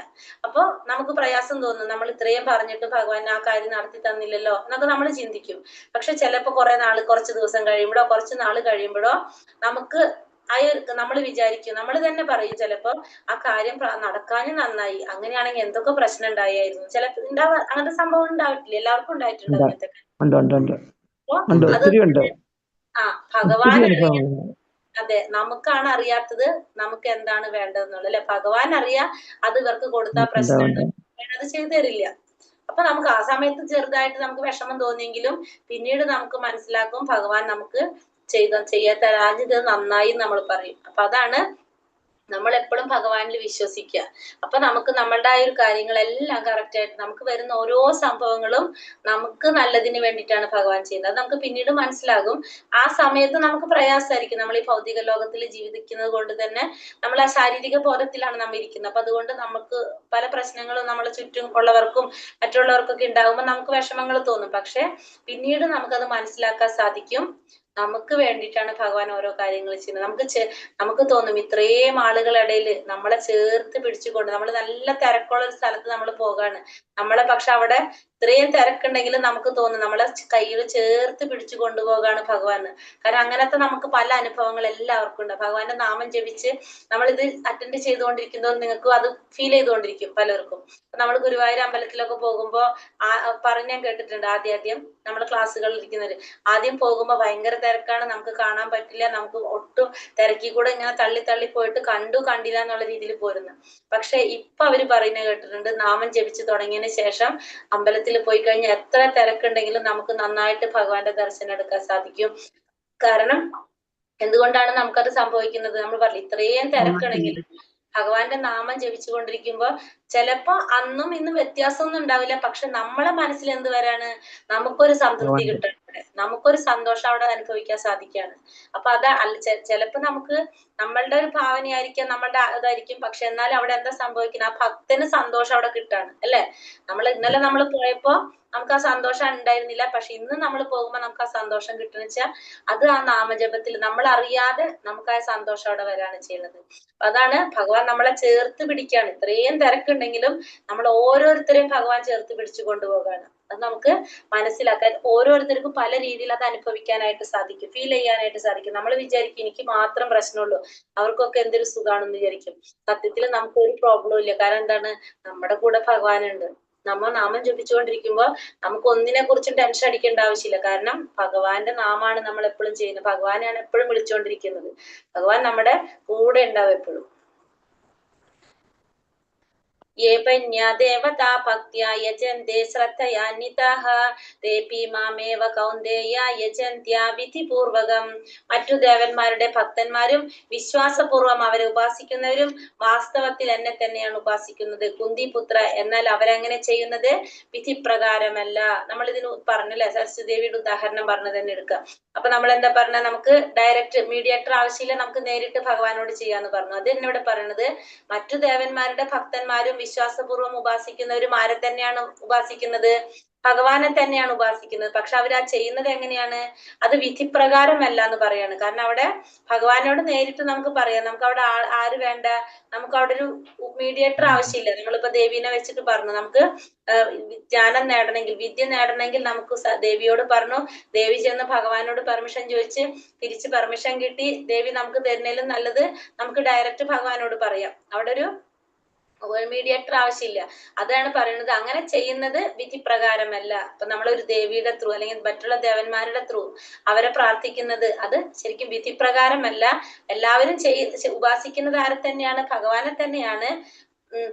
അപ്പൊ നമുക്ക് പ്രയാസം തോന്നും, നമ്മൾ ഇത്രയും പറഞ്ഞിട്ട് ഭഗവാൻ ആ കാര്യം നടത്തി തന്നില്ലല്ലോ എന്നൊക്കെ നമ്മൾ ചിന്തിക്കും. പക്ഷെ ചിലപ്പോ കുറച്ച് ദിവസം കഴിയുമ്പോഴോ കുറച്ച് നാൾ കഴിയുമ്പോഴോ നമുക്ക് നമ്മൾ വിചാരിക്കും, നമ്മൾ തന്നെ പറയും ചിലപ്പോ ആ കാര്യം നടക്കാനും നന്നായി, അങ്ങനെയാണെങ്കിൽ എന്തൊക്കെ പ്രശ്നം ഉണ്ടായിരുന്നു. ചിലപ്പോ അങ്ങനത്തെ സംഭവം ഉണ്ടായിട്ടില്ല, എല്ലാവർക്കും ഉണ്ടായിട്ടുണ്ട് അങ്ങനത്തെ. അപ്പൊ അത് ഭഗവാനാണ്, അതെ, നമുക്കാണ് അറിയാത്തത് നമുക്ക് എന്താണ് വേണ്ടതെന്നുള്ളത് അല്ലെ. ഭഗവാൻ അറിയാം അത് ഇവർക്ക് കൊടുത്താൽ പ്രശ്നമാണ്, അത് ചെയ്തു തരില്ല. അപ്പൊ നമുക്ക് ആ സമയത്ത് ചെറുതായിട്ട് നമുക്ക് വിഷമം തോന്നിയെങ്കിലും പിന്നീട് നമുക്ക് മനസ്സിലാക്കും ഭഗവാൻ നമുക്ക് ചെയ്യാത്തരാഞ്ഞത് നന്നായി നമ്മൾ പറയും. അപ്പൊ അതാണ് നമ്മൾ എപ്പോഴും ഭഗവാനിൽ വിശ്വസിക്കുക. അപ്പൊ നമുക്ക് നമ്മളുടെ ആ ഒരു കാര്യങ്ങളെല്ലാം കറക്റ്റ് ആയിട്ട് നമുക്ക് വരുന്ന ഓരോ സംഭവങ്ങളും നമുക്ക് നല്ലതിന് വേണ്ടിയിട്ടാണ് ഭഗവാൻ ചെയ്യുന്നത്. അത് നമുക്ക് പിന്നീട് മനസ്സിലാകും. ആ സമയത്ത് നമുക്ക് പ്രയാസമായിരിക്കും, നമ്മൾ ഈ ഭൗതിക ലോകത്തിൽ ജീവിക്കുന്നത് കൊണ്ട് തന്നെ നമ്മൾ ആ ശാരീരിക ബോധത്തിലാണ് നമ്മൾ ഇരിക്കുന്നത്. അപ്പൊ അതുകൊണ്ട് നമുക്ക് പല പ്രശ്നങ്ങളും നമ്മളെ ചുറ്റും ഉള്ളവർക്കും മറ്റുള്ളവർക്കൊക്കെ ഉണ്ടാകുമ്പോൾ നമുക്ക് വിഷമങ്ങൾ തോന്നും. പക്ഷെ പിന്നീട് നമുക്കത് മനസ്സിലാക്കാൻ സാധിക്കും, നമുക്ക് വേണ്ടിയിട്ടാണ് ഭഗവാൻ ഓരോ കാര്യങ്ങൾ ചെയ്യുന്നത്. നമുക്ക് തോന്നും ഇത്രയും ആളുകളിടയിൽ നമ്മളെ ചേർത്ത് പിടിച്ചുകൊണ്ട്, നമ്മൾ നല്ല തിരക്കുള്ള ഒരു സ്ഥലത്ത് നമ്മൾ പോകാണ്, പക്ഷെ അവിടെ ഇത്രയും തിരക്കുണ്ടെങ്കിലും നമുക്ക് തോന്നും നമ്മളെ കയ്യിൽ ചേർത്ത് പിടിച്ചു കൊണ്ടുപോകാണ് ഭഗവാൻ. കാരണം അങ്ങനത്തെ നമുക്ക് പല അനുഭവങ്ങൾ എല്ലാവർക്കും ഉണ്ട്. ഭഗവാന്റെ നാമം ജപിച്ച് നമ്മളിത് അറ്റൻഡ് ചെയ്തുകൊണ്ടിരിക്കുന്നതോ നിങ്ങൾക്കും അത് ഫീൽ ചെയ്തുകൊണ്ടിരിക്കും പലർക്കും. നമ്മൾ ഗുരുവായൂർ അമ്പലത്തിലൊക്കെ പോകുമ്പോ ഞാൻ കേട്ടിട്ടുണ്ട്, ആദ്യം നമ്മൾ ക്ലാസ്സുകളിൽ ഇരിക്കുന്നവര് ആദ്യം പോകുമ്പോ ഭയങ്കര തിരക്കാണ്, നമുക്ക് കാണാൻ പറ്റില്ല, നമുക്ക് ഒട്ടും തിരക്കി കൂടെ ഇങ്ങനെ തള്ളി പോയിട്ട് കണ്ടില്ല എന്നുള്ള രീതിയിൽ പോരുന്നു. പക്ഷെ ഇപ്പൊ അവര് പറയുന്നത് കേട്ടിട്ടുണ്ട്, നാമം ജപിച്ചു തുടങ്ങിയതിന് ശേഷം അമ്പലത്തിൽ പോയി കഴിഞ്ഞാൽ എത്ര തിരക്കുണ്ടെങ്കിലും നമുക്ക് നന്നായിട്ട് ഭഗവാന്റെ ദർശനം എടുക്കാൻ സാധിക്കും. കാരണം എന്തുകൊണ്ടാണ് നമുക്കത് സംഭവിക്കുന്നത്? നമ്മൾ പറഞ്ഞു ഇത്രയും തിരക്കുണ്ടെങ്കിൽ ഭഗവാന്റെ നാമം ജപിച്ചുകൊണ്ടിരിക്കുമ്പോ ചിലപ്പോ അന്നും ഇന്നും വ്യത്യാസമൊന്നും ഉണ്ടാവില്ല, പക്ഷെ നമ്മളെ മനസ്സിൽ എന്ത് വരാണ്, നമുക്കൊരു സംതൃപ്തി കിട്ടണം, നമുക്കൊരു സന്തോഷം അവിടെ അനുഭവിക്കാൻ സാധിക്കാണ്. അപ്പൊ ചിലപ്പോ നമുക്ക് നമ്മളുടെ ഒരു ഭാവനയായിരിക്കാം, നമ്മളുടെ ഇതായിരിക്കും, പക്ഷെ എന്നാലും അവിടെ എന്താ സംഭവിക്കുന്നത്, ആ ഭക്തന് സന്തോഷം അവിടെ കിട്ടാണ് അല്ലെ. ഇന്നലെ നമ്മൾ പോയപ്പോ നമുക്ക് ആ സന്തോഷം ഉണ്ടായിരുന്നില്ല, പക്ഷെ ഇന്ന് നമ്മൾ പോകുമ്പോ നമുക്ക് ആ സന്തോഷം കിട്ടുന്ന വെച്ചാൽ അത് ആ നാമജപത്തിൽ നമ്മൾ അറിയാതെ നമുക്ക് ആ സന്തോഷം അവിടെ വരാണ് ചെയ്യുന്നത്. അതാണ് ഭഗവാൻ നമ്മളെ ചേർത്ത് പിടിക്കാണ്. ഇത്രയും തിരക്കുണ്ടെങ്കിലും നമ്മൾ ഓരോരുത്തരെയും ഭഗവാൻ ചേർത്ത് പിടിച്ചു കൊണ്ടുപോകാണ്. അത് നമുക്ക് മനസ്സിലാക്കാൻ ഓരോരുത്തർക്കും പല രീതിയിൽ അത് അനുഭവിക്കാനായിട്ട് സാധിക്കും, ഫീൽ ചെയ്യാനായിട്ട് സാധിക്കും. നമ്മൾ വിചാരിക്കും എനിക്ക് മാത്രം പ്രശ്നമുള്ളൂ, അവർക്കൊക്കെ എന്തൊരു സുഖാണെന്ന് വിചാരിക്കും. സത്യത്തിൽ നമുക്ക് ഒരു പ്രോബ്ലം ഇല്ല. കാരണം എന്താണ്, നമ്മുടെ കൂടെ ഭഗവാനുണ്ട്. നമ്മൾ നാമം ജപിച്ചുകൊണ്ടിരിക്കുമ്പോ നമുക്ക് ഒന്നിനെ കുറിച്ചും ടെൻഷൻ അടിക്കേണ്ട ആവശ്യമില്ല. കാരണം ഭഗവാന്റെ നാമാണ് നമ്മൾ എപ്പോഴും ചെയ്യുന്നത്, ഭഗവാനെയാണ് എപ്പോഴും വിളിച്ചുകൊണ്ടിരിക്കുന്നത്. ഭഗവാൻ നമ്മുടെ കൂടെ ഉണ്ടാവും എപ്പോഴും. ദേവതാ ഭക്ത്യാ യജന്തെ ശ്രദ്ധയാന്വിതാഃ തേപി മാമേവ കൗന്ദേയ യജന്ത്യാ വിധിപൂർവകം. മറ്റു ദേവന്മാരുടെ ഭക്തന്മാരും വിശ്വാസപൂർവം അവരെ ഉപാസിക്കുന്നവരും വാസ്തവത്തിൽ എന്നെ തന്നെയാണ് ഉപാസിക്കുന്നത്. കുന്തിപുത്ര, എന്നാൽ അവരങ്ങനെ ചെയ്യുന്നത് വിധിപ്രകാരമല്ല. നമ്മൾ ഇതിന് പറഞ്ഞല്ലേ, സരസ്വതിദേവിയുടെ ഉദാഹരണം പറഞ്ഞു തന്നെ എടുക്കാം. അപ്പൊ നമ്മൾ എന്താ പറഞ്ഞ, നമുക്ക് ഡയറക്റ്റ് മീഡിയേറ്റർ ആവശ്യമില്ല, നമുക്ക് നേരിട്ട് ഭഗവാനോട് ചെയ്യാന്ന് പറഞ്ഞു. അത് എന്നോട് പറയണത് മറ്റു ദേവന്മാരുടെ ഭക്തന്മാരും വിശ്വാസപൂർവ്വം ഉപാസിക്കുന്നവരും ആരെ തന്നെയാണ് ഉപാസിക്കുന്നത്, ഭഗവാനെ തന്നെയാണ് ഉപാസിക്കുന്നത്. പക്ഷെ അവരാ ചെയ്യുന്നത് എങ്ങനെയാണ്, അത് വിധിപ്രകാരമല്ല എന്ന് പറയാണ്. കാരണം അവിടെ ഭഗവാനോട് നേരിട്ട് നമുക്ക് പറയാം, നമുക്ക് അവിടെ ആര് വേണ്ട, നമുക്ക് അവിടെ ഒരു മീഡിയേറ്റർ ആവശ്യമില്ല. നമ്മളിപ്പോ ദേവീനെ വെച്ചിട്ട് പറഞ്ഞു, നമുക്ക് ജ്ഞാനം നേടണമെങ്കിൽ, വിദ്യ നേടണമെങ്കിൽ നമുക്ക് ദേവിയോട് പറഞ്ഞു, ദേവി ചെന്ന് ഭഗവാനോട് പെർമിഷൻ ചോദിച്ച് തിരിച്ച് പെർമിഷൻ കിട്ടി ദേവി നമുക്ക് തരുന്നതിലും നല്ലത് നമുക്ക് ഡയറക്റ്റ് ഭഗവാനോട് പറയാം. അവിടെ ഒരു മീഡിയേറ്റർ ആവശ്യമില്ല. അതാണ് പറയുന്നത്, അങ്ങനെ ചെയ്യുന്നത് വിധിപ്രകാരമല്ല. അപ്പൊ നമ്മളൊരു ദേവിയുടെ ത്രൂ അല്ലെങ്കിൽ മറ്റുള്ള ദേവന്മാരുടെ ത്രൂ അവരെ പ്രാർത്ഥിക്കുന്നത് അത് ശരിക്കും വിധിപ്രകാരമല്ല. എല്ലാവരും ഉപാസിക്കുന്നത് ആരെ തന്നെയാണ്, ഭഗവാനെ തന്നെയാണ്.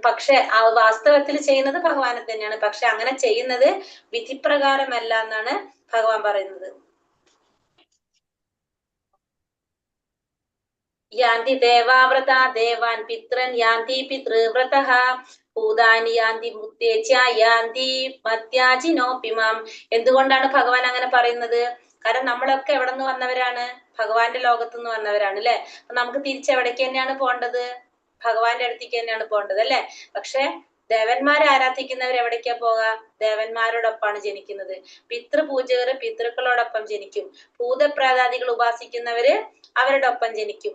പക്ഷെ ആ വാസ്തവത്തിൽ ചെയ്യുന്നത് ഭഗവാനെ തന്നെയാണ്. പക്ഷെ അങ്ങനെ ചെയ്യുന്നത് വിധിപ്രകാരമല്ല എന്നാണ് ഭഗവാൻ പറയുന്നത്. യാന്തി ദേവാവ്രതാ ദേവാൻ പിത്രൻ യാന്തി പിതൃവ്രതഃ ഭൂതാനി യാന്തി മുക്തേച്ഛ യാന്തി മത്യാജിനോപിമാം. എന്തുകൊണ്ടാണ് ഭഗവാൻ അങ്ങനെ പറയുന്നത്? കാരണം നമ്മളൊക്കെ എവിടെ നിന്ന് വന്നവരാണ്, ഭഗവാന്റെ ലോകത്തു നിന്ന് വന്നവരാണ് അല്ലെ. നമുക്ക് തിരിച്ചെവിടേക്ക് തന്നെയാണ് പോകേണ്ടത്, ഭഗവാന്റെ അടുത്തേക്ക് തന്നെയാണ് പോകേണ്ടത് അല്ലെ. പക്ഷെ ദേവന്മാരെ ആരാധിക്കുന്നവർ എവിടേക്കാ പോകാ? ദേവന്മാരോടൊപ്പമാണ് ജനിക്കുന്നത്. പിതൃപൂജകര് പിതൃക്കളോടൊപ്പം ജനിക്കും. ഭൂതപ്രേതാദികൾ ഉപാസിക്കുന്നവര് അവരുടെ ഒപ്പം ജനിക്കും.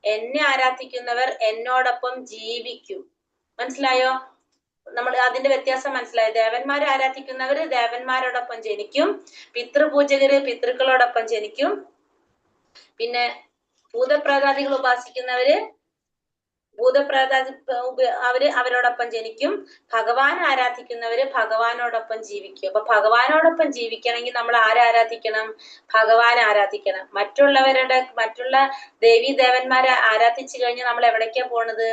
എന്നെ ആരാധിക്കുന്നവർ എന്നോടൊപ്പം ജീവിക്കും. മനസ്സിലായോ? നമ്മൾ അതിന്റെ വ്യത്യാസം മനസ്സിലായോ? ദേവന്മാരെ ആരാധിക്കുന്നവര് ദേവന്മാരോടൊപ്പം ജനിക്കും. പിതൃപൂജകര് പിതൃക്കളോടൊപ്പം ജനിക്കും. പിന്നെ ഭൂതപ്രേതാദികൾ ഉപാസിക്കുന്നവര് അവര് അവരോടൊപ്പം ജനിക്കും. ഭഗവാൻ ആരാധിക്കുന്നവര് ഭഗവാനോടൊപ്പം ജീവിക്കും. അപ്പൊ ഭഗവാനോടൊപ്പം ജീവിക്കണമെങ്കിൽ നമ്മൾ ആരെ ആരാധിക്കണം? ഭഗവാനെ ആരാധിക്കണം. മറ്റുള്ള ദേവീ ദേവന്മാരെ ആരാധിച്ചു കഴിഞ്ഞാൽ നമ്മൾ എവിടേക്കാ പോണത്?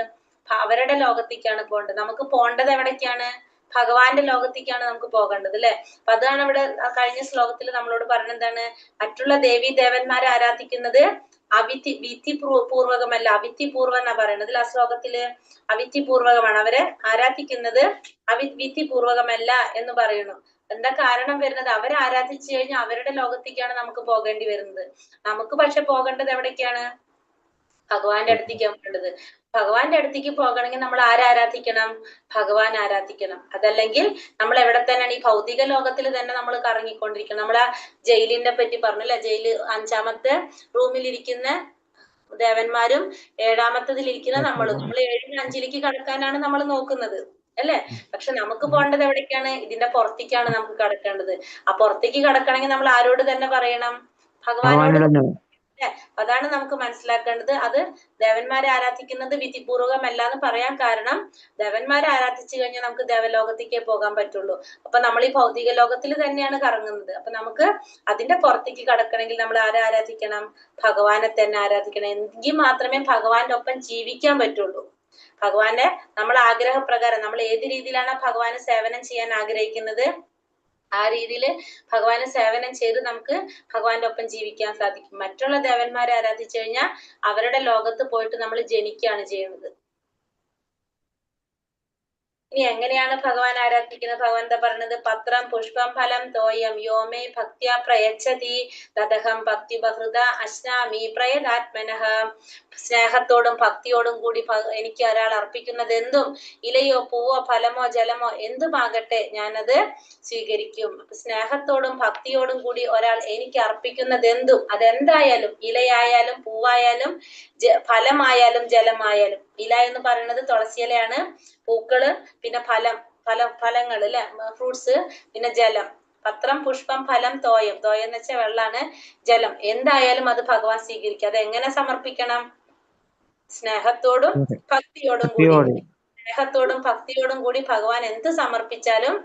അവരുടെ ലോകത്തേക്കാണ് പോകേണ്ടത്. നമുക്ക് പോകേണ്ടത് എവിടേക്കാണ്? ഭഗവാന്റെ ലോകത്തേക്കാണ് നമുക്ക് പോകേണ്ടത്, അല്ലെ? അപ്പൊ അതാണ് ഇവിടെ കഴിഞ്ഞ ശ്ലോകത്തിൽ നമ്മളോട് പറഞ്ഞെന്താണ്? മറ്റുള്ള ദേവീ ദേവന്മാരെ ആരാധിക്കുന്നത് വിധിപൂർവകമല്ല, അവിധിപൂർവം എന്നാ പറയണത്. ആ ശ്ലോകത്തില് അവിധിപൂർവകമാണ്. അവരെ ആരാധിക്കുന്നത് വിധിപൂർവകമല്ല എന്ന് പറയുന്നു. എന്താ കാരണം വരുന്നത്? അവരെ ആരാധിച്ചു കഴിഞ്ഞാൽ അവരുടെ ലോകത്തേക്കാണ് നമുക്ക് പോകേണ്ടി വരുന്നത്. നമുക്ക് പക്ഷെ പോകേണ്ടത് എവിടേക്കാണ്? ഭഗവാന്റെ അടുത്തേക്കാണ് പോകേണ്ടത്. ഭഗവാന്റെ അടുത്തേക്ക് പോകണമെങ്കിൽ നമ്മൾ ആരാധിക്കണം? ഭഗവാൻ ആരാധിക്കണം. അതല്ലെങ്കിൽ നമ്മൾ എവിടെ തന്നെയാണ്? ഈ ഭൗതിക ലോകത്തിൽ തന്നെ നമ്മൾ കറങ്ങിക്കൊണ്ടിരിക്കണം. നമ്മൾ ആ ജയിലിനെ പറ്റി പറഞ്ഞല്ലേ? ജയില് 5ാമത്തെ റൂമിലിരിക്കുന്ന ദേവന്മാരും 7ാമത്തതിലിരിക്കുന്ന നമ്മൾ 7ൽ 5ലേക്ക് കടക്കാനാണ് നമ്മൾ നോക്കുന്നത്, അല്ലെ? പക്ഷെ നമുക്ക് പോകേണ്ടത് എവിടേക്കാണ്? ഇതിന്റെ പുറത്തേക്കാണ് നമുക്ക് കടക്കേണ്ടത്. ആ പുറത്തേക്ക് കടക്കണമെങ്കിൽ നമ്മൾ ആരോട് തന്നെ പറയണം? ഭഗവാനോട്. അതാണ് നമുക്ക് മനസ്സിലാക്കേണ്ടത്. അത് ദേവന്മാരെ ആരാധിക്കുന്നത് വിധിപൂർവകമല്ല എന്ന് പറയാൻ കാരണം, ദേവന്മാരെ ആരാധിച്ചു കഴിഞ്ഞാൽ നമുക്ക് ദേവലോകത്തേക്കേ പോകാൻ പറ്റുള്ളൂ. അപ്പൊ നമ്മൾ ഈ ഭൗതിക ലോകത്തിൽ തന്നെയാണ് കറങ്ങുന്നത്. അപ്പൊ നമുക്ക് അതിന്റെ പുറത്തേക്ക് കടക്കണമെങ്കിൽ നമ്മൾ ആരെ ആരാധിക്കണം? ഭഗവാനെ തന്നെ ആരാധിക്കണം. എങ്കിൽ മാത്രമേ ഭഗവാന്റെ ഒപ്പം ജീവിക്കാൻ പറ്റുള്ളൂ. ഭഗവാന്റെ നമ്മൾ ആഗ്രഹപ്രകാരം നമ്മൾ ഏത് രീതിയിലാണ് ഭഗവാന് സേവനം ചെയ്യാൻ ആഗ്രഹിക്കുന്നത്, ആ രീതിയിൽ ഭഗവാനെ സേവനം ചെയ്ത് നമുക്ക് ഭഗവാന്റെ ഒപ്പം ജീവിക്കാൻ സാധിക്കും. മറ്റുള്ള ദേവന്മാരെ ആരാധിച്ചു കഴിഞ്ഞാൽ അവരുടെ ലോകത്ത് പോയിട്ട് നമ്മൾ ജനിക്കുകയാണ് ചെയ്യുന്നത്. ഇനി എങ്ങനെയാണ് ഭഗവാൻ ആരാധിക്കുന്നത്? ഭഗവാൻ എന്താ പറഞ്ഞത്? പത്രം പുഷ്പം ഫലം തോയം യോമേ ഭക്ത്യാ പ്രയച്ഛതി തദഹം ഭക്തി ബഹൃത അശ്നാമി പ്രയതാത്മനഃ. സ്നേഹത്തോടും ഭക്തിയോടും കൂടി എനിക്ക് ഒരാൾ അർപ്പിക്കുന്നത് എന്തും, ഇലയോ പൂവോ ഫലമോ ജലമോ എന്തുമാകട്ടെ ഞാനത് സ്വീകരിക്കും. സ്നേഹത്തോടും ഭക്തിയോടും കൂടി ഒരാൾ എനിക്ക് അർപ്പിക്കുന്നത് എന്തും, അതെന്തായാലും, ഇലയായാലും പൂവായാലും ഫലമായാലും ജലമായാലും. ഇല എന്ന് പറയുന്നത് തുളസിയിലയാണ്, പൂക്കള്, പിന്നെ ഫലങ്ങൾ അല്ലെ, ഫ്രൂട്ട്സ്, പിന്നെ ജലം. പത്രം പുഷ്പം ഫലം തോയം. തോയം എന്ന് വെച്ചാൽ വെള്ളാണ്. ജലം എന്തായാലും അത് ഭഗവാൻ സ്വീകരിക്കും. അത് എങ്ങനെ സമർപ്പിക്കണം? സ്നേഹത്തോടും ഭക്തിയോടും കൂടി. സ്നേഹത്തോടും ഭക്തിയോടും കൂടി ഭഗവാൻ എന്ത് സമർപ്പിച്ചാലും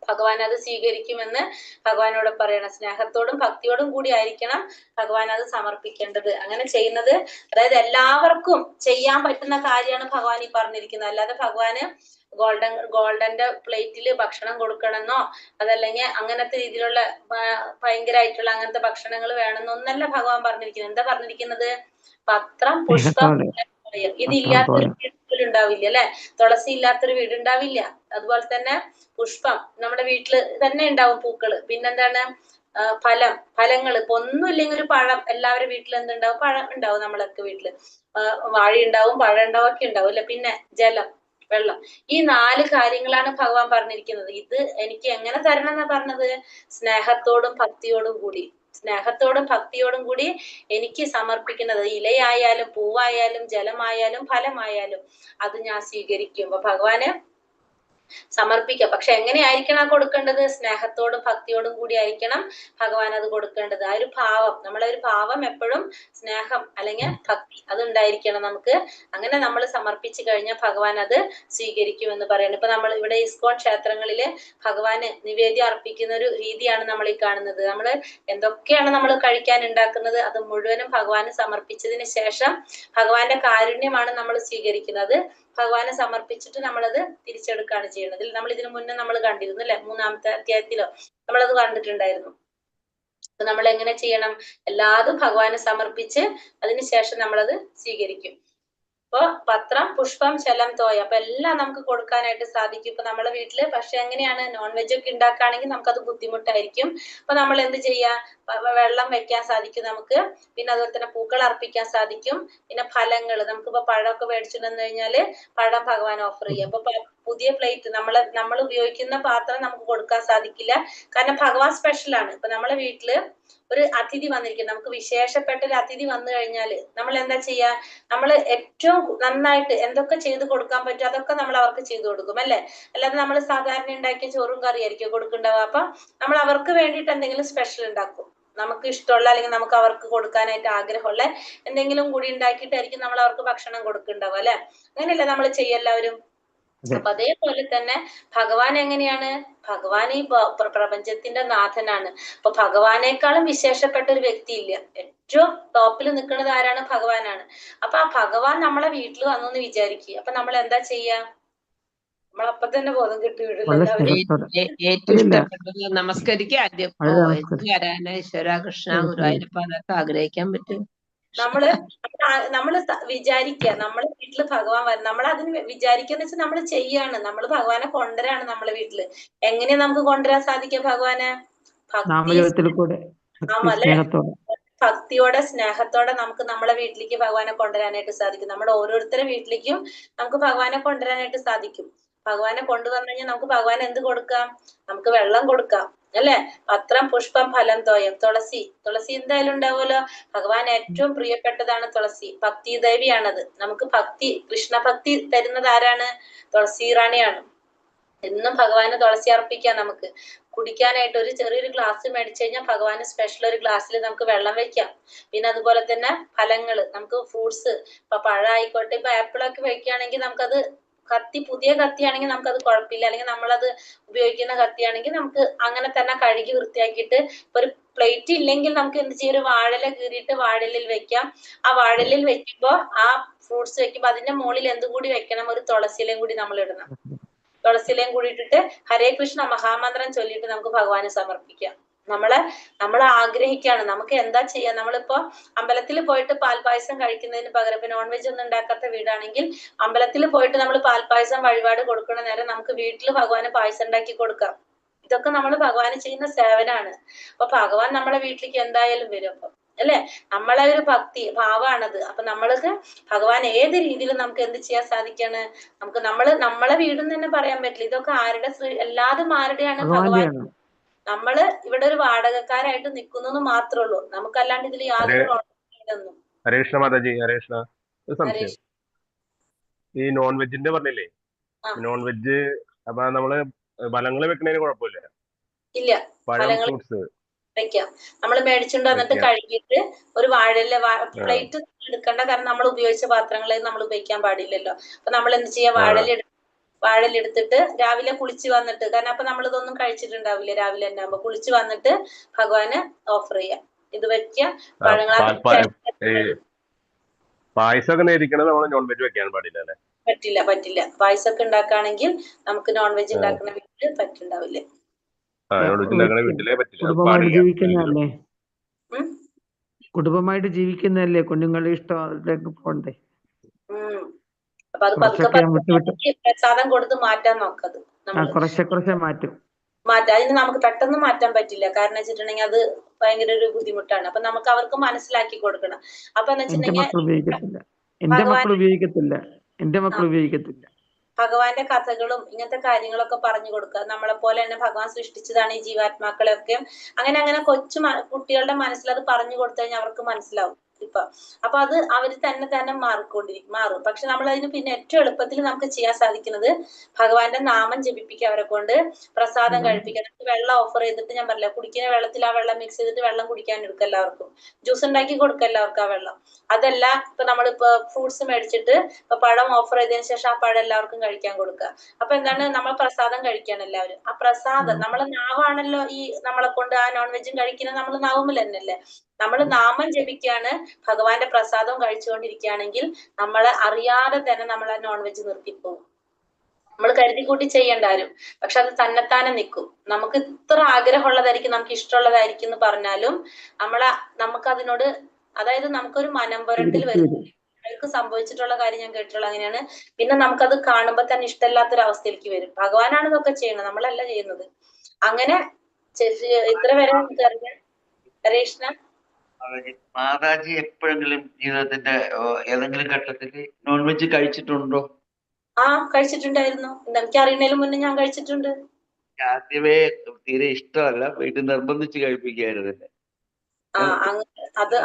ഭഗവാൻ അത് സ്വീകരിക്കുമെന്ന് ഭഗവാനോട് പറയണം. സ്നേഹത്തോടും ഭക്തിയോടും കൂടി ആയിരിക്കണം ഭഗവാൻ അത് സമർപ്പിക്കേണ്ടത്. അങ്ങനെ ചെയ്യുന്നത്, അതായത് എല്ലാവർക്കും ചെയ്യാൻ പറ്റുന്ന കാര്യമാണ് ഭഗവാൻ ഈ പറഞ്ഞിരിക്കുന്നത്. അല്ലാതെ ഭഗവാന് ഗോൾഡന്റെ പ്ലേറ്റില് ഭക്ഷണം കൊടുക്കണമെന്നോ അതല്ലെങ്കിൽ അങ്ങനത്തെ രീതിയിലുള്ള ഭയങ്കരമായിട്ടുള്ള അങ്ങനത്തെ ഭക്ഷണങ്ങൾ വേണമെന്നൊന്നല്ല ഭഗവാൻ പറഞ്ഞിരിക്കുന്നത്. എന്താ പറഞ്ഞിരിക്കുന്നത്? പത്രം പുഷ്പം ഇതില്ലാത്തൊരു വീട് പോലും ഉണ്ടാവില്ല, അല്ലെ? തുളസി ഇല്ലാത്തൊരു വീട് ഉണ്ടാവില്ല. അതുപോലെ തന്നെ പുഷ്പം നമ്മുടെ വീട്ടില് തന്നെ ഉണ്ടാവും, പൂക്കള്. പിന്നെന്താണ്? ഫലങ്ങൾ. ഇപ്പൊ ഒന്നും ഇല്ലെങ്കിൽ ഒരു പഴം, എല്ലാവരുടെ വീട്ടിൽ എന്തുണ്ടാവും? പഴം ഉണ്ടാവും. നമ്മളൊക്കെ വീട്ടില് വാഴ ഉണ്ടാവും, പഴം ഉണ്ടാവും, ഒക്കെ ഉണ്ടാവും, അല്ലെ? പിന്നെ ജലം, വെള്ളം. ഈ 4 കാര്യങ്ങളാണ് ഭഗവാൻ പറഞ്ഞിരിക്കുന്നത്. ഇത് എനിക്ക് എങ്ങനെ തരണം എന്നാ പറഞ്ഞത്? സ്നേഹത്തോടും ഭക്തിയോടും കൂടി. സ്നേഹത്തോടും ഭക്തിയോടും കൂടി എനിക്ക് സമർപ്പിക്കുന്നത്, ഇലയായാലും പൂവായാലും ജലമായാലും ഫലമായാലും അത് ഞാൻ സ്വീകരിക്കും. അപ്പൊ ഭഗവാന് സമർപ്പിക്കാം. പക്ഷെ എങ്ങനെയായിരിക്കണം കൊടുക്കേണ്ടത്? സ്നേഹത്തോടും ഭക്തിയോടും കൂടി ആയിരിക്കണം ഭഗവാൻ അത് കൊടുക്കേണ്ടത്. ആ ഒരു ഭാവം, നമ്മളെ ഒരു ഭാവം എപ്പോഴും സ്നേഹം അല്ലെങ്കിൽ ഭക്തി അതുണ്ടായിരിക്കണം നമുക്ക്. അങ്ങനെ നമ്മൾ സമർപ്പിച്ചു കഴിഞ്ഞാൽ ഭഗവാൻ അത് സ്വീകരിക്കും എന്ന് പറയുന്നത്. ഇപ്പൊ നമ്മൾ ഇവിടെ ഇസ്കോൺ ക്ഷേത്രങ്ങളില് ഭഗവാന് നിവേദ്യം അർപ്പിക്കുന്ന ഒരു രീതിയാണ് നമ്മൾ ഈ കാണുന്നത്. നമ്മൾ എന്തൊക്കെയാണ് നമ്മൾ കഴിക്കാൻ ഉണ്ടാക്കുന്നത് അത് മുഴുവനും ഭഗവാന് സമർപ്പിച്ചതിന് ശേഷം ഭഗവാന്റെ കാരുണ്യമാണ് നമ്മൾ സ്വീകരിക്കുന്നത്. ഭഗവാനെ സമർപ്പിച്ചിട്ട് നമ്മളത് തിരിച്ചെടുക്കുകയാണ് ചെയ്യുന്നത്. നമ്മൾ ഇതിനു മുന്നേ നമ്മൾ കണ്ടിരുന്നു, അല്ലെ? 3ാമത്തെ അധ്യായത്തിലോ നമ്മളത് കണ്ടിട്ടുണ്ടായിരുന്നു. അപ്പൊ നമ്മൾ എങ്ങനെ ചെയ്യണം? എല്ലാതും ഭഗവാനെ സമർപ്പിച്ച് അതിനുശേഷം നമ്മളത് സ്വീകരിക്കും. അപ്പൊ പത്രം, പുഷ്പം, ശലം, തോയ, അപ്പൊ എല്ലാം നമുക്ക് കൊടുക്കാനായിട്ട് സാധിക്കും. ഇപ്പൊ നമ്മളെ വീട്ടില് പക്ഷെ എങ്ങനെയാണ് നോൺ വെജ് ഒക്കെ ഉണ്ടാക്കുകയാണെങ്കിൽ നമുക്കത് ബുദ്ധിമുട്ടായിരിക്കും. അപ്പൊ നമ്മൾ എന്ത് ചെയ്യാ, വെള്ളം വെക്കാൻ സാധിക്കും നമുക്ക്. പിന്നെ അതുപോലെ തന്നെ പൂക്കൾ അർപ്പിക്കാൻ സാധിക്കും. പിന്നെ ഫലങ്ങൾ, നമുക്കിപ്പോ പഴമൊക്കെ മേടിച്ചിട്ട് വന്നു കഴിഞ്ഞാല് പഴം ഭഗവാൻ ഓഫർ ചെയ്യാം. അപ്പൊ പുതിയ പ്ലേറ്റ്, നമ്മൾ ഉപയോഗിക്കുന്ന പാത്രം നമുക്ക് കൊടുക്കാൻ സാധിക്കില്ല, കാരണം ഭഗവാൻ സ്പെഷ്യൽ ആണ്. ഇപ്പൊ നമ്മളെ വീട്ടില് ഒരു അതിഥി വന്നിരിക്കും, നമുക്ക് വിശേഷപ്പെട്ട ഒരു അതിഥി വന്നു കഴിഞ്ഞാല് നമ്മൾ എന്താ ചെയ്യാ, നമ്മൾ ഏറ്റവും നന്നായിട്ട് എന്തൊക്കെ ചെയ്ത് കൊടുക്കാൻ പറ്റും അതൊക്കെ നമ്മൾ അവർക്ക് ചെയ്തു കൊടുക്കും അല്ലെ. അല്ലാതെ നമ്മൾ സാധാരണ ഉണ്ടാക്കിയ ചോറും കറിയായിരിക്കും കൊടുക്കുന്നുണ്ടാവുക. അപ്പൊ നമ്മൾ അവർക്ക് വേണ്ടിയിട്ട് എന്തെങ്കിലും സ്പെഷ്യൽ ഉണ്ടാക്കും, നമുക്ക് ഇഷ്ടമുള്ള അല്ലെങ്കിൽ നമുക്ക് അവർക്ക് കൊടുക്കാനായിട്ട് ആഗ്രഹമുള്ള എന്തെങ്കിലും കൂടി ഉണ്ടാക്കിയിട്ടായിരിക്കും നമ്മൾ അവർക്ക് ഭക്ഷണം കൊടുക്കുന്നുണ്ടാവുക അല്ലെ. അങ്ങനെയല്ലേ നമ്മൾ ചെയ്യെല്ലാവരും. അപ്പൊ അതേപോലെ തന്നെ ഭഗവാൻ എങ്ങനെയാണ്, ഭഗവാൻ ഈ പ്രപഞ്ചത്തിന്റെ നാഥനാണ്. അപ്പൊ ഭഗവാനേക്കാളും വിശേഷപ്പെട്ട ഒരു വ്യക്തി ഇല്ല. ഏറ്റവും ടോപ്പിൽ നിൽക്കുന്നത് ആരാണ്, ഭഗവാനാണ്. അപ്പൊ ആ ഭഗവാൻ നമ്മളെ വീട്ടിൽ വന്നു എന്ന് വിചാരിക്കുക, അപ്പൊ നമ്മൾ എന്താ ചെയ്യാ, നമ്മളപ്പൊ തന്നെ ബോധം കിട്ടിവിടില്ല എല്ലാവരും.
ഏറ്റവും ഇഷ്ടപ്പെട്ടത് നമസ്കരിക്കുക ആദ്യം. ഓ
വളരെ
എന്ത് വരാന ഈശ്വര കൃഷ്ണ ഗുരുവായൂരപ്പ അതൊക്കെ ആഗ്രഹിക്കാൻ പറ്റും.
നമ്മള് വിചാരിക്കുക നമ്മളെ വീട്ടില് ഭഗവാൻ വരണം, നമ്മൾ അതിന് വിചാരിക്കുന്ന വെച്ചാൽ നമ്മൾ ചെയ്യാണ്, നമ്മൾ ഭഗവാനെ കൊണ്ടുവരാണ് നമ്മളെ വീട്ടില്. എങ്ങനെയാ നമുക്ക് കൊണ്ടുവരാൻ സാധിക്കുക ഭഗവാനെ,
നാമജപത്തിൽ കൂടെ, സ്നേഹത്തോടെ,
ഭക്തിയോടെ സ്നേഹത്തോടെ നമുക്ക് നമ്മളെ വീട്ടിലേക്ക് ഭഗവാനെ കൊണ്ടുവരാനായിട്ട് സാധിക്കും. നമ്മുടെ ഓരോരുത്തരുടെ വീട്ടിലേക്കും നമുക്ക് ഭഗവാനെ കൊണ്ടുവരാനായിട്ട് സാധിക്കും. ഭഗവാനെ കൊണ്ടുവന്നു കഴിഞ്ഞാൽ നമുക്ക് ഭഗവാൻ എന്ത് കൊടുക്കാം, നമുക്ക് വെള്ളം കൊടുക്കാം അല്ലെ. പത്രം, പുഷ്പം, ഫലം, തോയം, തുളസി. തുളസി എന്തായാലും ഉണ്ടാവുമല്ലോ, ഭഗവാൻ ഏറ്റവും പ്രിയപ്പെട്ടതാണ് തുളസി, ഭക്തി ദേവിയാണത്. നമുക്ക് ഭക്തി, കൃഷ്ണഭക്തി തരുന്നത് ആരാണ്, തുളസി റാണിയാണ്. എന്നും ഭഗവാന് തുളസി അർപ്പിക്കാം. നമുക്ക് കുടിക്കാനായിട്ട് ഒരു ചെറിയൊരു ഗ്ലാസ് മേടിച്ചു കഴിഞ്ഞാൽ ഭഗവാന് സ്പെഷ്യൽ ഒരു ഗ്ലാസ്സിൽ നമുക്ക് വെള്ളം വെക്കാം. പിന്നെ അതുപോലെ തന്നെ ഫലങ്ങൾ, നമുക്ക് ഫ്രൂട്ട്സ്, ഇപ്പൊ പഴം ആയിക്കോട്ടെ, ഇപ്പൊ ആപ്പിളൊക്കെ വെക്കുകയാണെങ്കിൽ നമുക്കത് പുതിയ കത്തിയാണെങ്കിൽ നമുക്കത് കുഴപ്പമില്ല, അല്ലെങ്കിൽ നമ്മളത് ഉപയോഗിക്കുന്ന കത്തിയാണെങ്കിൽ നമുക്ക് അങ്ങനെ തന്നെ കഴുകി വൃത്തിയാക്കിയിട്ട്, ഇപ്പൊ ഒരു പ്ലേറ്റ് ഇല്ലെങ്കിൽ നമുക്ക് എന്ത് ചെയ്യും, ഒരു വാഴല കീറിയിട്ട് വാഴലിൽ വെക്കാം. ആ വാഴലിൽ വെക്കുമ്പോ ആ ഫ്രൂട്ട്സ് വെക്കുമ്പോ അതിന്റെ മുകളിൽ എന്തും കൂടി വെക്കണം, ഒരു തുളസിയിലയും കൂടി നമ്മൾ ഇടണം. തുളസിയിലയും കൂടി ഇട്ടിട്ട് ഹരേ കൃഷ്ണ മഹാമന്ത്രം ചൊല്ലിയിട്ട് നമുക്ക് ഭഗവാന് സമർപ്പിക്കാം. നമ്മൾ ആഗ്രഹിക്കുകയാണ്, നമുക്ക് എന്താ ചെയ്യാ, നമ്മളിപ്പോ അമ്പലത്തിൽ പോയിട്ട് പാൽപ്പായസം കഴിക്കുന്നതിന് പകരം, ഇപ്പൊ നോൺ വെജ് ഒന്നും ഉണ്ടാക്കാത്ത വീടാണെങ്കിൽ അമ്പലത്തിൽ പോയിട്ട് നമ്മൾ പാൽപ്പായസം വഴിപാട് കൊടുക്കണ നേരം നമുക്ക് വീട്ടിൽ ഭഗവാന് പായസം ഉണ്ടാക്കി കൊടുക്കാം. ഇതൊക്കെ നമ്മൾ ഭഗവാന് ചെയ്യുന്ന സേവനാണ്. അപ്പൊ ഭഗവാൻ നമ്മളെ വീട്ടിലേക്ക് എന്തായാലും വരും. അപ്പൊ അല്ലെ, നമ്മളെ ഒരു ഭക്തി ഭാവമാണത്. അപ്പൊ നമ്മൾക്ക് ഭഗവാൻ ഏത് രീതിയിലും നമുക്ക് എന്ത് ചെയ്യാൻ സാധിക്കാണ്, നമുക്ക് നമ്മളെ വീടെന്ന് തന്നെ പറയാൻ പറ്റില്ല. ഇതൊക്കെ ആരുടെ, എല്ലാതും ആരുടെയാണ്, ഭഗവാൻ. നമ്മള് ഇവിടെ ഒരു വാടകക്കാരായിട്ട് നിൽക്കുന്നു മാത്രമേ ഉള്ളൂ, നമുക്കല്ലാണ്ട് ഇതിൽ യാതൊരു പ്രോബ്ലം.
ഹരേ കൃഷ്ണ മാതാജി, ഹരേ കൃഷ്ണ. ഒരു സംശയം, ഈ നോൺ വെജിന്റെ പറഞ്ഞില്ലേ, നോൺ വെജ് അപ്പൊ നമ്മള് ഫലങ്ങള് വെക്കണതിന് കുഴപ്പമില്ല?
ഇല്ല,
ഫലങ്ങൾ
വെക്കാം. നമ്മൾ മേടിച്ചുകൊണ്ട് വന്നിട്ട് കഴുകിയിട്ട് ഒരു വാഴയില പ്ലേറ്റ് എടുക്കണ്ട, കാരണം നമ്മൾ ഉപയോഗിച്ച പാത്രങ്ങളിൽ നമ്മൾ ഉപയോഗിക്കാൻ പാടില്ലല്ലോ. അപ്പൊ നമ്മൾ എന്ത് ചെയ്യാ, വാഴലെടുത്തിട്ട് രാവിലെ കുളിച്ച് വന്നിട്ട്, കാരണം അപ്പൊ നമ്മൾ ഇതൊന്നും കഴിച്ചിട്ടുണ്ടാവില്ല, രാവിലെ തന്നെ ആകുമ്പോ കുളിച്ച് വന്നിട്ട് ഭഗവാന് ഓഫർ ചെയ്യാം. ഇത് വെക്കുക.
പായസമൊക്കെ നേരിക്കണത് നമ്മൾ നോൺ വെജ് വെക്കാൻ പാടില്ല അല്ലെ?
പറ്റില്ല. പായസമൊക്കെ ഉണ്ടാക്കുകയാണെങ്കിൽ നമുക്ക് നോൺ വെജ് ഉണ്ടാക്കുന്ന വീട്ടില് പറ്റുണ്ടാവില്ല.
കുടുംബമായിട്ട് ജീവിക്കുന്നതല്ലേ, കുഞ്ഞുങ്ങളുടെ ഇഷ്ടം അതിലേക്ക് പോണ്ടേ.
അപ്പൊ അത് പ്രസാദം കൊടുത്ത് മാറ്റാൻ നോക്കത്,
കുറച്ച് മാറ്റും.
അതിന് നമുക്ക് പെട്ടെന്ന് മാറ്റാൻ പറ്റില്ല, കാരണം വെച്ചിട്ടുണ്ടെങ്കിൽ അത് ഭയങ്കര ഒരു ബുദ്ധിമുട്ടാണ്. അപ്പൊ നമുക്ക് അവർക്ക് മനസ്സിലാക്കി കൊടുക്കണം. അപ്പൊ എന്ന് വെച്ചിട്ടുണ്ടെങ്കിൽ
എന്റെ മക്കൾ ഉപയോഗിക്കത്തില്ല.
ഭഗവാന്റെ കഥകളും ഇങ്ങനത്തെ കാര്യങ്ങളൊക്കെ പറഞ്ഞു കൊടുക്കുക. നമ്മളെ പോലെ തന്നെ ഭഗവാൻ സൃഷ്ടിച്ചതാണ് ഈ ജീവാത്മാക്കളെയൊക്കെ. അങ്ങനെ കൊച്ചു കുട്ടികളുടെ മനസ്സിൽ അത് പറഞ്ഞു കൊടുത്തു കഴിഞ്ഞാൽ അവർക്ക് മനസ്സിലാവും. അപ്പൊ അത് അവര് തന്നെ മാറും. പക്ഷെ നമ്മൾ അതിന് പിന്നെ ഏറ്റവും എളുപ്പത്തിൽ നമുക്ക് ചെയ്യാൻ സാധിക്കുന്നത് ഭഗവാന്റെ നാമം ജപിപ്പിക്കുക, അവരെ കൊണ്ട് പ്രസാദം കഴിപ്പിക്കുക. നമുക്ക് വെള്ളം ഓഫർ ചെയ്തിട്ട്, ഞാൻ പറഞ്ഞില്ല, കുടിക്കുന്ന വെള്ളത്തിൽ ആ വെള്ളം മിക്സ് ചെയ്തിട്ട് വെള്ളം കുടിക്കാൻ എടുക്കുക, എല്ലാവർക്കും ജ്യൂസ് ഉണ്ടാക്കി കൊടുക്കുക എല്ലാവർക്കും ആ വെള്ളം. അതല്ല, ഇപ്പൊ നമ്മളിപ്പോ ഫ്രൂട്ട്സ് മേടിച്ചിട്ട് ഇപ്പൊ പഴം ഓഫർ ചെയ്തതിനു ശേഷം ആ പഴം എല്ലാവർക്കും കഴിക്കാൻ കൊടുക്കുക. അപ്പൊ എന്താണ്, നമ്മൾ പ്രസാദം കഴിക്കുകയാണ് എല്ലാവരും. ആ പ്രസാദം, നമ്മളെ നാവാണല്ലോ ഈ നമ്മളെ കൊണ്ട് ആ നോൺ വെജും കഴിക്കുന്നത്, നമ്മൾ നാവുമ്പിൽ തന്നെയല്ലേ. നമ്മൾ നാമം ജപിക്കാണ്, ഭഗവാന്റെ പ്രസാദം കഴിച്ചുകൊണ്ടിരിക്കുകയാണെങ്കിൽ നമ്മളെ അറിയാതെ തന്നെ നമ്മൾ ആ നോൺ വെജ് നിർത്തിപ്പോകും. നമ്മൾ കരുതി കൂട്ടി ചെയ്യേണ്ട ആരും, പക്ഷെ അത് തന്നെത്താനെ നിൽക്കും. നമുക്ക് ഇത്ര ആഗ്രഹമുള്ളതായിരിക്കും, നമുക്ക് ഇഷ്ടമുള്ളതായിരിക്കും എന്ന് പറഞ്ഞാലും നമുക്ക് അതിനോട്, അതായത് നമുക്കൊരു മനം പുരട്ടിൽ വരും. ആളുകൾക്ക് സംഭവിച്ചിട്ടുള്ള കാര്യം ഞാൻ കേട്ടിട്ടുള്ള അങ്ങനെയാണ്. പിന്നെ നമുക്കത് കാണുമ്പോൾ തന്നെ ഇഷ്ടമില്ലാത്തൊരവസ്ഥയിലേക്ക് വരും. ഭഗവാനാണ് ഇതൊക്കെ ചെയ്യുന്നത്, നമ്മളല്ല ചെയ്യുന്നത്. അങ്ങനെ ഇത്ര വരെ നമുക്ക് അറിയാം. ഹരേ കൃഷ്ണ.
മാതാജി എപ്പോഴെങ്കിലും ജീവിതത്തിന്റെ ഏതെങ്കിലും ഘട്ടത്തിൽ നോൺ വെജ് കഴിച്ചിട്ടുണ്ടോ?
ആ, കഴിച്ചിട്ടുണ്ടായിരുന്നു. എനിക്ക് അറിയുന്നതിന് മുന്നേ ഞാൻ കഴിച്ചിട്ടുണ്ട്.
ആദ്യമേ തീരെ ഇഷ്ടമല്ല, വീട്ടിൽ നിർബന്ധിച്ച് കഴിപ്പിക്കായിരുന്നു.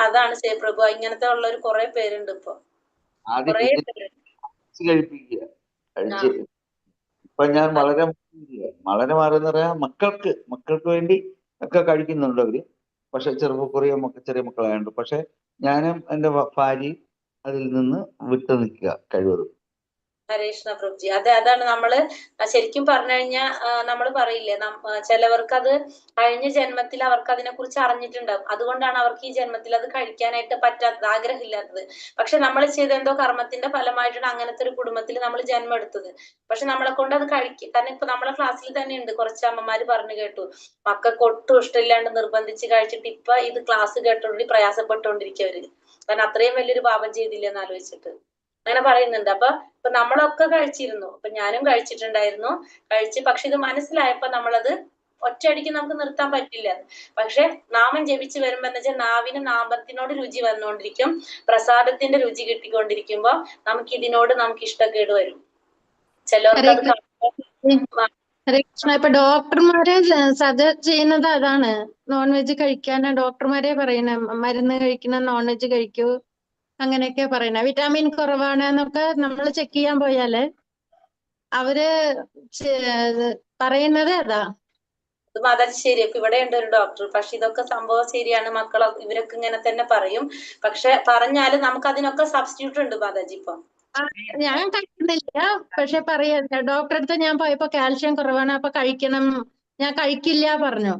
അതാണ് പ്രഭു, ഇങ്ങനത്തെ ഉള്ളവർ കുറെ പേരുണ്ട് ഇപ്പൊ. കുറെ പേരുണ്ട്
കഴിപ്പിക്കുക കഴിച്ച്. ഇപ്പൊ ഞാൻ വളരെ മാറുന്ന പറയാ, മക്കൾക്ക് വേണ്ടി ഒക്കെ കഴിക്കുന്നുണ്ട് അവര്. പക്ഷെ ചെറിയ മക്കളായുണ്ട്. പക്ഷെ ഞാനും എന്റെ ഭാര്യയും അതിൽ നിന്ന് വിട്ടു നിൽക്കുക കഴിവതും.
ഹരേ കൃഷ്ണ പ്രഭുജി. അതാണ് നമ്മള് ശരിക്കും പറഞ്ഞു കഴിഞ്ഞാൽ നമ്മൾ പറയില്ലേ, ചിലവർക്ക് അത് കഴിഞ്ഞ ജന്മത്തിൽ അവർക്ക് അതിനെ കുറിച്ച് അറിഞ്ഞിട്ടുണ്ടാവും. അതുകൊണ്ടാണ് അവർക്ക് ഈ ജന്മത്തിൽ അത് കഴിക്കാനായിട്ട് പറ്റാത്തത്, ആഗ്രഹമില്ലാത്തത്. പക്ഷെ നമ്മൾ ചെയ്ത എന്തോ കർമ്മത്തിന്റെ ഫലമായിട്ടാണ് അങ്ങനത്തെ ഒരു കുടുംബത്തിൽ നമ്മൾ ജന്മം എടുത്തത്. പക്ഷെ നമ്മളെ കൊണ്ട് അത് കാരണം ഇപ്പൊ നമ്മളെ ക്ലാസ്സിൽ തന്നെ ഉണ്ട് കുറച്ച് അമ്മമാര് പറഞ്ഞു കേട്ടു, മക്കൾക്ക് ഒട്ടും ഇഷ്ടമില്ലാണ്ട് നിർബന്ധിച്ച് കഴിച്ചിട്ട് ഇപ്പൊ ഇത് ക്ലാസ് കേട്ടോണ്ടി പ്രയാസപ്പെട്ടുകൊണ്ടിരിക്കവര്. കാരണം അത്രയും വലിയൊരു പാപം ചെയ്തില്ലെന്ന് ആലോചിച്ചിട്ട് അങ്ങനെ പറയുന്നുണ്ട്. ഇപ്പൊ നമ്മളൊക്കെ കഴിച്ചിരുന്നു. ഞാനും കഴിച്ചിട്ടുണ്ടായിരുന്നു. പക്ഷെ ഇത് മനസ്സിലായപ്പോ നമ്മളത് ഒറ്റയടിക്ക് നമുക്ക് നിർത്താൻ പറ്റില്ല. പക്ഷെ നാമം ജപിച്ച് വരുമ്പോ എന്ന് വെച്ചാൽ നാവിന് നാമത്തിനോട് രുചി വന്നുകൊണ്ടിരിക്കും. പ്രസാദത്തിന്റെ രുചി കിട്ടിക്കൊണ്ടിരിക്കുമ്പോ നമുക്ക് ഇഷ്ടക്കേട് വരും. ചിലവർക്ക് അത്
ഹരേ കൃഷ്ണ. ഇപ്പൊ ഡോക്ടർമാരെ സജസ്റ്റ് ചെയ്യുന്നത് അതാണ്, നോൺ വെജ് കഴിക്കാന് ഡോക്ടർമാരെ പറയണ, മരുന്ന് കഴിക്കുന്ന നോൺ വെജ് കഴിക്കൂ അങ്ങനെയൊക്കെ പറയണ. വിറ്റാമിൻ കുറവാണ് എന്നൊക്കെ നമ്മൾ ചെക്ക് ചെയ്യാൻ പോയാല് അവര് പറയുന്നത് അതാ.
മാതാജി ശരി. ഇപ്പൊ ഇവിടെ ഉണ്ട് ഒരു ഡോക്ടർ. പക്ഷെ ഇതൊക്കെ സംഭവം ശരിയാണ്. ഇവരൊക്കെ ഇങ്ങനെ തന്നെ പറയും. പക്ഷെ പറഞ്ഞാല് നമുക്ക് അതിനൊക്കെ സബ്സ്റ്റിറ്റ്യൂട്ട് ഉണ്ട് മാതാജി. ഇപ്പൊ
ഞാൻ കഴിക്കുന്നില്ല, പക്ഷെ പറയാ ഡോക്ടറെ അടുത്ത് ഞാൻ പോയപ്പോ കാൽഷ്യം കുറവാണ്, അപ്പൊ കഴിക്കണം, ഞാൻ കഴിക്കില്ല പറഞ്ഞു.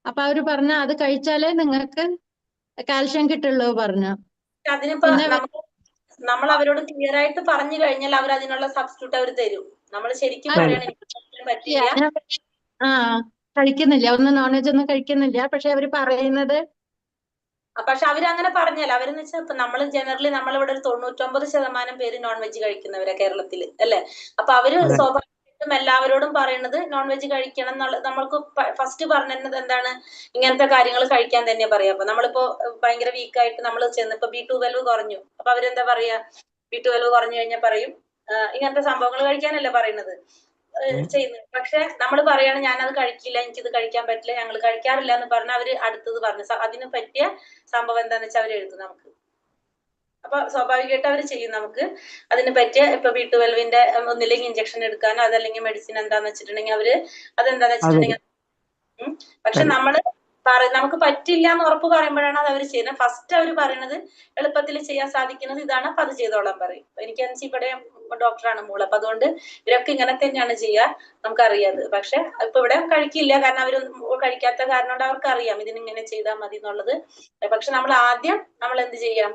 അപ്പൊ അവര് പറഞ്ഞു അത് കഴിച്ചാലേ നിങ്ങൾക്ക് കാൽഷ്യം കിട്ടുള്ളൂ പറഞ്ഞു.
അതിനിപ്പോ നമ്മൾ അവരോട് ക്ലിയർ ആയിട്ട് പറഞ്ഞു കഴിഞ്ഞാൽ അവർ അതിനുള്ള സബ്സ്റ്റിറ്റ്യൂട്ട് അവർ തരും. നമ്മൾ ശരിക്കും പറയണ പറ്റില്ല,
കഴിക്കുന്നില്ല, നോൺ വെജ് ഒന്നും കഴിക്കുന്നില്ല. പക്ഷെ അവര് പറയുന്നത്,
പക്ഷെ അവരങ്ങനെ പറഞ്ഞാൽ അവരെന്ന് വെച്ചാൽ ഇപ്പൊ ജനറലി നമ്മളിവിടെ ഒരു 99% പേര് നോൺ വെജ് കഴിക്കുന്നവരാ കേരളത്തില്, അല്ലെ? അപ്പൊ അവര് സ്വാഭാവികമായിട്ടും എല്ലാവരോടും പറയുന്നത് നോൺ വെജ് കഴിക്കണം എന്നുള്ളത്. നമ്മൾക്ക് ഫസ്റ്റ് പറഞ്ഞത് എന്താണ്, ഇങ്ങനത്തെ കാര്യങ്ങൾ കഴിക്കാൻ തന്നെ പറയാം. അപ്പൊ നമ്മളിപ്പോ ഭയങ്കര വീക്കായിട്ട് നമ്മൾ ചെന്നപ്പോ B12 കുറഞ്ഞു. അപ്പൊ അവരെന്താ പറയാ, B12 കുറഞ്ഞു കഴിഞ്ഞാൽ പറയും ഇങ്ങനത്തെ സംഭവങ്ങൾ കഴിക്കാനല്ലേ പറയുന്നത്, ചെയ്യുന്നത്. പക്ഷെ നമ്മൾ പറയാണ് ഞാനത് കഴിക്കില്ല, എനിക്കിത് കഴിക്കാൻ പറ്റില്ല, ഞങ്ങൾ കഴിക്കാറില്ല എന്ന് പറഞ്ഞാൽ അവര് അടുത്തത് പറഞ്ഞു അതിന് പറ്റിയ സംഭവം എന്താന്ന് വെച്ചാൽ അവർ എഴുതും നമുക്ക്. അപ്പൊ സ്വാഭാവികമായിട്ട് അവർ ചെയ്യും നമുക്ക് അതിന് പറ്റിയ. ഇപ്പൊ B12 ഒന്നില്ലെങ്കിൽ ഇഞ്ചക്ഷൻ എടുക്കാനോ അതല്ലെങ്കിൽ മെഡിസിൻ എന്താന്ന് വെച്ചിട്ടുണ്ടെങ്കിൽ അവര് അതെന്താന്ന് വെച്ചിട്ടുണ്ടെങ്കിൽ. പക്ഷെ നമുക്ക് പറ്റില്ല എന്ന് ഉറപ്പ് പറയുമ്പോഴാണ് അത് അവർ ചെയ്യുന്നത്. ഫസ്റ്റ് അവർ പറയുന്നത് എളുപ്പത്തിൽ ചെയ്യാൻ സാധിക്കുന്നത് ഇതാണ്, അപ്പൊ അത് ചെയ്തോളാൻ പറയും. എനിക്ക് ഇവിടെ ഡോക്ടറാണ് മോള്, അപ്പൊ അതുകൊണ്ട് ഇവരൊക്കെ ഇങ്ങനെ തന്നെയാണ് ചെയ്യുക, നമുക്കറിയാത്. പക്ഷെ ഇപ്പൊ ഇവിടെ കഴിക്കില്ല, കാരണം അവർ കഴിക്കാത്ത കാരണം കൊണ്ട് അവർക്ക് അറിയാം ഇതിനിങ്ങനെ ചെയ്താൽ മതി എന്നുള്ളത്. പക്ഷെ നമ്മൾ എന്ത് ചെയ്യാം,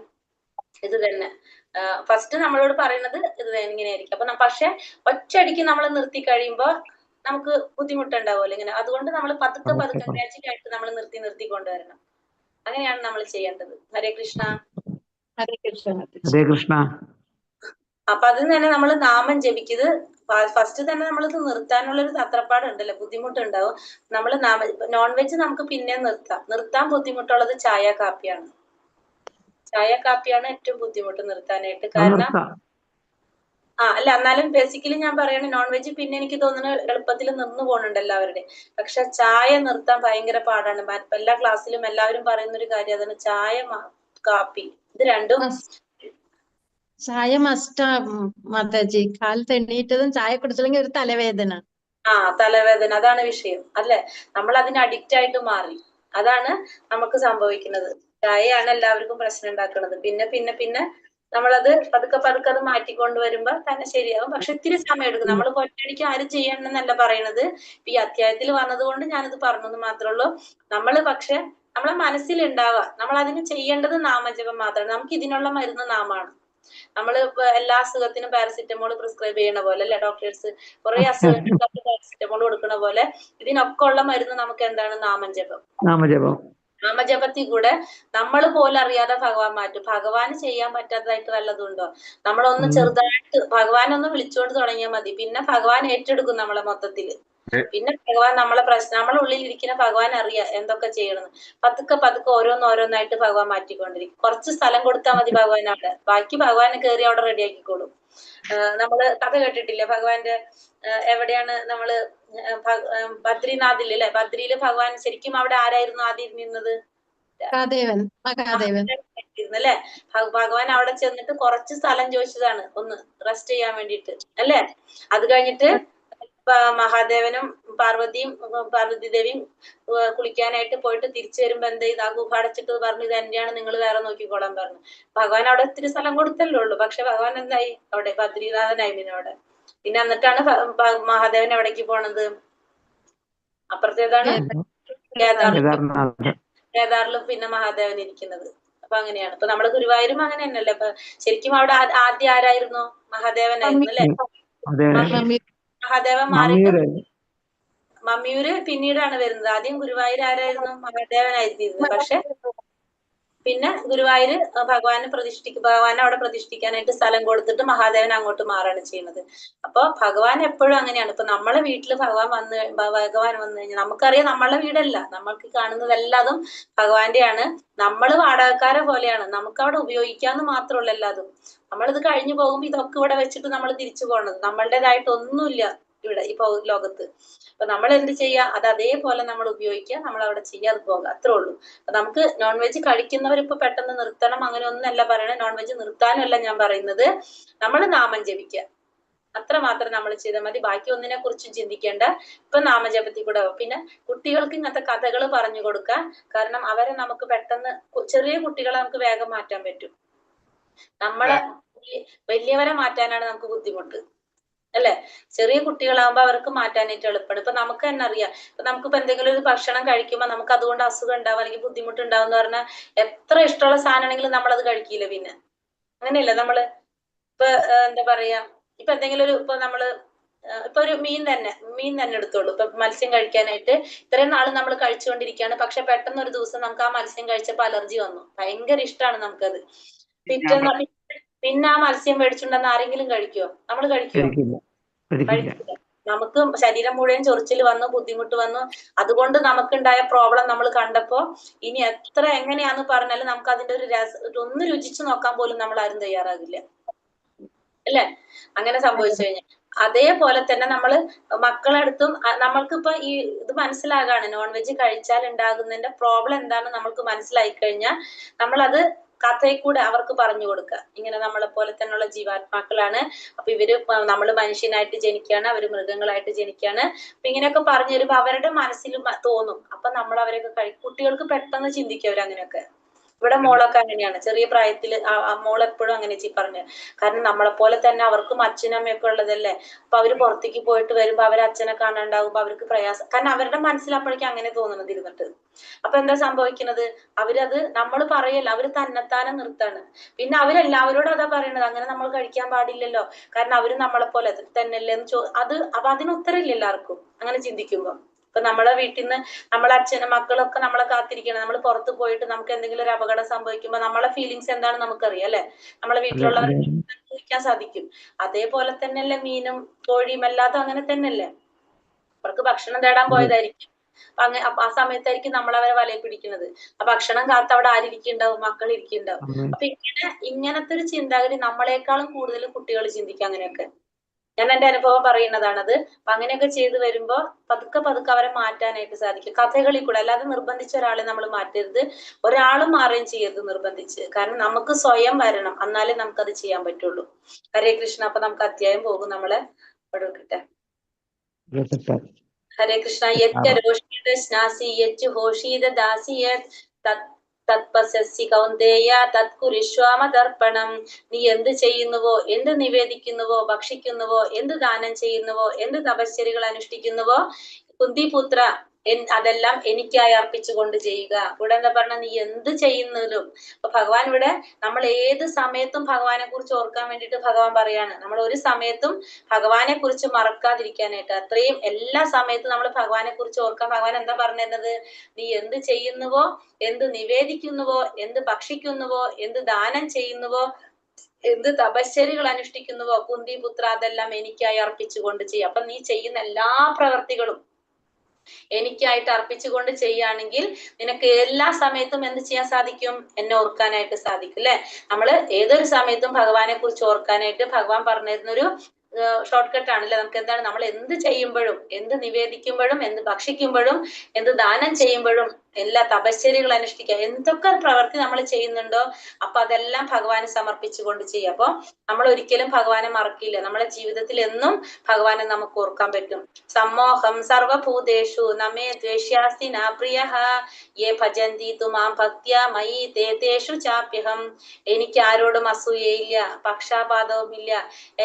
ഇത് തന്നെ ഫസ്റ്റ് നമ്മളോട് പറയുന്നത് ഇത് ഇങ്ങനെയായിരിക്കും. അപ്പൊ പക്ഷെ ഒറ്റയടിക്ക് നമ്മൾ നിർത്തി കഴിയുമ്പോ നമുക്ക് ബുദ്ധിമുട്ടുണ്ടാവുമല്ലോ ഇങ്ങനെ. അതുകൊണ്ട് നമ്മൾ പതുക്കെ ഗ്രാജുവലായിട്ട് നമ്മൾ നിർത്തി കൊണ്ടുവരണം. അങ്ങനെയാണ് നമ്മൾ ചെയ്യേണ്ടത്. ഹരേ കൃഷ്ണ.
ഹരേ കൃഷ്ണ.
ഹരേ കൃഷ്ണ.
അപ്പൊ അതിന് തന്നെ നമ്മൾ നാമം ജപിക്കുന്നത് ഫസ്റ്റ് തന്നെ നമ്മളിത് നിർത്താനുള്ളൊരു തത്രപ്പാടുണ്ടല്ലോ, ബുദ്ധിമുട്ടുണ്ടാവും. നമ്മൾ നോൺ വെജ് നമുക്ക് പിന്നെ നിർത്താൻ ബുദ്ധിമുട്ടുള്ളത് ചായ കാപ്പിയാണ് ഏറ്റവും ബുദ്ധിമുട്ട് നിർത്താനായിട്ട്. കാരണം അല്ല, എന്നാലും ബേസിക്കലി ഞാൻ പറയണ നോൺ വെജ് പിന്നെ എനിക്ക് തോന്നുന്നു എളുപ്പത്തിൽ നിന്ന് പോകുന്നുണ്ട് എല്ലാവരുടെയും. പക്ഷെ ചായ നിർത്താൻ ഭയങ്കര പാടാണ്. എല്ലാ ക്ലാസ്സിലും എല്ലാവരും പറയുന്ന ഒരു കാര്യം അതാണ്, ചായ കാപ്പി ഇത് രണ്ടും.
ചായ മസ്റ്റാ മാതാജി. കാലത്ത് എണീറ്റതും ചായ കുടിച്ചില്ലെങ്കിൽ ഒരു തലവേദന.
തലവേദന, അതാണ് വിഷയം അല്ലെ. നമ്മൾ അതിന് അഡിക്റ്റ് ആയിട്ട് മാറി. അതാണ് നമുക്ക് സംഭവിക്കുന്നത്. ചായയാണ് എല്ലാവർക്കും പ്രശ്നം ഉണ്ടാക്കുന്നത്. പിന്നെ നമ്മളത് പതുക്കെ അത് മാറ്റിക്കൊണ്ടുവരുമ്പോ തന്നെ ശരിയാവും. പക്ഷെ ഇത്തിരി സമയം എടുക്കും. നമ്മൾ ഒറ്റയടിക്ക് ആരും ചെയ്യണമെന്നല്ല പറയണത്. ഈ അധ്യായത്തിൽ വന്നത് കൊണ്ട് ഞാനിത് പറഞ്ഞെന്ന് മാത്രമേ ഉള്ളൂ. പക്ഷെ നമ്മളെ മനസ്സിലുണ്ടാവുക, നമ്മൾ അതിന് ചെയ്യേണ്ടത് നാമജപം മാത്രമാണ്. നമുക്ക് ഇതിനുള്ള മരുന്ന് നാമാണ്. നമ്മള് എല്ലാ അസുഖത്തിനും പാരസിറ്റമോൾ പ്രിസ്ക്രൈബ് ചെയ്യണ പോലെ അല്ലെ ഡോക്ടേഴ്സ്, കുറെ അസുഖങ്ങൾക്ക് പാരസിറ്റമോൾ കൊടുക്കണ പോലെ ഇതിനൊക്കെ ഉള്ള മരുന്ന് നമുക്ക് എന്താണ്, നാമജപം. നാമജപത്തിൽ കൂടെ നമ്മൾ പോലും അറിയാതെ ഭഗവാൻ മാറ്റും. ഭഗവാന് ചെയ്യാൻ പറ്റാത്തതായിട്ട് വല്ലതുണ്ടോ? നമ്മളൊന്ന് ചെറുതായിട്ട് ഭഗവാനൊന്ന് വിളിച്ചുകൊണ്ട് തുടങ്ങിയാൽ മതി, പിന്നെ ഭഗവാൻ ഏറ്റെടുക്കും നമ്മളെ മൊത്തത്തില്. പിന്നെ ഭഗവാൻ നമ്മളെ നമ്മളെ ഉള്ളിൽ ഇരിക്കുന്ന ഭഗവാൻ അറിയാം എന്തൊക്കെ ചെയ്യണമെന്ന്. പതുക്കെ പതുക്കെ ഓരോന്നോരോന്നായിട്ട് ഭഗവാൻ മാറ്റിക്കൊണ്ടിരിക്കും. കുറച്ച് സ്ഥലം കൊടുത്താൽ മതി ഭഗവാനവിടെ, ബാക്കി ഭഗവാനെ കയറി അവിടെ റെഡിയാക്കിക്കോളും. നമ്മള് കഥ കേട്ടിട്ടില്ലേ ഭഗവാന്റെ? എവിടെയാണ് നമ്മള് ബദ്രിനാഥില് അല്ലെ? ബദ്രിയില് ഭഗവാൻ ശരിക്കും അവിടെ ആരായിരുന്നു ആദ്യം നിന്നത്?
മഹാദേവൻ
അല്ലേ? ഭഗവാൻ അവിടെ ചെന്നിട്ട് കുറച്ച് സ്ഥലം ചോദിച്ചതാണ് ഒന്ന് റെസ്റ്റ് ചെയ്യാൻ വേണ്ടിയിട്ട് അല്ലേ? അത് കഴിഞ്ഞിട്ട് മഹാദേവനും പാർവതി ദേവിയും കുളിക്കാനായിട്ട് പോയിട്ട് തിരിച്ചു വരുമ്പോ എന്ത് ചെയ്ത് ആ ഗുഹ അടച്ചിട്ട് പറഞ്ഞു ഇത് എന്റെയാണ്, നിങ്ങൾ വേറെ നോക്കിക്കോളാൻ പറഞ്ഞു. ഭഗവാൻ അവിടെ ഇത്തിരി സ്ഥലം കൊടുത്തല്ലേ ഉള്ളൂ, പക്ഷെ ഭഗവാൻ എന്തായി അവിടെ ബദ്രീനാഥനായി പിന്നെ അവിടെ. പിന്നെ എന്നിട്ടാണ് മഹാദേവൻ എവിടേക്ക് പോണത്? അപ്പുറത്തേതാണ് കേദാറിലും പിന്നെ മഹാദേവൻ ഇരിക്കുന്നത്. അപ്പൊ അങ്ങനെയാണ്. ഇപ്പൊ നമ്മുടെ ഗുരുവായൂരും അങ്ങനെ തന്നെയല്ലേ? ഇപ്പൊ ശരിക്കും അവിടെ ആദ്യം ആരായിരുന്നു? മഹാദേവനായിരുന്നു അല്ലെ? മഹാദേവൻ മാറിയിട്ട് മമ്മിയൂര് പിന്നീടാണ് വരുന്നത്. ആദ്യം ഗുരുവായൂർ ആരായിരുന്നു? മഹാദേവനായിരുന്നിരുന്നത്. പക്ഷെ പിന്നെ ഗുരുവായൂര് ഭഗവാനെ അവിടെ പ്രതിഷ്ഠിക്കാനായിട്ട് സ്ഥലം കൊടുത്തിട്ട് മഹാദേവൻ അങ്ങോട്ട് മാറാണ് ചെയ്യുന്നത്. അപ്പൊ ഭഗവാൻ എപ്പോഴും അങ്ങനെയാണ്. ഇപ്പൊ നമ്മളെ വീട്ടില് ഭഗവാൻ വന്നു കഴിഞ്ഞാൽ നമുക്കറിയാം നമ്മളുടെ വീടല്ല, നമ്മൾക്ക് കാണുന്നതെല്ലാതും ഭഗവാന്റെയാണ്. നമ്മൾ വാടകക്കാരെ പോലെയാണ്, നമുക്ക് അവിടെ ഉപയോഗിക്കാന്ന് മാത്രമല്ല എല്ലാതും. നമ്മളിത് കഴിഞ്ഞു പോകുമ്പോ ഇതൊക്കെ ഇവിടെ വെച്ചിട്ട് നമ്മൾ തിരിച്ചു പോകണത്. നമ്മളുടേതായിട്ട് ഒന്നുമില്ല ഇവിടെ ഈ ലോകത്ത്. അപ്പൊ നമ്മൾ എന്ത് ചെയ്യാ? അത് അതേപോലെ നമ്മൾ ഉപയോഗിക്കുക, നമ്മൾ അവിടെ ചെയ്യാതെ പോകുക, അത്രേ ഉള്ളൂ. അപ്പൊ നമുക്ക് നോൺ വെജ് കഴിക്കുന്നവർ ഇപ്പൊ പെട്ടെന്ന് നിർത്തണം അങ്ങനെ ഒന്നല്ല പറയണേ. നോൺ വെജ് നിർത്താനല്ല ഞാൻ പറയുന്നത്, നമ്മൾ നാമം ജപിക്കുക, അത്ര മാത്രം നമ്മൾ ചെയ്താൽ മതി. ബാക്കി ഒന്നിനെ കുറിച്ചും ചിന്തിക്കേണ്ട. ഇപ്പൊ നാമജപത്തിൽ കൂടെ പിന്നെ കുട്ടികൾക്ക് ഇങ്ങനത്തെ കഥകൾ പറഞ്ഞു കൊടുക്കുക. കാരണം അവരെ നമുക്ക് പെട്ടെന്ന്, ചെറിയ കുട്ടികളെ നമുക്ക് വേഗം മാറ്റാൻ പറ്റും. നമ്മളെ വലിയവരെ മാറ്റാനാണ് നമുക്ക് ബുദ്ധിമുട്ട് അല്ലെ? ചെറിയ കുട്ടികളാകുമ്പോ അവർക്ക് മാറ്റാനായിട്ട് എളുപ്പമാണ്. ഇപ്പൊ നമുക്ക് തന്നെ അറിയാം. ഇപ്പൊ നമുക്കിപ്പോ എന്തെങ്കിലും ഒരു ഭക്ഷണം കഴിക്കുമ്പോ നമുക്ക് അതുകൊണ്ട് അസുഖം ഉണ്ടാവും അല്ലെങ്കിൽ ബുദ്ധിമുട്ടുണ്ടാവും എന്ന് പറഞ്ഞാൽ എത്ര ഇഷ്ടമുള്ള സാധനമാണെങ്കിലും നമ്മളത് കഴിക്കില്ല. പിന്നെ അങ്ങനെയല്ല നമ്മള് ഇപ്പൊ എന്താ പറയാ, ഇപ്പൊ എന്തെങ്കിലും ഇപ്പൊ നമ്മള് ഇപ്പൊ ഒരു മീൻ തന്നെ എടുത്തോളൂ. ഇപ്പൊ മത്സ്യം കഴിക്കാനായിട്ട് ഇത്രയും നാള് നമ്മൾ കഴിച്ചുകൊണ്ടിരിക്കുകയാണ്. പക്ഷെ പെട്ടെന്ന് ഒരു ദിവസം നമുക്ക് ആ മത്സ്യം കഴിച്ചപ്പോ അലർജി വന്നു, ഭയങ്കര ഇഷ്ടമാണ് നമുക്കത്. പിന്നെ ആ മത്സ്യം മേടിച്ചുണ്ടെന്ന് ആരെങ്കിലും കഴിക്കുവോ? നമ്മൾ കഴിക്കുവോ? കഴിക്കില്ല. നമുക്ക് ശരീരം മുഴുവൻ ചൊറിച്ചിൽ വന്നു, ബുദ്ധിമുട്ട് വന്നു. അതുകൊണ്ട് നമുക്കുണ്ടായ പ്രോബ്ലം നമ്മൾ കണ്ടപ്പോ ഇനി എത്ര എങ്ങനെയാന്ന് പറഞ്ഞാലും നമുക്ക് അതിന്റെ ഒന്ന് രുചിച്ചു നോക്കാൻ പോലും നമ്മൾ ആരും തയ്യാറാകില്ല അല്ലെ? അങ്ങനെ സംഭവിച്ചു കഴിഞ്ഞാൽ അതേപോലെ തന്നെ നമ്മള് മക്കളടുത്തും നമ്മൾക്കിപ്പോ ഈ ഇത് മനസ്സിലാകാണ്, നോൺ വെജ് കഴിച്ചാൽ ഉണ്ടാകുന്നതിന്റെ പ്രോബ്ലം എന്താണെന്ന് നമ്മൾക്ക് മനസ്സിലായി കഴിഞ്ഞാൽ നമ്മളത് കഥയിൽ കൂടെ അവർക്ക് പറഞ്ഞു കൊടുക്കുക. ഇങ്ങനെ നമ്മളെ പോലെ തന്നെയുള്ള ജീവാത്മാക്കളാണ്, അപ്പൊ ഇവര് നമ്മള് മനുഷ്യനായിട്ട് ജനിക്കുകയാണ്, അവര് മൃഗങ്ങളായിട്ട് ജനിക്കുകയാണ്. അപ്പൊ ഇങ്ങനെയൊക്കെ പറഞ്ഞു തരുമ്പോ അവരുടെ മനസ്സിൽ തോന്നും. അപ്പൊ നമ്മൾ അവരൊക്കെ കുട്ടികൾക്ക് പെട്ടെന്ന് ചിന്തിക്കും അവരങ്ങനെയൊക്കെ. ഇവിടെ മോളൊക്കെ അങ്ങനെയാണ്, ചെറിയ പ്രായത്തില് മോൾ എപ്പോഴും അങ്ങനെ പറഞ്ഞു. കാരണം നമ്മളെ പോലെ തന്നെ അവർക്കും അച്ഛനും അമ്മയൊക്കെ ഉള്ളതല്ലേ. അപ്പൊ അവര് പുറത്തേക്ക് പോയിട്ട് വരുമ്പോ അവര് അച്ഛനെ കാണാണ്ടാവുമ്പോ അവർക്ക് പ്രയാസം. കാരണം അവരുടെ മനസ്സിൽ അപ്പോഴേക്കും അങ്ങനെ തോന്നുന്നത് ഇരുന്നിട്ട്. അപ്പൊ എന്താ സംഭവിക്കുന്നത്? അവരത് നമ്മൾ പറയല്ല, അവര് തന്നെത്താനെ നിർത്താണ്. പിന്നെ അവരെല്ലാവരോടും അതാ പറയണത്, അങ്ങനെ നമ്മൾ കഴിക്കാൻ പാടില്ലല്ലോ, കാരണം അവര് നമ്മളെ പോലെ തന്നെയല്ലേ എന്ന് അപ്പൊ അതിന് ഉത്തരമില്ല എല്ലാവർക്കും അങ്ങനെ ചിന്തിക്കുമ്പോ. ഇപ്പൊ നമ്മളെ വീട്ടിൽ നിന്ന് നമ്മളെ അച്ഛനും മക്കളൊക്കെ നമ്മളെ കാത്തിരിക്കണം. നമ്മൾ പുറത്ത് പോയിട്ട് നമുക്ക് എന്തെങ്കിലും ഒരു അപകടം സംഭവിക്കുമ്പോൾ നമ്മളെ ഫീലിങ്സ് എന്താണെന്ന് നമുക്കറിയാം അല്ലെ? നമ്മളെ വീട്ടിലുള്ളവരെ അനുഭവിക്കാൻ സാധിക്കും. അതേപോലെ തന്നെയല്ലേ മീനും കോഴിയും എല്ലാതും അങ്ങനെ തന്നെയല്ലേ? അവർക്ക് ഭക്ഷണം തേടാൻ പോയതായിരിക്കും. അപ്പൊ ആ സമയത്തായിരിക്കും നമ്മൾ അവരെ വലയിൽ പിടിക്കുന്നത്. ആ ഭക്ഷണം കാത്ത് അവിടെ ആരിയ്ക്കുണ്ടാവും? മക്കൾ ഇരിക്കുന്നുണ്ടാവും. അപ്പൊ ഇങ്ങനത്തെ ഒരു ചിന്താഗതി നമ്മളെക്കാളും കൂടുതൽ കുട്ടികൾ ചിന്തിക്കും അങ്ങനെയൊക്കെ. ഞാൻ എന്റെ അനുഭവം പറയുന്നതാണത്. അപ്പൊ അങ്ങനെയൊക്കെ ചെയ്തു വരുമ്പോ പതുക്കെ പതുക്കെ അവരെ മാറ്റാനായിട്ട് സാധിക്കും കഥകളിൽ കൂടെ. അല്ലാതെ നിർബന്ധിച്ച ഒരാളെ നമ്മൾ മാറ്റരുത്, ഒരാളും മാറുകയും ചെയ്യരുത് നിർബന്ധിച്ച്. കാരണം നമുക്ക് സ്വയം വരണം, എന്നാലേ നമുക്കത് ചെയ്യാൻ പറ്റുള്ളൂ. ഹരേ കൃഷ്ണ. അപ്പൊ നമുക്ക് അധ്യായം പോകും നമ്മളെ എടുക്കട്ടെ. ഹരേ കൃഷ്ണ. യജ്ഞ സ്നാസി യജ്ഞ ഹോഷീദ ദാസിയത് തത്പസി കൗന്ദേയ തത്കുരിശ്വാമതർപ്പണം. നീ എന്ത് ചെയ്യുന്നുവോ, എന്ത് നിവേദിക്കുന്നുവോ, ഭക്ഷിക്കുന്നുവോ, എന്ത് ദാനം ചെയ്യുന്നുവോ, എന്ത് തപശ്ചര്യകൾ അനുഷ്ഠിക്കുന്നുവോ, കുന്തിപുത്ര അതെല്ലാം എനിക്കായി അർപ്പിച്ചുകൊണ്ട് ചെയ്യുക. ഇവിടെ എന്താ പറഞ്ഞ, നീ എന്ത് ചെയ്യുന്നതിലും. അപ്പൊ ഭഗവാൻ ഇവിടെ നമ്മൾ ഏത് സമയത്തും ഭഗവാനെ കുറിച്ച് ഓർക്കാൻ വേണ്ടിയിട്ട് ഭഗവാൻ പറയാണ്. നമ്മൾ ഒരു സമയത്തും ഭഗവാനെ കുറിച്ച് മറക്കാതിരിക്കാനായിട്ട്. അത്രയും എല്ലാ സമയത്തും നമ്മൾ ഭഗവാനെ കുറിച്ച് ഓർക്കാൻ ഭഗവാൻ എന്താ പറഞ്ഞിരുന്നത്? നീ എന്ത് ചെയ്യുന്നുവോ, എന്ത് നിവേദിക്കുന്നുവോ, എന്ത് ഭക്ഷിക്കുന്നുവോ, എന്ത് ദാനം ചെയ്യുന്നുവോ, എന്ത് തപശ്ചര്യകൾ അനുഷ്ഠിക്കുന്നുവോ കുന്തിപുത്ര, അതെല്ലാം എനിക്കായി അർപ്പിച്ചുകൊണ്ട് ചെയ്യും. അപ്പൊ നീ ചെയ്യുന്ന എല്ലാ പ്രവർത്തികളും എനിക്കായിട്ട് അർപ്പിച്ചുകൊണ്ട് ചെയ്യുകയാണെങ്കിൽ നിനക്ക് എല്ലാ സമയത്തും എന്ത് ചെയ്യാൻ സാധിക്കും? എന്നെ ഓർക്കാനായിട്ട് സാധിക്കും അല്ലെ? നമ്മള് ഏതൊരു സമയത്തും ഭഗവാനെ കുറിച്ച് ഓർക്കാനായിട്ട് ഭഗവാൻ പറഞ്ഞിരുന്നൊരു ഷോർട്ട് കട്ട് ആണല്ലേ. നമുക്ക് എന്താണ്, നമ്മൾ എന്ത് ചെയ്യുമ്പോഴും, എന്ത് നിവേദിക്കുമ്പോഴും, എന്ത് ഭക്ഷിക്കുമ്പോഴും, എന്ത് ദാനം ചെയ്യുമ്പോഴും, എല്ലാ തപശ്ചര്യകൾ അനുഷ്ഠിക്കുക, എന്തൊക്കെ പ്രവൃത്തി നമ്മൾ ചെയ്യുന്നുണ്ടോ അപ്പൊ അതെല്ലാം ഭഗവാന് സമർപ്പിച്ചുകൊണ്ട് ചെയ്യുക. അപ്പൊ നമ്മൾ ഒരിക്കലും ഭഗവാനെ മറക്കില്ല. നമ്മുടെ ജീവിതത്തിൽ എന്നും ഭഗവാനെ നമുക്ക് ഓർക്കാൻ പറ്റും. സമ്മോഹം സർവഭൂതേഷു നമേ ദ്വേഷ്യാസ്തി ന പ്രിയഃ യേ ഭജന്തി തുമാം ഭക്ത്യാ മയി തേഷു ചാപ്യഹം. എനിക്ക് ആരോടും അസൂയയില്ല, പക്ഷാപാതവും ഇല്ല,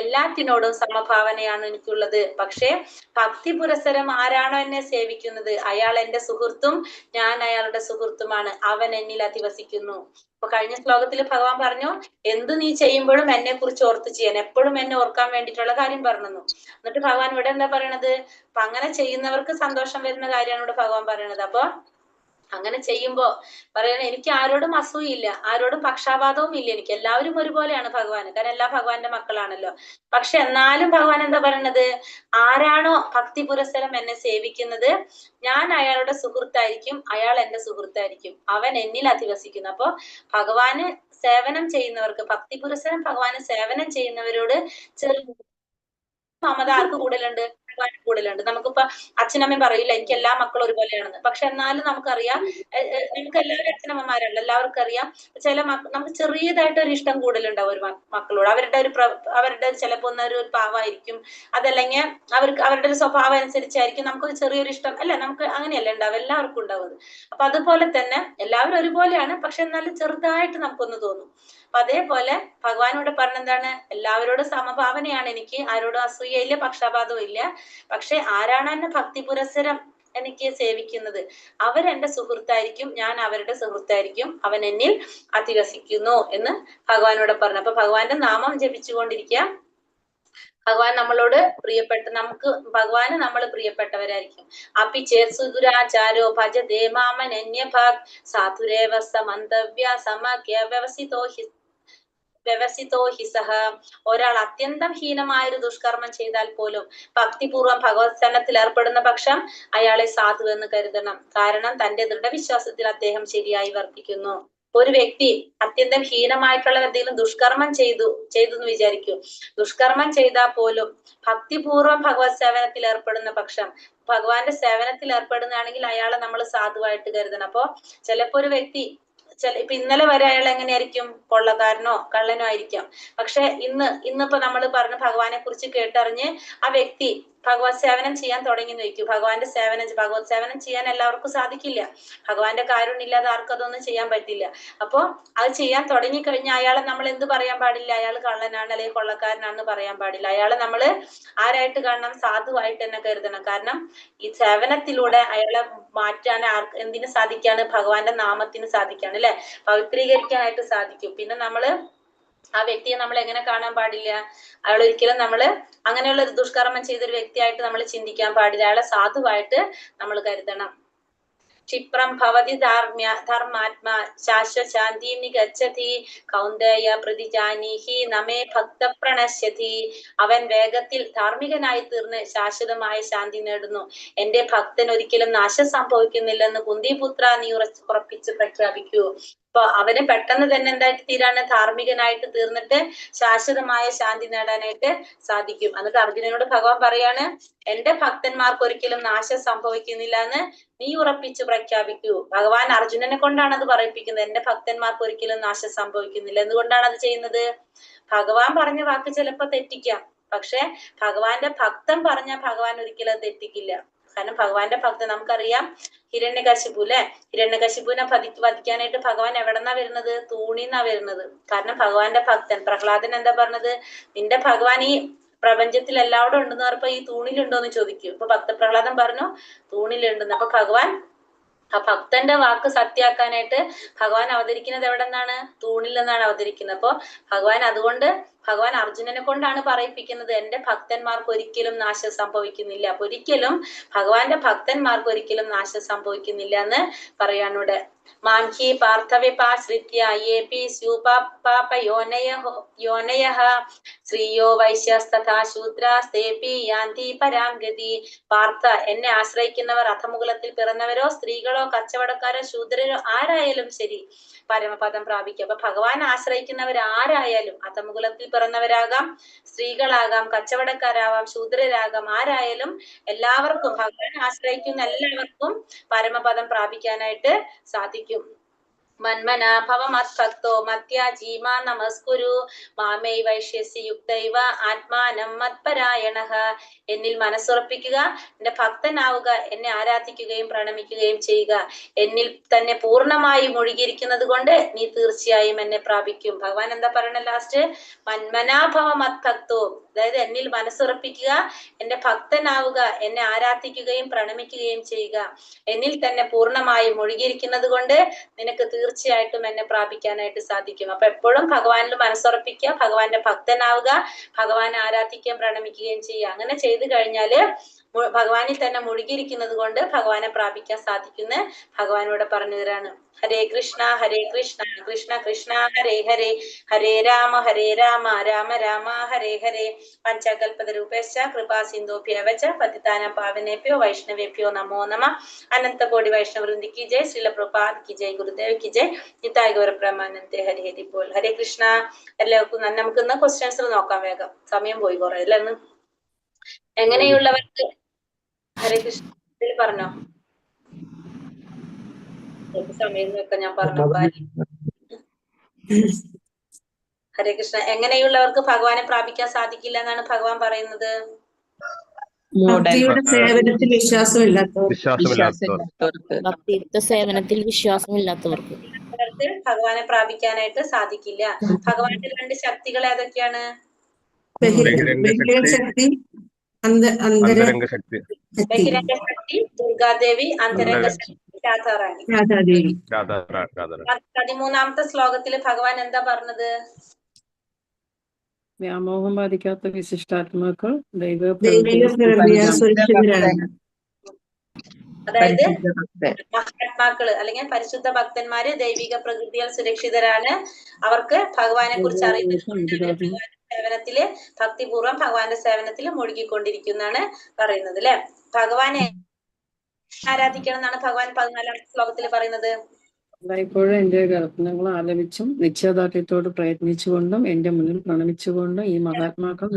എല്ലാത്തിനോടും സമഭാവനയാണ് എനിക്കുള്ളത്. പക്ഷേ ഭക്തി പുരസരം ആരാണോ എന്നെ സേവിക്കുന്നത് അയാൾ എന്റെ സുഹൃത്തും ഞാൻ അയാളുടെ സുഹൃത്തുമാണ്. അവൻ എന്നിൽ അധിവസിക്കുന്നു. അപ്പൊ കഴിഞ്ഞ ശ്ലോകത്തിൽ ഭഗവാൻ പറഞ്ഞു, എന്ത് നീ ചെയ്യുമ്പോഴും എന്നെ കുറിച്ച് ഓർത്ത് ചെയ്യാൻ, എപ്പോഴും എന്നെ ഓർക്കാൻ വേണ്ടിയിട്ടുള്ള കാര്യം പറഞ്ഞു. എന്നിട്ട് ഭഗവാൻ ഇവിടെ എന്താ പറയണത്? അപ്പൊ അങ്ങനെ ചെയ്യുന്നവർക്ക് സന്തോഷം വരുന്ന കാര്യമാണ് ഇവിടെ ഭഗവാൻ പറയണത്. അപ്പൊ അങ്ങനെ ചെയ്യുമ്പോ പറയണ, എനിക്ക് ആരോടും അസൂയില്ല, ആരോടും പക്ഷാപാതവും ഇല്ല, എനിക്ക് എല്ലാവരും ഒരുപോലെയാണ് ഭഗവാൻ. കാരണം എല്ലാ ഭഗവാന്റെ മക്കളാണല്ലോ. പക്ഷെ എന്നാലും ഭഗവാൻ എന്താ പറയണത്? ആരാണോ ഭക്തി പുരസ്സരം എന്നെ സേവിക്കുന്നത് ഞാൻ അയാളുടെ സുഹൃത്തായിരിക്കും, അയാൾ എന്റെ സുഹൃത്തായിരിക്കും, അവൻ എന്നിൽ അധിവസിക്കുന്നു. അപ്പൊ ഭഗവാന് സേവനം ചെയ്യുന്നവർക്ക്, ഭക്തി പുരസ്സരം ഭഗവാന് സേവനം ചെയ്യുന്നവരോട് ചെറിയ മമത ആർക്ക് കൂടുതലുണ്ട്? ഭഗവാന് കൂടുതലുണ്ട്. നമുക്കിപ്പോ അച്ഛനമ്മയും പറയില്ല എനിക്ക് എല്ലാ മക്കളും ഒരുപോലെയാണെന്ന്. പക്ഷെ എന്നാലും നമുക്കറിയാം, നമുക്ക് എല്ലാവരും അച്ഛനമ്മമാരല്ല, എല്ലാവർക്കും അറിയാം ചില നമുക്ക് ചെറിയതായിട്ട് ഒരു ഇഷ്ടം കൂടുതലുണ്ടാവും ഒരു മക്കളോട്. അവരുടെ ചിലപ്പോ ഒരു പാവമായിരിക്കും, അതല്ലെങ്കിൽ അവരുടെ ഒരു സ്വഭാവം അനുസരിച്ചായിരിക്കും നമുക്കൊരു ചെറിയൊരു ഇഷ്ടം അല്ലെ, നമുക്ക് അങ്ങനെയല്ല ഉണ്ടാവും, എല്ലാവർക്കും ഉണ്ടാവും. അപ്പൊ അതുപോലെ തന്നെ എല്ലാവരും ഒരുപോലെയാണ്, പക്ഷെ എന്നാലും ചെറുതായിട്ട് നമുക്കൊന്ന് തോന്നും. അപ്പൊ അതേപോലെ ഭഗവാനോട് പറഞ്ഞെന്താണ്? എല്ലാവരോടും സമഭാവനയാണ് എനിക്ക്, ആരോടും അസൂയയില്ല, പക്ഷാപാതവും ഇല്ല. പക്ഷെ ആരാണ് എന്നെ ഭക്തി പുരസ്സരം എനിക്ക് സേവിക്കുന്നത് അവരെന്റെ സുഹൃത്തായിരിക്കും, ഞാൻ അവരുടെ സുഹൃത്തായിരിക്കും, അവൻ എന്നിൽ അധിവസിക്കുന്നു എന്ന് ഭഗവാനോട് പറഞ്ഞു. അപ്പൊ ഭഗവാന്റെ നാമം ജപിച്ചുകൊണ്ടിരിക്കുക. ഭഗവാൻ നമ്മളോട് ഭഗവാന് നമ്മൾ പ്രിയപ്പെട്ടവരായിരിക്കും. അപ്പി ചേർസുദുരാചാരോ ഭജതേ മാമനന്യഭാഗ് സാധുരേവ സമന്തവ്യ സമഖ്യ വ്യവസിതോ ഹി സഹ. ഒരാൾ അത്യന്തം ഹീനമായ ഒരു ദുഷ്കർമ്മം ചെയ്താൽ പോലും ഭക്തിപൂർവ്വം ഭഗവത് സേവനത്തിൽ ഏർപ്പെടുന്ന പക്ഷം അയാളെ സാധു എന്ന് കരുതണം. കാരണം തന്റെ ദൃഢവിശ്വാസത്തിൽ അദ്ദേഹം ശരിയായി വർത്തിക്കുന്നു. ഒരു വ്യക്തി അത്യന്തം ഹീനമായിട്ടുള്ള എന്തെങ്കിലും ദുഷ്കർമ്മം ചെയ്തു എന്ന് വിചാരിക്കൂ. ദുഷ്കർമ്മം ചെയ്താൽ പോലും ഭക്തിപൂർവ്വം ഭഗവത് സേവനത്തിൽ ഏർപ്പെടുന്ന പക്ഷം, ഭഗവാന്റെ സേവനത്തിൽ ഏർപ്പെടുന്നതാണെങ്കിൽ അയാളെ നമ്മൾ സാധുവായിട്ട് കരുതണം. അപ്പൊ ചിലപ്പോ ഒരു വ്യക്തി ഇപ്പൊ ഇന്നലെ വരെ അയാൾ എങ്ങനെയായിരിക്കും? കൊള്ളക്കാരനോ കള്ളനോ ആയിരിക്കാം. പക്ഷെ ഇന്നിപ്പോ നമ്മൾ പറഞ്ഞ ഭഗവാനെ കുറിച്ച് കേട്ടറിഞ്ഞ് ആ വ്യക്തി ഭഗവത് സേവനം ചെയ്യാൻ തുടങ്ങി നോക്കൂ. ഭഗവത് സേവനം ചെയ്യാൻ എല്ലാവർക്കും സാധിക്കില്ല. ഭഗവാന്റെ കാരുണ്യമില്ലാതെ ആർക്കും അതൊന്നും ചെയ്യാൻ പറ്റില്ല. അപ്പൊ അത് ചെയ്യാൻ തുടങ്ങിക്കഴിഞ്ഞാൽ അയാളെ നമ്മൾ എന്ത് പറയാൻ പാടില്ല? അയാൾ കള്ളനാണ് അല്ലെങ്കിൽ കൊള്ളക്കാരനാണെന്ന് പറയാൻ പാടില്ല. അയാളെ നമ്മള് ആരായിട്ട് കാണണം? സാധുവായിട്ട് തന്നെ കരുതണം. കാരണം ഈ സേവനത്തിലൂടെ അയാളെ മാറ്റാൻ എന്തിനു സാധിക്കാണ്? ഭഗവാന്റെ നാമത്തിന് സാധിക്കാണ് അല്ലെ, പവിത്രീകരിക്കാനായിട്ട് സാധിക്കും. പിന്നെ നമ്മള് ആ വ്യക്തിയെ നമ്മൾ എങ്ങനെ കാണാൻ പാടില്ല? അയാൾ ഒരിക്കലും നമ്മള് അങ്ങനെയുള്ള ഒരു ദുഷ്കർമ്മം ചെയ്തൊരു വ്യക്തിയായിട്ട് നമ്മൾ ചിന്തിക്കാൻ പാടില്ല. അയാളെ സാധുവായിട്ട് നമ്മൾ കരുതണം. ക്ഷിപ്രം ഭവതി ധർമാത്മാ ശാശ്വശാന്തിം നിഗച്ഛതി കൗന്ദേയ പ്രതിജാനീഹി നമേ ഭക്ത പ്രണശ്യതി. അവൻ വേഗത്തിൽ ധാർമ്മികനായി തീർന്ന് ശാശ്വതമായ ശാന്തി നേടുന്നു. എന്റെ ഭക്തൻ ഒരിക്കലും നാശം സംഭവിക്കുന്നില്ലെന്ന് കുന്തിപുത്ര നീ ഉറപ്പിച്ച് പ്രഖ്യാപിക്കൂ. അപ്പൊ അവന് പെട്ടെന്ന് തന്നെ എന്തായിട്ട് തീരാണ്? ധാർമ്മികനായിട്ട് തീർന്നിട്ട് ശാശ്വതമായ ശാന്തി നേടാനായിട്ട് സാധിക്കും. എന്നിട്ട് അർജുനനോട് ഭഗവാൻ പറയാണ്, എന്റെ ഭക്തന്മാർക്ക് ഒരിക്കലും നാശം സംഭവിക്കുന്നില്ല എന്ന് നീ ഉറപ്പിച്ച് പ്രഖ്യാപിക്കൂ. ഭഗവാൻ അർജുനനെ കൊണ്ടാണ് അത് പറയിപ്പിക്കുന്നത്. എന്റെ ഭക്തന്മാർക്ക് ഒരിക്കലും നാശം സംഭവിക്കുന്നില്ല. എന്തുകൊണ്ടാണ് അത് ചെയ്യുന്നത്? ഭഗവാൻ പറഞ്ഞ വാക്ക് ചിലപ്പോ തെറ്റിക്കാം, പക്ഷെ ഭഗവാന്റെ ഭക്തൻ പറഞ്ഞ ഭഗവാൻ ഒരിക്കലും തെറ്റിക്കില്ല. കാരണം ഭഗവാന്റെ ഭക്തൻ, നമുക്കറിയാം ഹിരണ്യകശിപു അല്ലെ, ഹിരണ്യകശിപുവിനെ വധിക്കാനായിട്ട് ഭഗവാൻ എവിടെന്നാ വരുന്നത്? തൂണിന്നാ വരുന്നത്. കാരണം ഭഗവാന്റെ ഭക്തൻ പ്രഹ്ലാദൻ എന്താ പറഞ്ഞത്? നിന്റെ ഭഗവാൻ ഈ പ്രപഞ്ചത്തിൽ എല്ലാവരും ഉണ്ടെന്ന് പറഞ്ഞപ്പോ ഈ തൂണിലുണ്ടോ എന്ന് ചോദിക്കും. ഇപ്പൊ ഭക്തപ്രഹ്ലാദൻ പറഞ്ഞു തൂണിലുണ്ടെന്ന്. അപ്പൊ ഭഗവാൻ ആ ഭക്തന്റെ വാക്ക് സത്യാക്കാനായിട്ട് ഭഗവാൻ അവതരിക്കുന്നത് എവിടെ നിന്നാണ്? തൂണിൽ നിന്നാണ് അവതരിക്കുന്നത്. അപ്പൊ ഭഗവാൻ അർജുനനെ കൊണ്ടാണ് പറയിപ്പിക്കുന്നത്, എന്റെ ഭക്തന്മാർക്ക് ഒരിക്കലും നാശം സംഭവിക്കുന്നില്ല. അപ്പൊ ഒരിക്കലും ഭഗവാന്റെ ഭക്തന്മാർക്ക് ഒരിക്കലും നാശം സംഭവിക്കുന്നില്ല എന്ന് പറയാനിവിടെ. മാംഹി പാർത്ഥവിപാശ്രിത്യ യേപി സ്യൂപാപയോനയഃ ശ്രീയോ വൈശ്യസ്തഥാ ശൂദ്രാസ്തേപി യാന്തി പരാം ഗതി. പാർത്ഥ, എന്നെ ആശ്രയിക്കുന്നവർ അധമുകുലത്തിൽ പിറന്നവരോ സ്ത്രീകളോ കച്ചവടക്കാരോ ശൂദ്രരോ ആരായാലും ശരി പരമപദം പ്രാപിക്കും. അപ്പൊ ഭഗവാൻ ആശ്രയിക്കുന്നവർ ആരായാലും, അധമുകുലത്തിൽ പിറന്നവരാകാം, സ്ത്രീകളാകാം, കച്ചവടക്കാരാവാം, ശൂദ്രരാകാം, ആരായാലും എല്ലാവർക്കും, ഭഗവാൻ ആശ്രയിക്കുന്ന എല്ലാവർക്കും പരമപദം പ്രാപിക്കാനായിട്ട് സാധിക്കും. മന്മനാഭവ മത്ഭക്തോ മത്യാജീമാ നമസ്കുരു മാമൈ വൈശ്യസി യുക്തൈവ ആത്മാനം മത്പരായണഃ. എന്നിൽ മനസ്സുറപ്പിക്കുക, എന്റെ ഭക്തനാവുക, എന്നെ ആരാധിക്കുകയും പ്രണമിക്കുകയും ചെയ്യുക. എന്നിൽ തന്നെ പൂർണ്ണമായി മുഴുകിയിരിക്കുന്നത് കൊണ്ട് നീ തീർച്ചയായും എന്നെ പ്രാപിക്കും. ഭഗവാൻ എന്താ പറയണ ലാസ്റ്റ്? മന്മനാഭവ മത്ഭക്തോ, അതായത് എന്നിൽ മനസ്സുറപ്പിക്കുക, എന്റെ ഭക്തനാവുക, എന്നെ ആരാധിക്കുകയും പ്രണമിക്കുകയും ചെയ്യുക. എന്നിൽ തന്നെ പൂർണ്ണമായി മുഴുകിയിരിക്കുന്നത് കൊണ്ട് നിനക്ക് തീർച്ചയായിട്ടും എന്നെ പ്രാപിക്കാനായിട്ട് സാധിക്കും. അപ്പൊ എപ്പോഴും ഭഗവാനിൽ മനസ്സുറപ്പിക്കുക, ഭഗവാന്റെ ഭക്തനാവുക, ഭഗവാനെ ആരാധിക്കുകയും പ്രണമിക്കുകയും ചെയ്യുക. അങ്ങനെ ചെയ്തു കഴിഞ്ഞാല് ഭഗവാനിൽ തന്നെ മുഴുകിയിരിക്കുന്നത് കൊണ്ട് ഭഗവാനെ പ്രാപിക്കാൻ സാധിക്കുന്ന ഭഗവാനോട് പറഞ്ഞു തരാണ്. ഹരേ കൃഷ്ണ കൃഷ്ണ കൃഷ്ണ ഹരേ ഹരേ, ഹരേ രാമ രാമ രാമ ഹരേ ഹരേ. പഞ്ചകൽപതരൂപേശ്ച കൃപാ സിന്ധുഭ്യവച പതിതാനാം പാവനേഭ്യോ വൈഷ്ണവേഭ്യോ നമോ നമഃ. അനന്തകോടി വൈഷ്ണവവൃന്ദി കി ജയ്. ശ്രീല പ്രഭുപാദ് കി ജയ്. ഗുരുദേവ് കി ജയ്. നിതായ ഗൗരപ്രമാനന്ദേ ഹരി ഹരി ബോൾ. ഹരേ കൃഷ്ണ. എല്ലാവർക്കും നമുക്ക് ഇന്ന് ക്വസ്റ്റ്യൻസ് നോക്കാം വേഗം, സമയം പോയി കുറെ അല്ലേ ഇന്ന്. എങ്ങനെയുള്ളവർക്ക് ഹരേ കൃഷ്ണ പറഞ്ഞോ, സമയം നോക്കാം. ഞാൻ പറഞ്ഞു ഹരേ കൃഷ്ണ. എങ്ങനെയുള്ളവർക്ക് ഭഗവാനെ പ്രാപിക്കാൻ സാധിക്കില്ല എന്നാണ് ഭഗവാൻ പറയുന്നത്?
ഭക്തിയുടെ സേവനത്തിൽ
വിശ്വാസമില്ലാത്തവർക്ക്
ഭഗവാനെ പ്രാപിക്കാനായിട്ട് സാധിക്കില്ല. ഭഗവാന്റെ രണ്ട് ശക്തികൾ ഏതൊക്കെയാണ്?
ശക്തി, അന്തരംഗ
ശക്തി, ദുർഗാദേവി, അന്തരംഗ ശക്തി രാധാറാണി. 13ാമത്തെ ശ്ലോകത്തില് ഭഗവാൻ എന്താ പറഞ്ഞത്?
വ്യാമോഹം ബാധിക്കാത്ത വിശിഷ്ടാത്മാക്കൾ
അതായത് മഹാത്മാക്കള് അല്ലെങ്കിൽ പരിശുദ്ധ ഭക്തന്മാര് ദൈവിക പ്രകൃതിയാൽ സുരക്ഷിതരാണ്. അവർക്ക് ഭഗവാനെ കുറിച്ച് അറിയുന്നത് സേവനത്തില് ഭക്തിപൂർവ്വം ഭഗവാന്റെ സേവനത്തിൽ മുഴുകിക്കൊണ്ടിരിക്കുന്നതാണ് പറയുന്നത് അല്ലെ. ഭഗവാനെ ആരാധിക്കണം എന്നാണ് ഭഗവാൻ 14ാമത്തെ ശ്ലോകത്തിൽ പറയുന്നത്.
എല്ലായ്പ്പോഴും എന്റെ കൽപ്പനകൾ ആലപിച്ചും നിശ്ചയദാർഢ്യത്തോട് പ്രയത്നിച്ചുകൊണ്ടും എന്റെ മുന്നിൽ പ്രണമിച്ചുകൊണ്ടും ഈ മഹാത്മാക്കൾ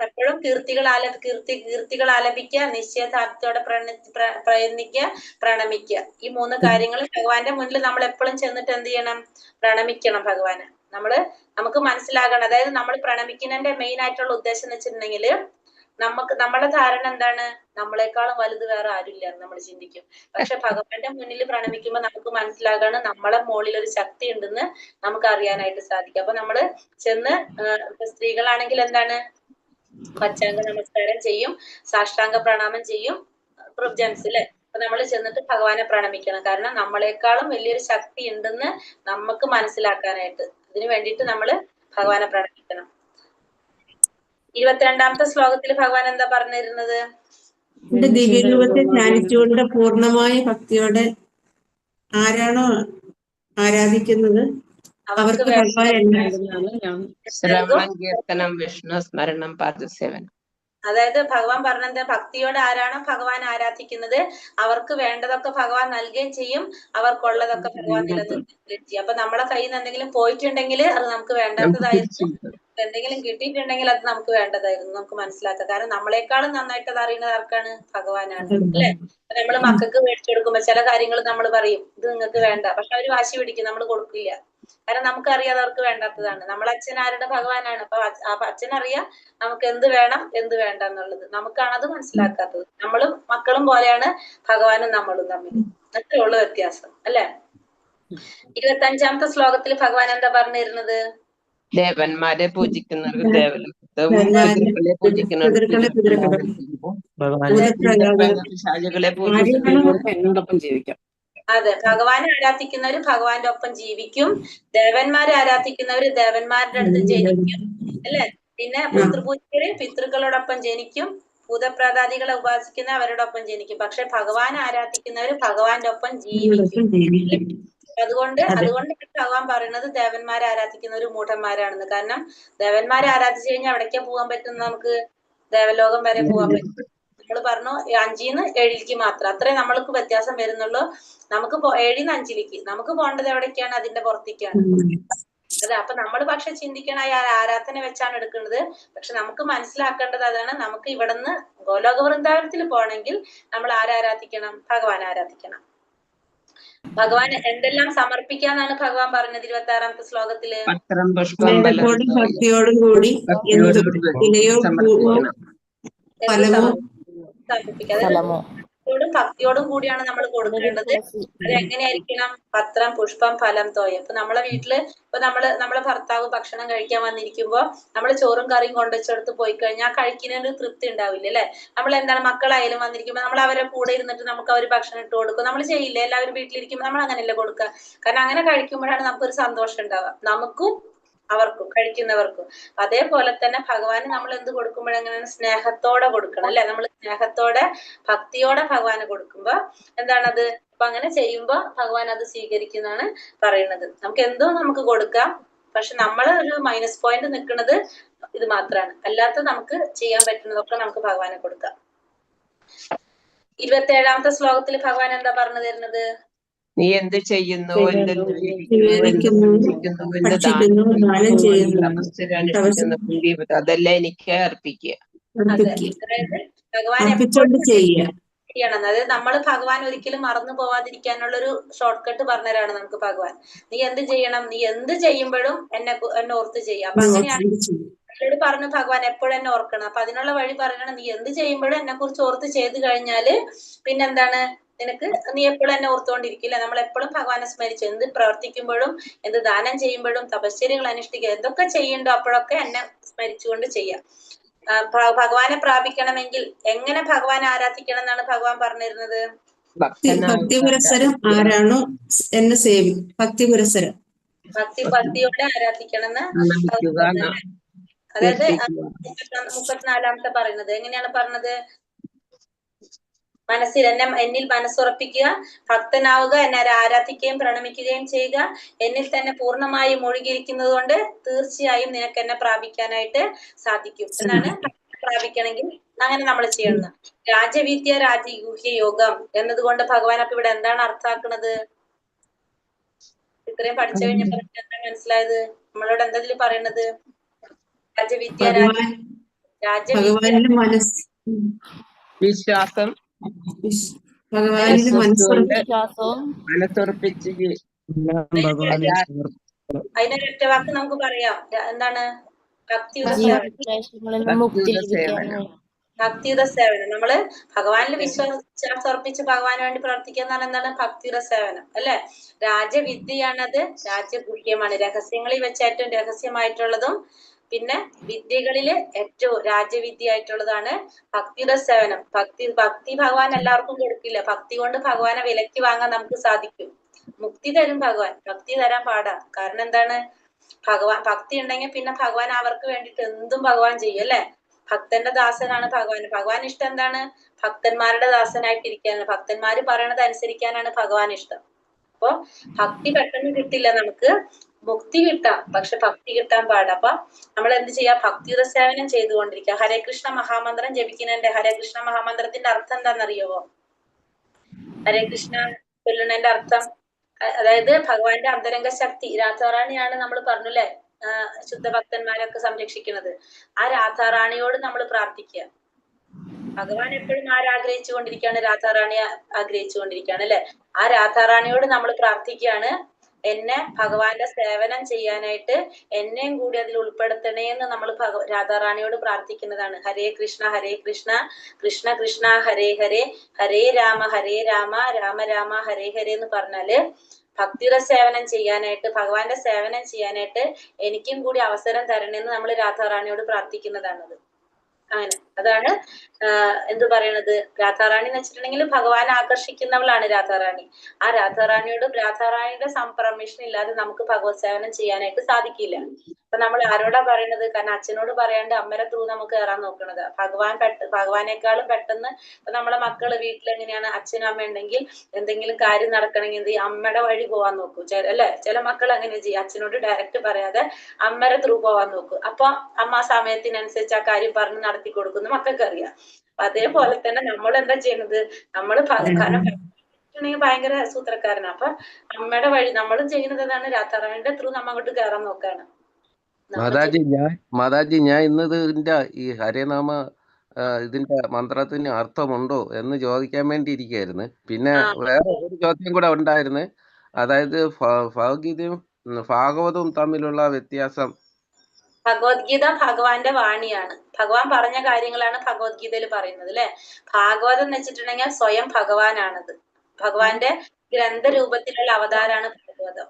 എപ്പോഴും കീർത്തികൾ ആലപിക്കുക, നിശ്ചയദാർഢ്യത്തോടെ പ്രയത്നിക്കുക, പ്രണമിക്കുക. ഈ 3 കാര്യങ്ങൾ ഭഗവാന്റെ മുന്നിൽ നമ്മൾ എപ്പോഴും ചെന്നിട്ട് എന്ത് ചെയ്യണം? പ്രണമിക്കണം ഭഗവാന്. നമുക്ക് മനസ്സിലാകണം. അതായത് നമ്മൾ പ്രണമിക്കുന്നതിന്റെ മെയിൻ ആയിട്ടുള്ള ഉദ്ദേശം എന്ന് വെച്ചിട്ടുണ്ടെങ്കിൽ നമ്മുടെ ധാരണ എന്താണ്? നമ്മളെക്കാളും വലുത് വേറെ ആരുമില്ല എന്ന് നമ്മൾ ചിന്തിക്കും. പക്ഷെ ഭഗവാന്റെ മുന്നിൽ പ്രണമിക്കുമ്പോൾ നമുക്ക് മനസ്സിലാകാണ് നമ്മളെ മുകളിൽ ഒരു ശക്തി ഉണ്ടെന്ന് നമുക്ക് അറിയാനായിട്ട് സാധിക്കും. അപ്പൊ നമ്മള് ചെന്ന് സ്ത്രീകളാണെങ്കിൽ എന്താണ്? പച്ചാംഗ നമസ്കാരം ചെയ്യും, സാഷ്ടാംഗ പ്രണാമം ചെയ്യും. ജെൻസ് അല്ലെ. അപ്പൊ നമ്മൾ ചെന്നിട്ട് ഭഗവാനെ പ്രണമിക്കണം. കാരണം നമ്മളെക്കാളും വലിയൊരു ശക്തി ഉണ്ടെന്ന് നമുക്ക് മനസ്സിലാക്കാനായിട്ട്. അതിനു വേണ്ടിയിട്ട് നമ്മള് ഭഗവാനെ പ്രണമിക്കണം. 22ാമത്തെ ശ്ലോകത്തിൽ ഭഗവാൻ എന്താ പറഞ്ഞിരുന്നത്?
ദിവ്യരൂപത്തെ ധ്യാനിച്ചുകൊണ്ട് പൂർണ്ണമായ ഭക്തിയോടെ ആരാണോ ആരാധിക്കുന്നത് അവർക്ക്
ശ്രവണം, കീർത്തനം, വിഷ്ണു സ്മരണം, പാദസേവനം.
അതായത് ഭഗവാൻ പറഞ്ഞത് ഭക്തിയോടെ ആരാണോ ഭഗവാൻ ആരാധിക്കുന്നത് അവർക്ക് വേണ്ടതൊക്കെ ഭഗവാൻ നൽകുകയും ചെയ്യും, അവർക്കുള്ളതൊക്കെ ഭഗവാൻ നിലനിർത്തുകയും ചെയ്യും. അപ്പൊ നമ്മളെ കയ്യിൽ നിന്ന് എന്തെങ്കിലും പോയിട്ടുണ്ടെങ്കിൽ അത് നമുക്ക് വേണ്ടാത്തതായിരുന്നു, എന്തെങ്കിലും കിട്ടിയിട്ടുണ്ടെങ്കിൽ അത് നമുക്ക് വേണ്ടതായിരുന്നു നമുക്ക് മനസ്സിലാക്കാം. കാരണം നമ്മളെക്കാളും നന്നായിട്ട് അത് അറിയുന്നത് ആർക്കാണ്? ഭഗവാനാണ് അല്ലെ. നമ്മള് മക്കൾക്ക് മേടിച്ചു കൊടുക്കുമ്പോ ചില കാര്യങ്ങൾ നമ്മൾ പറയും ഇത് നിങ്ങൾക്ക് വേണ്ട, പക്ഷെ അവര് വാശി പിടിക്കും, നമ്മൾ കൊടുക്കില്ല. കാരണം നമുക്കറിയാതെ അവർക്ക് വേണ്ടാത്തതാണ്. നമ്മളെ അച്ഛൻ ആരുടെ? ഭഗവാനാണ്. അപ്പൊ അച്ഛനറിയാം നമുക്ക് എന്ത് വേണം എന്ത് വേണ്ട എന്നുള്ളത്. നമുക്കാണ് അത് മനസ്സിലാക്കാത്തത്. നമ്മളും മക്കളും പോലെയാണ് ഭഗവാനും നമ്മളും തമ്മിൽ. അത്രേ ഉള്ളു വ്യത്യാസം അല്ലെ. 25ാമത്തെ ശ്ലോകത്തിൽ ഭഗവാൻ എന്താ പറഞ്ഞിരുന്നത്?
ദേവന്മാരെ പൂജിക്കുന്നവർക്ക് ദേവലോകത്തും
ദേവന്മാരെ
പിതൃക്കളെ പൂജിക്കുന്നവർക്ക്
പിതൃക്കളെ
ഭഗവാനെ
പിശാചുകളെ
ആരെയാണോ
പൂജിക്കുന്നവർക്ക്
എന്നോടൊപ്പം ജീവിക്കാം.
അതെ, ഭഗവാനെ ആരാധിക്കുന്നവര് ഭഗവാന്റെ ഒപ്പം ജീവിക്കും, ദേവന്മാരെ ആരാധിക്കുന്നവര് ദേവന്മാരുടെ അടുത്ത് ജനിക്കും, അല്ലെ? പിന്നെ പിതൃപൂജകര് പിതൃക്കളോടൊപ്പം ജനിക്കും, ഭൂതപ്രേതാദികളെ ഉപാസിക്കുന്ന അവരോടൊപ്പം ജനിക്കും. പക്ഷെ ഭഗവാൻ ആരാധിക്കുന്നവര് ഭഗവാന്റെ ഒപ്പം ജീവിക്കും. അതുകൊണ്ട് ഭഗവാൻ പറയുന്നത് ദേവന്മാരെ ആരാധിക്കുന്നവര് മൂഢന്മാരാണെന്ന്. കാരണം ദേവന്മാരെ ആരാധിച്ചു കഴിഞ്ഞാൽ എവിടേക്കാ പോകാൻ പറ്റും? നമുക്ക് ദേവലോകം വരെ പോകാൻ പറ്റും. നമ്മൾ പറഞ്ഞു 5-ന്ന് 7-ലേക്ക് മാത്രം, അത്രേ നമ്മൾക്ക് വ്യത്യാസം വരുന്നുള്ളൂ. നമുക്ക് 7-ന്ന് 5-ലേക്ക് നമുക്ക് പോകേണ്ടത് എവിടേക്കാണ്? അതിന്റെ പുറത്തേക്കാണ്. അതെ, അപ്പൊ നമ്മൾ പക്ഷെ ചിന്തിക്കണ ആരാധന വെച്ചാണ് എടുക്കുന്നത്. പക്ഷെ നമുക്ക് മനസ്സിലാക്കേണ്ടത് അതാണ്, നമുക്ക് ഇവിടുന്ന് ഗോലോക വൃന്ദാവനത്തിൽ പോകണമെങ്കിൽ നമ്മൾ ആരാധിക്കണം? ഭഗവാൻ ആരാധിക്കണം. ഭഗവാൻ എന്തെല്ലാം സമർപ്പിക്കാന്നാണ് ഭഗവാൻ പറഞ്ഞത് 26-ാമത്തെ ശ്ലോകത്തില്?
പത്രം പുഷ്പം
സ്നേഹത്തോടും ഭക്തിയോടും കൂടി ഇലയോ പൂവോ ഫലമോ
സമർപ്പിക്കുക. ഭക്തിയോടും കൂടിയാണ് നമ്മൾ കൊടുക്കേണ്ടത്. അത് എങ്ങനെയായിരിക്കണം? പത്രം, പുഷ്പം, ഫലം, തോയം. ഇപ്പൊ നമ്മളെ വീട്ടില് നമ്മളെ ഭർത്താവ് ഭക്ഷണം കഴിക്കാൻ വന്നിരിക്കുമ്പോ നമ്മള് ചോറും കറിയും കൊണ്ടുവച്ചെടുത്ത് പോയി കഴിഞ്ഞാൽ കഴിക്കുന്നതിന് തൃപ്തി ഉണ്ടാവില്ല, അല്ലെ? നമ്മൾ എന്താണ്, മക്കളായാലും വന്നിരിക്കുമ്പോ നമ്മൾ അവരെ കൂടെ ഇരുന്നിട്ട് നമുക്ക് അവർ ഭക്ഷണം ഇട്ട് കൊടുക്കും. നമ്മൾ ചെയ്യില്ലേ? എല്ലാവരും വീട്ടിലിരിക്കുമ്പോൾ നമ്മൾ അങ്ങനെയല്ലേ കൊടുക്കുക? കാരണം അങ്ങനെ കഴിക്കുമ്പോഴാണ് നമുക്കൊരു സന്തോഷം ഉണ്ടാവുക, നമുക്കും അവർക്കും, കഴിക്കുന്നവർക്കും. അതേപോലെ തന്നെ ഭഗവാന് നമ്മൾ എന്ത് കൊടുക്കുമ്പോഴെങ്ങനെയാണ്? സ്നേഹത്തോടെ കൊടുക്കണം, അല്ലെ? നമ്മൾ സ്നേഹത്തോടെ ഭക്തിയോടെ ഭഗവാന് കൊടുക്കുമ്പോ എന്താണത്? അപ്പൊ അങ്ങനെ ചെയ്യുമ്പോ ഭഗവാൻ അത് സ്വീകരിക്കുന്നതാണ് പറയുന്നത്. നമുക്ക് എന്തോ നമുക്ക് കൊടുക്കാം, പക്ഷെ നമ്മള് ഒരു മൈനസ് പോയിന്റ് നിൽക്കുന്നത് ഇത് മാത്രമാണ്. അല്ലാത്ത നമുക്ക് ചെയ്യാൻ പറ്റുന്നതൊക്കെ നമുക്ക് ഭഗവാനെ കൊടുക്കാം. 27-ാമത്തെ ശ്ലോകത്തിൽ ഭഗവാൻ എന്താ പറഞ്ഞു തരുന്നത്?
നീ എന്ത് ചെയ്യുന്നു, എന്ത്
നിവേദിക്കുന്നു, ഭക്ഷിക്കുന്നു, ദാനം ചെയ്യുന്നു,
അതെല്ലാം എനിക്ക് അർപ്പിക്കുക.
അതായത് ഭഗവാൻ
അർപ്പിച്ചുകൊണ്ട് ചെയ്യുക.
ചെയ്യണം. അതായത് നമ്മൾ ഭഗവാൻ ഒരിക്കലും മറന്നു പോവാതിരിക്കാനുള്ള ഒരു ഷോർട്ട് കട്ട് പറഞ്ഞുതരാണ് നമുക്ക് ഭഗവാൻ. നീ എന്ത് ചെയ്യണം? നീ എന്ത് ചെയ്യുമ്പോഴും എന്നെ ഓർത്ത് ചെയ്യുക. അപ്പൊ അങ്ങനെയാണ് എന്നോട് പറഞ്ഞു ഭഗവാൻ എപ്പോഴും എന്നെ ഓർക്കണം. അപ്പൊ അതിനുള്ള വഴി പറയണം, നീ എന്ത് ചെയ്യുമ്പോഴും എന്നെ കുറിച്ച് ഓർത്ത് ചെയ്ത് കഴിഞ്ഞാല് പിന്നെന്താണ്? നിനക്ക് നീ എപ്പോഴും എന്നെ ഓർത്തുകൊണ്ടിരിക്കില്ല. നമ്മൾ എപ്പോഴും ഭഗവാനെ സ്മരിച്ചു, എന്ത് പ്രവർത്തിക്കുമ്പോഴും, എന്ത് ദാനം ചെയ്യുമ്പോഴും, തപശ്ചര്യകൾ അനുഷ്ഠിക്കുക, എന്തൊക്കെ ചെയ്യണ്ടോ അപ്പോഴൊക്കെ എന്നെ സ്മരിച്ചുകൊണ്ട് ചെയ്യാം. ഭഗവാനെ പ്രാപിക്കണമെങ്കിൽ എങ്ങനെ ഭഗവാനെ ആരാധിക്കണം എന്നാണ് ഭഗവാൻ പറഞ്ഞിരുന്നത്?
ഭക്തിപുരസ്സരം ആരാണോ എന്നെ സേവിക്കും, ഭക്തിപുരസ്സരം
ഭക്തിയോടെ ആരാധിക്കണമെന്ന്. അതായത് 34-ാമത്തെ പറയുന്നത് എങ്ങനെയാണ് പറഞ്ഞത്? എന്നിൽ മനസ്സുറപ്പിക്കുക, ഭക്തനാവുക, എന്നെ ആരാധിക്കുകയും പ്രണമിക്കുകയും ചെയ്യുക, എന്നിൽ തന്നെ പൂർണ്ണമായി മുഴുകിയിരിക്കുന്നത് കൊണ്ട് തീർച്ചയായും നിനക്ക് എന്നെ പ്രാപിക്കാനായിട്ട് സാധിക്കും എന്നാണ്. പ്രാപിക്കണമെങ്കിൽ അങ്ങനെ നമ്മൾ ചെയ്യണം. രാജവിദ്യ രാജഗുഹ്യ യോഗം എന്നതുകൊണ്ട് ഭഗവാൻ അപ്പൊ ഇവിടെ എന്താണ് അർത്ഥാക്കുന്നത്? ഇത്രയും പഠിച്ചു കഴിഞ്ഞപ്പോ എന്താ മനസ്സിലായത്? നമ്മളോട് എന്താ ഇതിൽ പറയണത്? രാജവിദ്യ
വിശ്വാസം, മനസ്സുറപ്പിച്ച്
അതിനൊരൊറ്റ വാക്ക് നമുക്ക് പറയാം, എന്താണ്? ഭക്തിയുത സേവനം. നമ്മള് ഭഗവാനിൽ വിശ്വാസം ഉറപ്പിച്ച് ഭഗവാന് വേണ്ടി പ്രവർത്തിക്കുക എന്നാണ് എന്താണ്? ഭക്തിയുത സേവനം, അല്ലെ? രാജവിദ്യയാണത്, രാജഗുഹ്യമാണ്, രഹസ്യങ്ങളിൽ വെച്ച് ഏറ്റവും രഹസ്യമായിട്ടുള്ളതും പിന്നെ വിദ്യകളില് ഏറ്റവും രാജവിദ്യ ആയിട്ടുള്ളതാണ് ഭക്തിയുടെ സേവനം. ഭക്തി ഭഗവാൻ എല്ലാവർക്കും കൊടുക്കില്ല. ഭക്തി കൊണ്ട് ഭഗവാനെ വിലക്ക് വാങ്ങാൻ നമുക്ക് സാധിക്കും. മുക്തി തരും ഭഗവാൻ, ഭക്തി തരാൻ പാടാ. കാരണം എന്താണ്? ഭക്തി ഉണ്ടെങ്കിൽ പിന്നെ ഭഗവാൻ അവർക്ക് വേണ്ടിട്ട് എന്തും ഭഗവാൻ ചെയ്യും, അല്ലെ? ഭക്തന്റെ ദാസനാണ് ഭഗവാൻ. ഭഗവാൻ ഇഷ്ടം എന്താണ്? ഭക്തന്മാരുടെ ദാസനായിട്ടിരിക്കാനാണ്. ഭക്തന്മാര് പറയണത് അനുസരിക്കാനാണ് ഭഗവാൻ ഇഷ്ടം. അപ്പൊ ഭക്തി പെട്ടെന്ന് കിട്ടില്ല, നമുക്ക് മുക്തി കിട്ടാം, പക്ഷെ ഭക്തി കിട്ടാൻ പാടാ. അപ്പൊ നമ്മൾ എന്ത് ചെയ്യാ? ഭക്തിയുടെ സേവനം ചെയ്തുകൊണ്ടിരിക്കുക. ഹരേ കൃഷ്ണ മഹാമന്ത്രം ജപിക്കുന്നതിന്റെ, ഹരേ കൃഷ്ണ മഹാമന്ത്രത്തിന്റെ അർത്ഥം എന്താണെന്നറിയാവോ? ഹരേ കൃഷ്ണ ചൊല്ലുന്നതിന്റെ അർത്ഥം, അതായത് ഭഗവാന്റെ അന്തരംഗ ശക്തി രാധാറാണിയാണ് നമ്മൾ പറഞ്ഞല്ലേ ശുദ്ധഭക്തന്മാരൊക്കെ സംരക്ഷിക്കുന്നത്. ആ രാധാറാണിയോട് നമ്മൾ പ്രാർത്ഥിക്കുക. ഭഗവാൻ എപ്പോഴും ആരാഗ്രഹിച്ചു കൊണ്ടിരിക്കുകയാണ്? രാധാറാണിയെ ആഗ്രഹിച്ചു കൊണ്ടിരിക്കുകയാണ്, അല്ലെ? ആ രാധാറാണിയോട് നമ്മൾ പ്രാർത്ഥിക്കുകയാണ്, എന്നെ ഭഗവാന്റെ സേവനം ചെയ്യാനായിട്ട് എന്നെയും കൂടി അതിൽ ഉൾപ്പെടുത്തണേ എന്ന് നമ്മൾ രാധാറാണിയോട് പ്രാർത്ഥിക്കുന്നതാണ്. ഹരേ കൃഷ്ണ കൃഷ്ണ കൃഷ്ണ ഹരേ ഹരേ, ഹരേ രാമ രാമ രാമ ഹരേ ഹരേ എന്ന് പറഞ്ഞാല് ഭക്തിയുടെ സേവനം ചെയ്യാനായിട്ട്, ഭഗവാന്റെ സേവനം ചെയ്യാനായിട്ട് എനിക്കും കൂടി അവസരം തരണമെന്ന് നമ്മൾ രാധാറാണിയോട് പ്രാർത്ഥിക്കുന്നതാണത്. അങ്ങനെ അതാണ് എന്ത് പറയണത്, രാധാറാണി എന്ന് വെച്ചിട്ടുണ്ടെങ്കിൽ ഭഗവാൻ ആകർഷിക്കുന്നവളാണ് രാധാറാണി. ആ രാധാറാണിയോട് രാധാറാണിയുടെ പെർമിഷൻ ഇല്ലാതെ നമുക്ക് ഭഗവത് സേവനം ചെയ്യാനായിട്ട് സാധിക്കില്ല. അപ്പൊ നമ്മൾ ആരോടാ പറയണത്? കാരണം അച്ഛനോട് പറയാണ്ട് അമ്മയുടെ ത്രൂ നമുക്ക് കയറാൻ നോക്കണത്. ഭഗവാനേക്കാളും പെട്ടെന്ന് ഇപ്പൊ നമ്മളെ മക്കള് വീട്ടിലെങ്ങനെയാണ്, അച്ഛനും അമ്മ ഉണ്ടെങ്കിൽ എന്തെങ്കിലും കാര്യം നടക്കണമെങ്കിൽ എന്ത് ചെയ്യും, അമ്മയുടെ വഴി പോവാൻ നോക്കും. അല്ലെ, ചില മക്കൾ അങ്ങനെ ചെയ്യും, അച്ഛനോട് ഡയറക്റ്റ് പറയാതെ അമ്മയുടെ ത്രൂ പോവാൻ നോക്കും. അപ്പൊ അമ്മ ആ സമയത്തിനനുസരിച്ച് ആ കാര്യം പറഞ്ഞ് നടത്തി കൊടുക്കുന്ന മക്കൾക്ക് അറിയാം. അതേപോലെ തന്നെ നമ്മൾ എന്താ ചെയ്യണത്, നമ്മള് കാരണം ഭയങ്കര സൂത്രക്കാരനാണ്. അപ്പൊ അമ്മയുടെ വഴി നമ്മളും ചെയ്യുന്നത് അതാണ്, രാധാറാണിയുടെ ത്രൂ നമ്മ അങ്ങോട്ട് കയറാൻ നോക്കാണ്.
മാതാജി ഞാൻ ഇതിന്റെ ഈ ഹരനാമ ഇതിന്റെ മന്ത്രത്തിന് അർത്ഥമുണ്ടോ എന്ന് ചോദിക്കാൻ വേണ്ടി ഇരിക്കുകയായിരുന്നു. പിന്നെ വേറെ ഒരു ചോദ്യം കൂടെ ഉണ്ടായിരുന്നു. അതായത് ഭഗവത്ഗീതയും ഭാഗവതവും തമ്മിലുള്ള വ്യത്യാസം.
ഭഗവത്ഗീത ഭഗവാന്റെ വാണിയാണ്. ഭഗവാൻ പറഞ്ഞ കാര്യങ്ങളാണ് ഭഗവത്ഗീതയിൽ പറയുന്നത് അല്ലെ. ഭാഗവതം എന്ന് വെച്ചിട്ടുണ്ടെങ്കിൽ സ്വയം ഭഗവാനാണത്. ഭഗവാന്റെ ഗ്രന്ഥരൂപത്തിലുള്ള അവതാരാണ് ഭാഗവതം.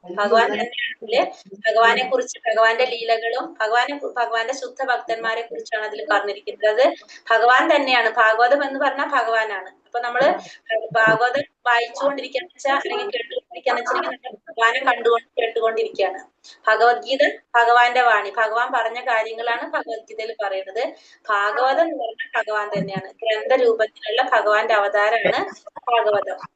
ഭഗവാൻ തന്നെയാണെങ്കിൽ ഭഗവാനെ കുറിച്ച്, ഭഗവാന്റെ ലീലകളും ഭഗവാന്റെ ശുദ്ധ ഭക്തന്മാരെ കുറിച്ചാണ് അതിൽ പറഞ്ഞിരിക്കുന്നത്. അത് ഭഗവാൻ തന്നെയാണ്. ഭാഗവതം എന്ന് പറഞ്ഞാൽ ഭഗവാനാണ്. അപ്പൊ നമ്മള് ഭാഗവതം വായിച്ചുകൊണ്ടിരിക്കാന്ന് വെച്ചാൽ അല്ലെങ്കിൽ കേട്ടുകൊണ്ടിരിക്കാന്ന് വെച്ചിട്ടുണ്ടെങ്കിൽ ഭഗവാനെ കേട്ടുകൊണ്ടിരിക്കുകയാണ്. ഭഗവത്ഗീത ഭഗവാന്റെ വാണി, ഭഗവാൻ പറഞ്ഞ കാര്യങ്ങളാണ് ഭഗവത്ഗീതയിൽ പറയുന്നത്. ഭാഗവതം എന്ന് പറഞ്ഞാൽ ഭഗവാൻ തന്നെയാണ്. ഗ്രന്ഥരൂപത്തിലുള്ള ഭഗവാന്റെ അവതാരമാണ് ഭാഗവതം.